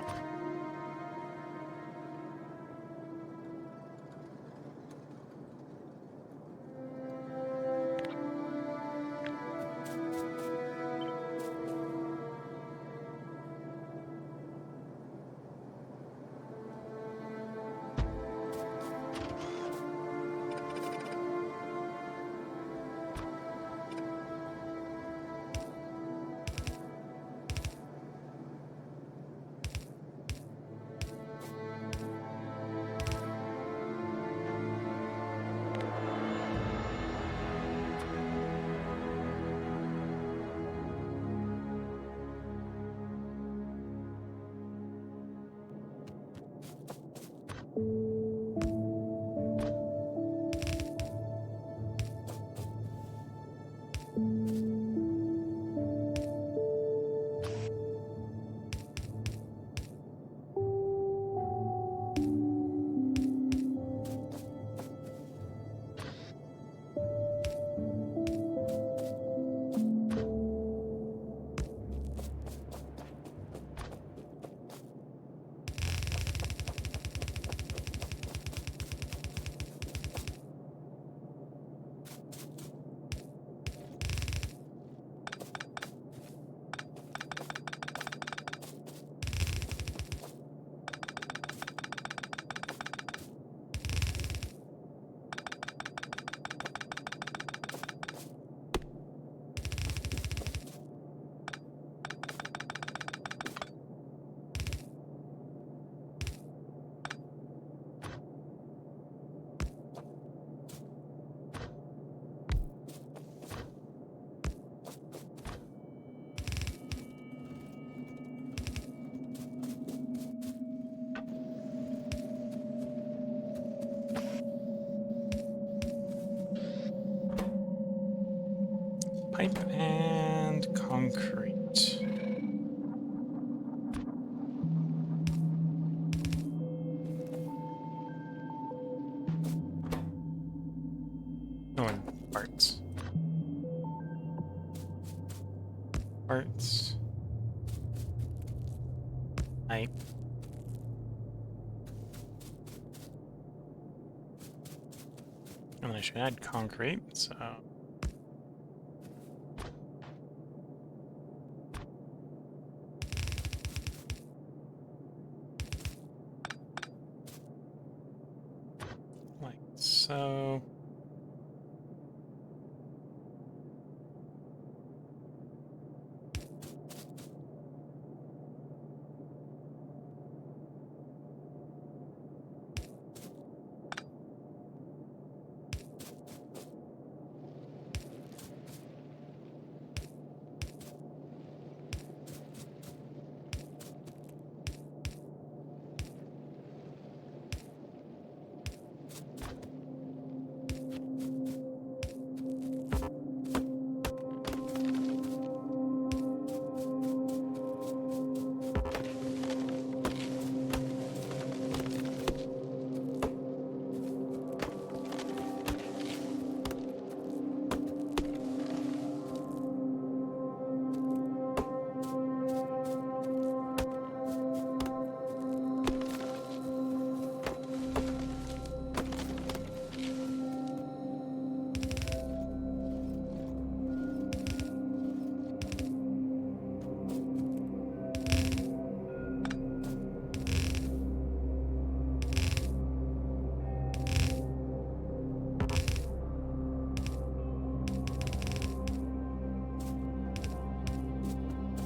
Pipe and concrete. Oh, and parts. Parts. Pipe. And then I should add concrete, so... like so.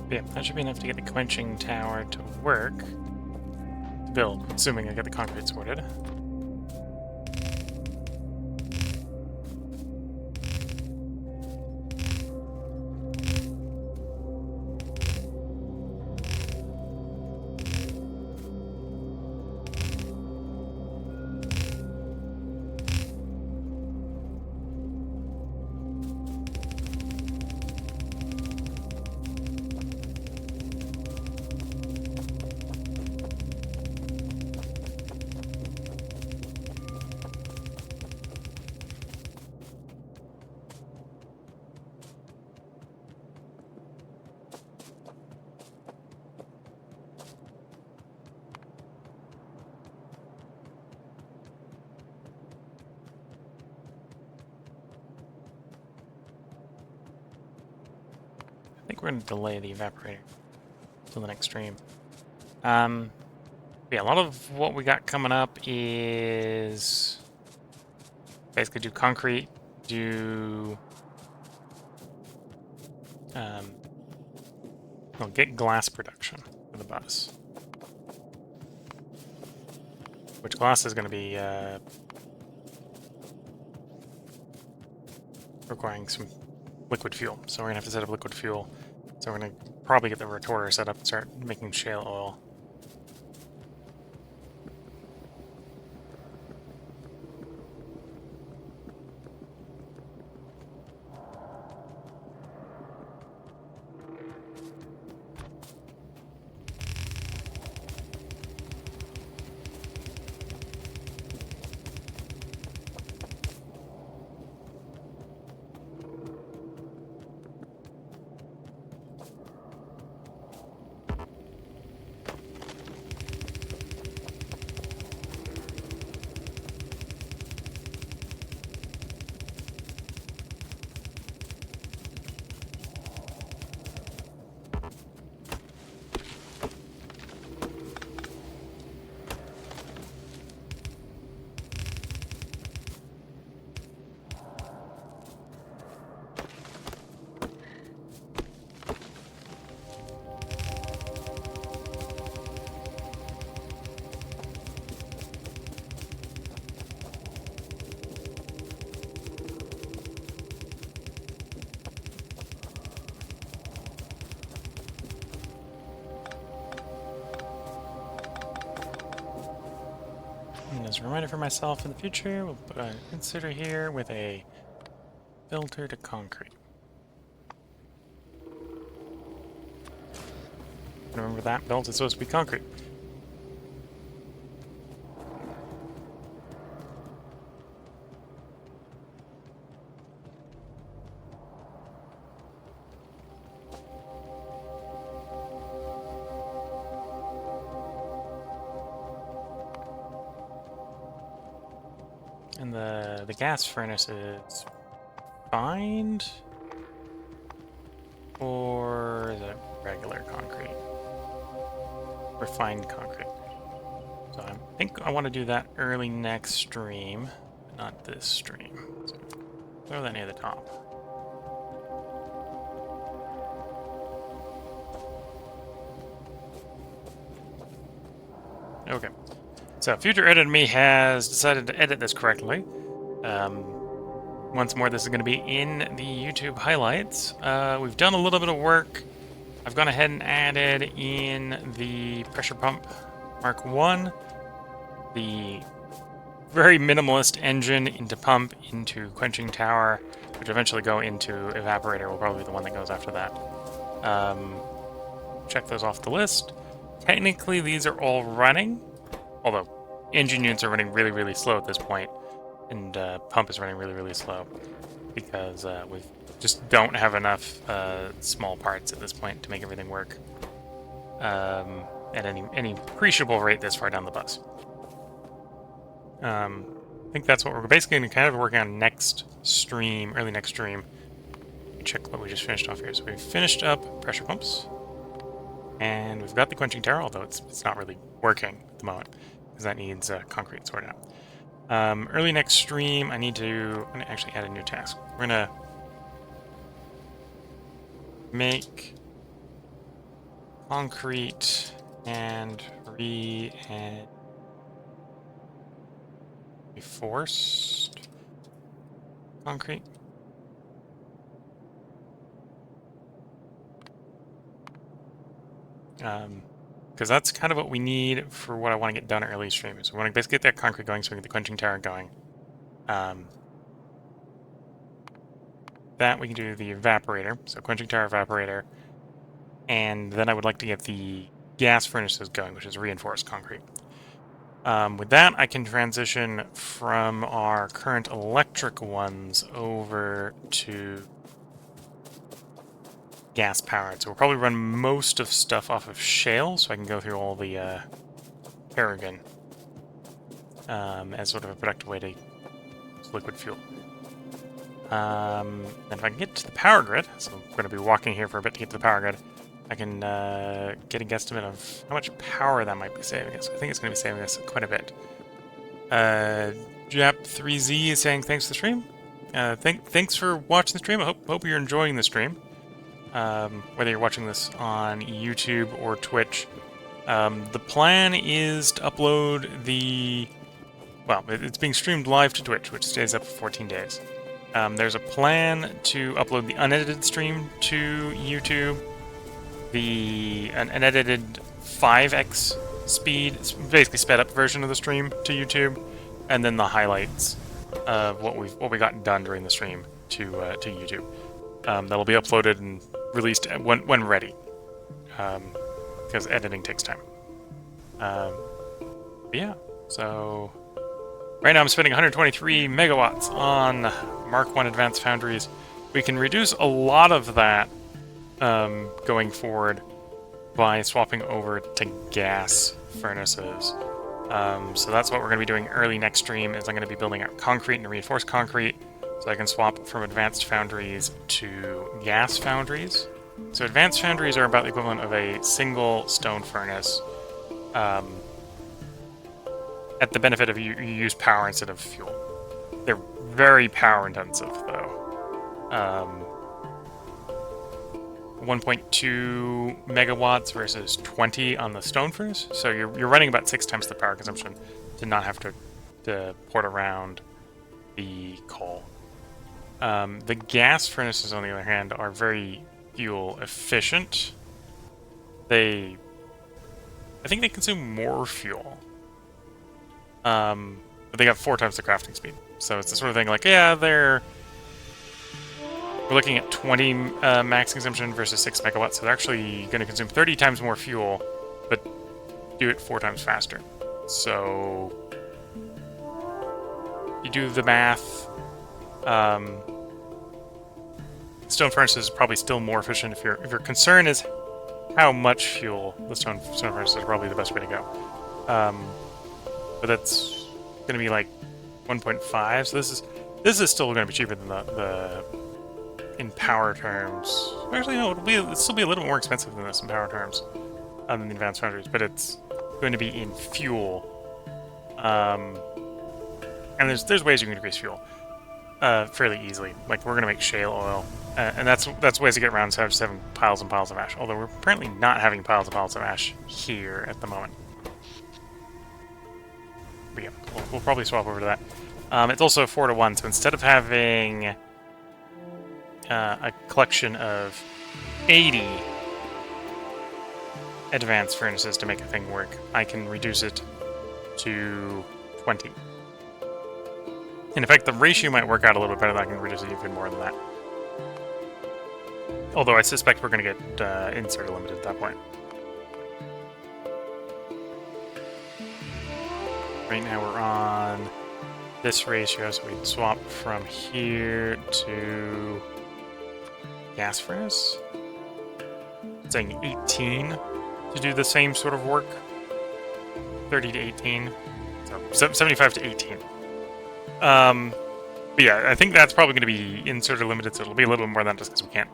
Yeah, that should be enough to get the quenching tower to work. To build, assuming I get the concrete sorted. I think we're going to delay the evaporator till the next stream. Yeah, a lot of what we got coming up is basically do concrete, do well, get glass production for the bus. Which glass is going to be requiring some liquid fuel. So we're going to have to set up liquid fuel. So we're going to probably get the retorter set up and start making shale oil. And as a reminder for myself in the future, we'll put an inserter here with a filter to concrete. Remember that belt is supposed to be concrete. And the gas furnace is fine, or is it regular concrete? Refined concrete. So I think I want to do that early next stream. not this stream. So throw that near the top. Okay. So future edit me has decided to edit this correctly. Once more, this is going to be in the YouTube highlights. We've done a little bit of work. I've gone ahead and added in the pressure pump Mark 1, the very minimalist engine into pump, into quenching tower, which eventually go into evaporator, will probably be the one that goes after that. Check those off the list. Technically, these are all running, although engine units are running really, really slow at this point, and pump is running really, really slow, because we just don't have enough small parts at this point to make everything work at any appreciable rate this far down the bus. I think that's what we're basically going to kind of working on next stream, early next stream. Check what we just finished off here. So we've finished up pressure pumps, and we've got the quenching tower, although it's not really working at the moment because that needs concrete sorted out. Early next stream, I'm going to actually add a new task. We're going to make concrete and reinforced concrete. Because that's kind of what we need for what I want to get done early stream. So we want to basically get that concrete going so we can get the quenching tower going. That we can do the evaporator, so quenching tower, evaporator, and then I would like to get the gas furnaces going, which is reinforced concrete. With that, I can transition from our current electric ones over to gas powered. So we'll probably run most of stuff off of shale, so I can go through all the Paragon as sort of a productive way to use liquid fuel. And if I can get to the power grid, so we're going to be walking here for a bit to get to the power grid, I can get a guesstimate of how much power that might be saving us. I think it's going to be saving us quite a bit. Jap3Z is saying thanks for the stream. Thanks for watching the stream. I hope you're enjoying the stream. Whether you're watching this on YouTube or Twitch. The plan is to upload the... Well, it's being streamed live to Twitch, which stays up for 14 days. There's a plan to upload the unedited stream to YouTube. An unedited 5x speed, basically sped up version of the stream to YouTube, and then the highlights of what we got done during the stream to YouTube. That'll be uploaded and released when ready, because editing takes time. Yeah, so right now I'm spending 123 megawatts on Mark 1 Advanced Foundries. We can reduce a lot of that going forward by swapping over to gas furnaces. So that's what we're going to be doing early next stream, is I'm going to be building out concrete and reinforced concrete, so I can swap from advanced foundries to gas foundries. So advanced foundries are about the equivalent of a single stone furnace, at the benefit of you use power instead of fuel. They're very power intensive though. 1.2 megawatts versus 20 on the stone furnace, so you're running about 6 times the power consumption to not have to port around the coal. The gas furnaces, on the other hand, are very fuel efficient. I think they consume more fuel, but they got 4 times the crafting speed. So it's the sort of thing like, yeah, we're looking at 20 max consumption versus 6 megawatts, so they're actually going to consume 30 times more fuel, but do it 4 times faster. So you do the math. Stone furnace is probably still more efficient. If your concern is how much fuel, the stone furnace is probably the best way to go. But that's going to be like 1.5. So this is still going to be cheaper than the in power terms. Actually, no, it'll still be a little more expensive than this in power terms than the advanced foundries. But it's going to be in fuel. And there's ways you can increase fuel fairly easily. Like, we're going to make shale oil. And that's ways to get around instead of just having piles and piles of ash. Although we're apparently not having piles and piles of ash here at the moment. But yeah, we'll probably swap over to that. It's also 4 to 1, so instead of having a collection of 80 advanced furnaces to make a thing work, I can reduce it to 20. In fact, the ratio might work out a little bit better than I can reduce it even more than that. Although I suspect we're going to get insert limited at that point. Right now we're on this ratio, so we'd swap from here to gas furnace. It's saying 18 to do the same sort of work. 30 to 18. So 75 to 18. But yeah, I think that's probably going to be inserter limited, so it'll be a little bit more than that just because we can't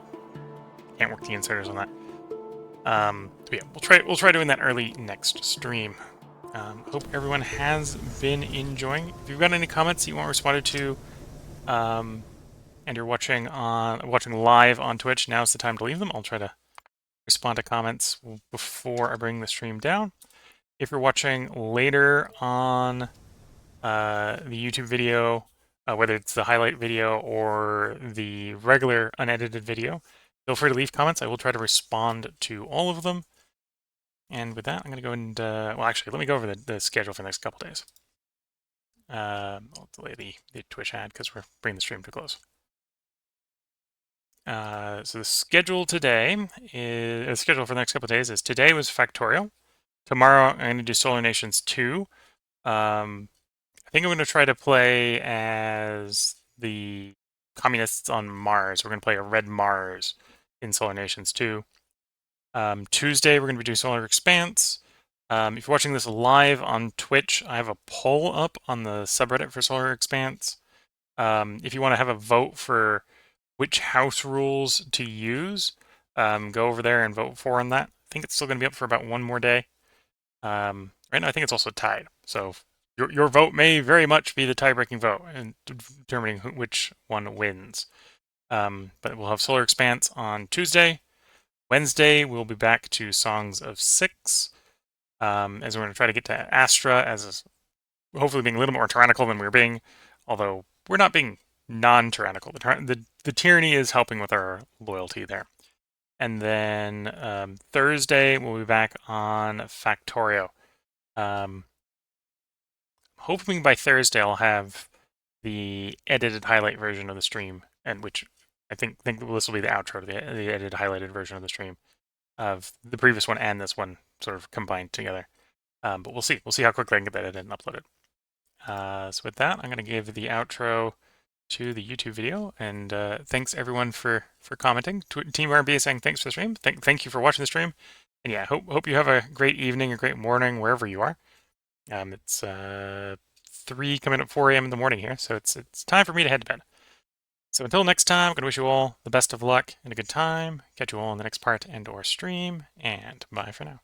work the inserters on that. But yeah, we'll try doing that early next stream. Hope everyone has been enjoying. If you've got any comments you want responded to, and you're watching live on Twitch, now's the time to leave them. I'll try to respond to comments before I bring the stream down. If you're watching later on the YouTube video, whether it's the highlight video or the regular unedited video, feel free to leave comments. I will try to respond to all of them. And with that, I'm going to go and, well, actually, let me go over the schedule for the next couple days. I'll delay the Twitch ad because we're bringing the stream to a close. So the schedule today is, the schedule for the next couple of days is, today was Factorio. Tomorrow, I'm going to do Solar Nations 2. I think I'm going to try to play as the communists on Mars. We're going to play a red Mars in Solar Nations 2. Tuesday, we're going to be doing Solar Expanse. If you're watching this live on Twitch, I have a poll up on the subreddit for Solar Expanse. If you want to have a vote for which house rules to use, go over there and vote for on that. I think it's still going to be up for about one more day. Right now, I think it's also tied. So your vote may very much be the tie-breaking vote in determining which one wins. But we'll have Solar Expanse on Tuesday. Wednesday, we'll be back to Songs of Six, as we're going to try to get to Astra, as hopefully being a little more tyrannical than we were being, although we're not being non-tyrannical. The tyranny is helping with our loyalty there. And then Thursday, we'll be back on Factorio. Hoping by Thursday I'll have the edited highlight version of the stream, and which I think this will be the outro to the edited highlighted version of the stream of the previous one and this one sort of combined together. But we'll see. We'll see how quickly I can get that edited and uploaded. So with that, I'm going to give the outro to the YouTube video, and thanks everyone for commenting. Team RB is saying thanks for the stream. Thank you for watching the stream, and yeah, hope you have a great evening, a great morning wherever you are. It's 3 coming up 4 a.m. in the morning here, so it's time for me to head to bed. So until next time, I'm going to wish you all the best of luck and a good time. Catch you all in the next part and/or stream, and bye for now.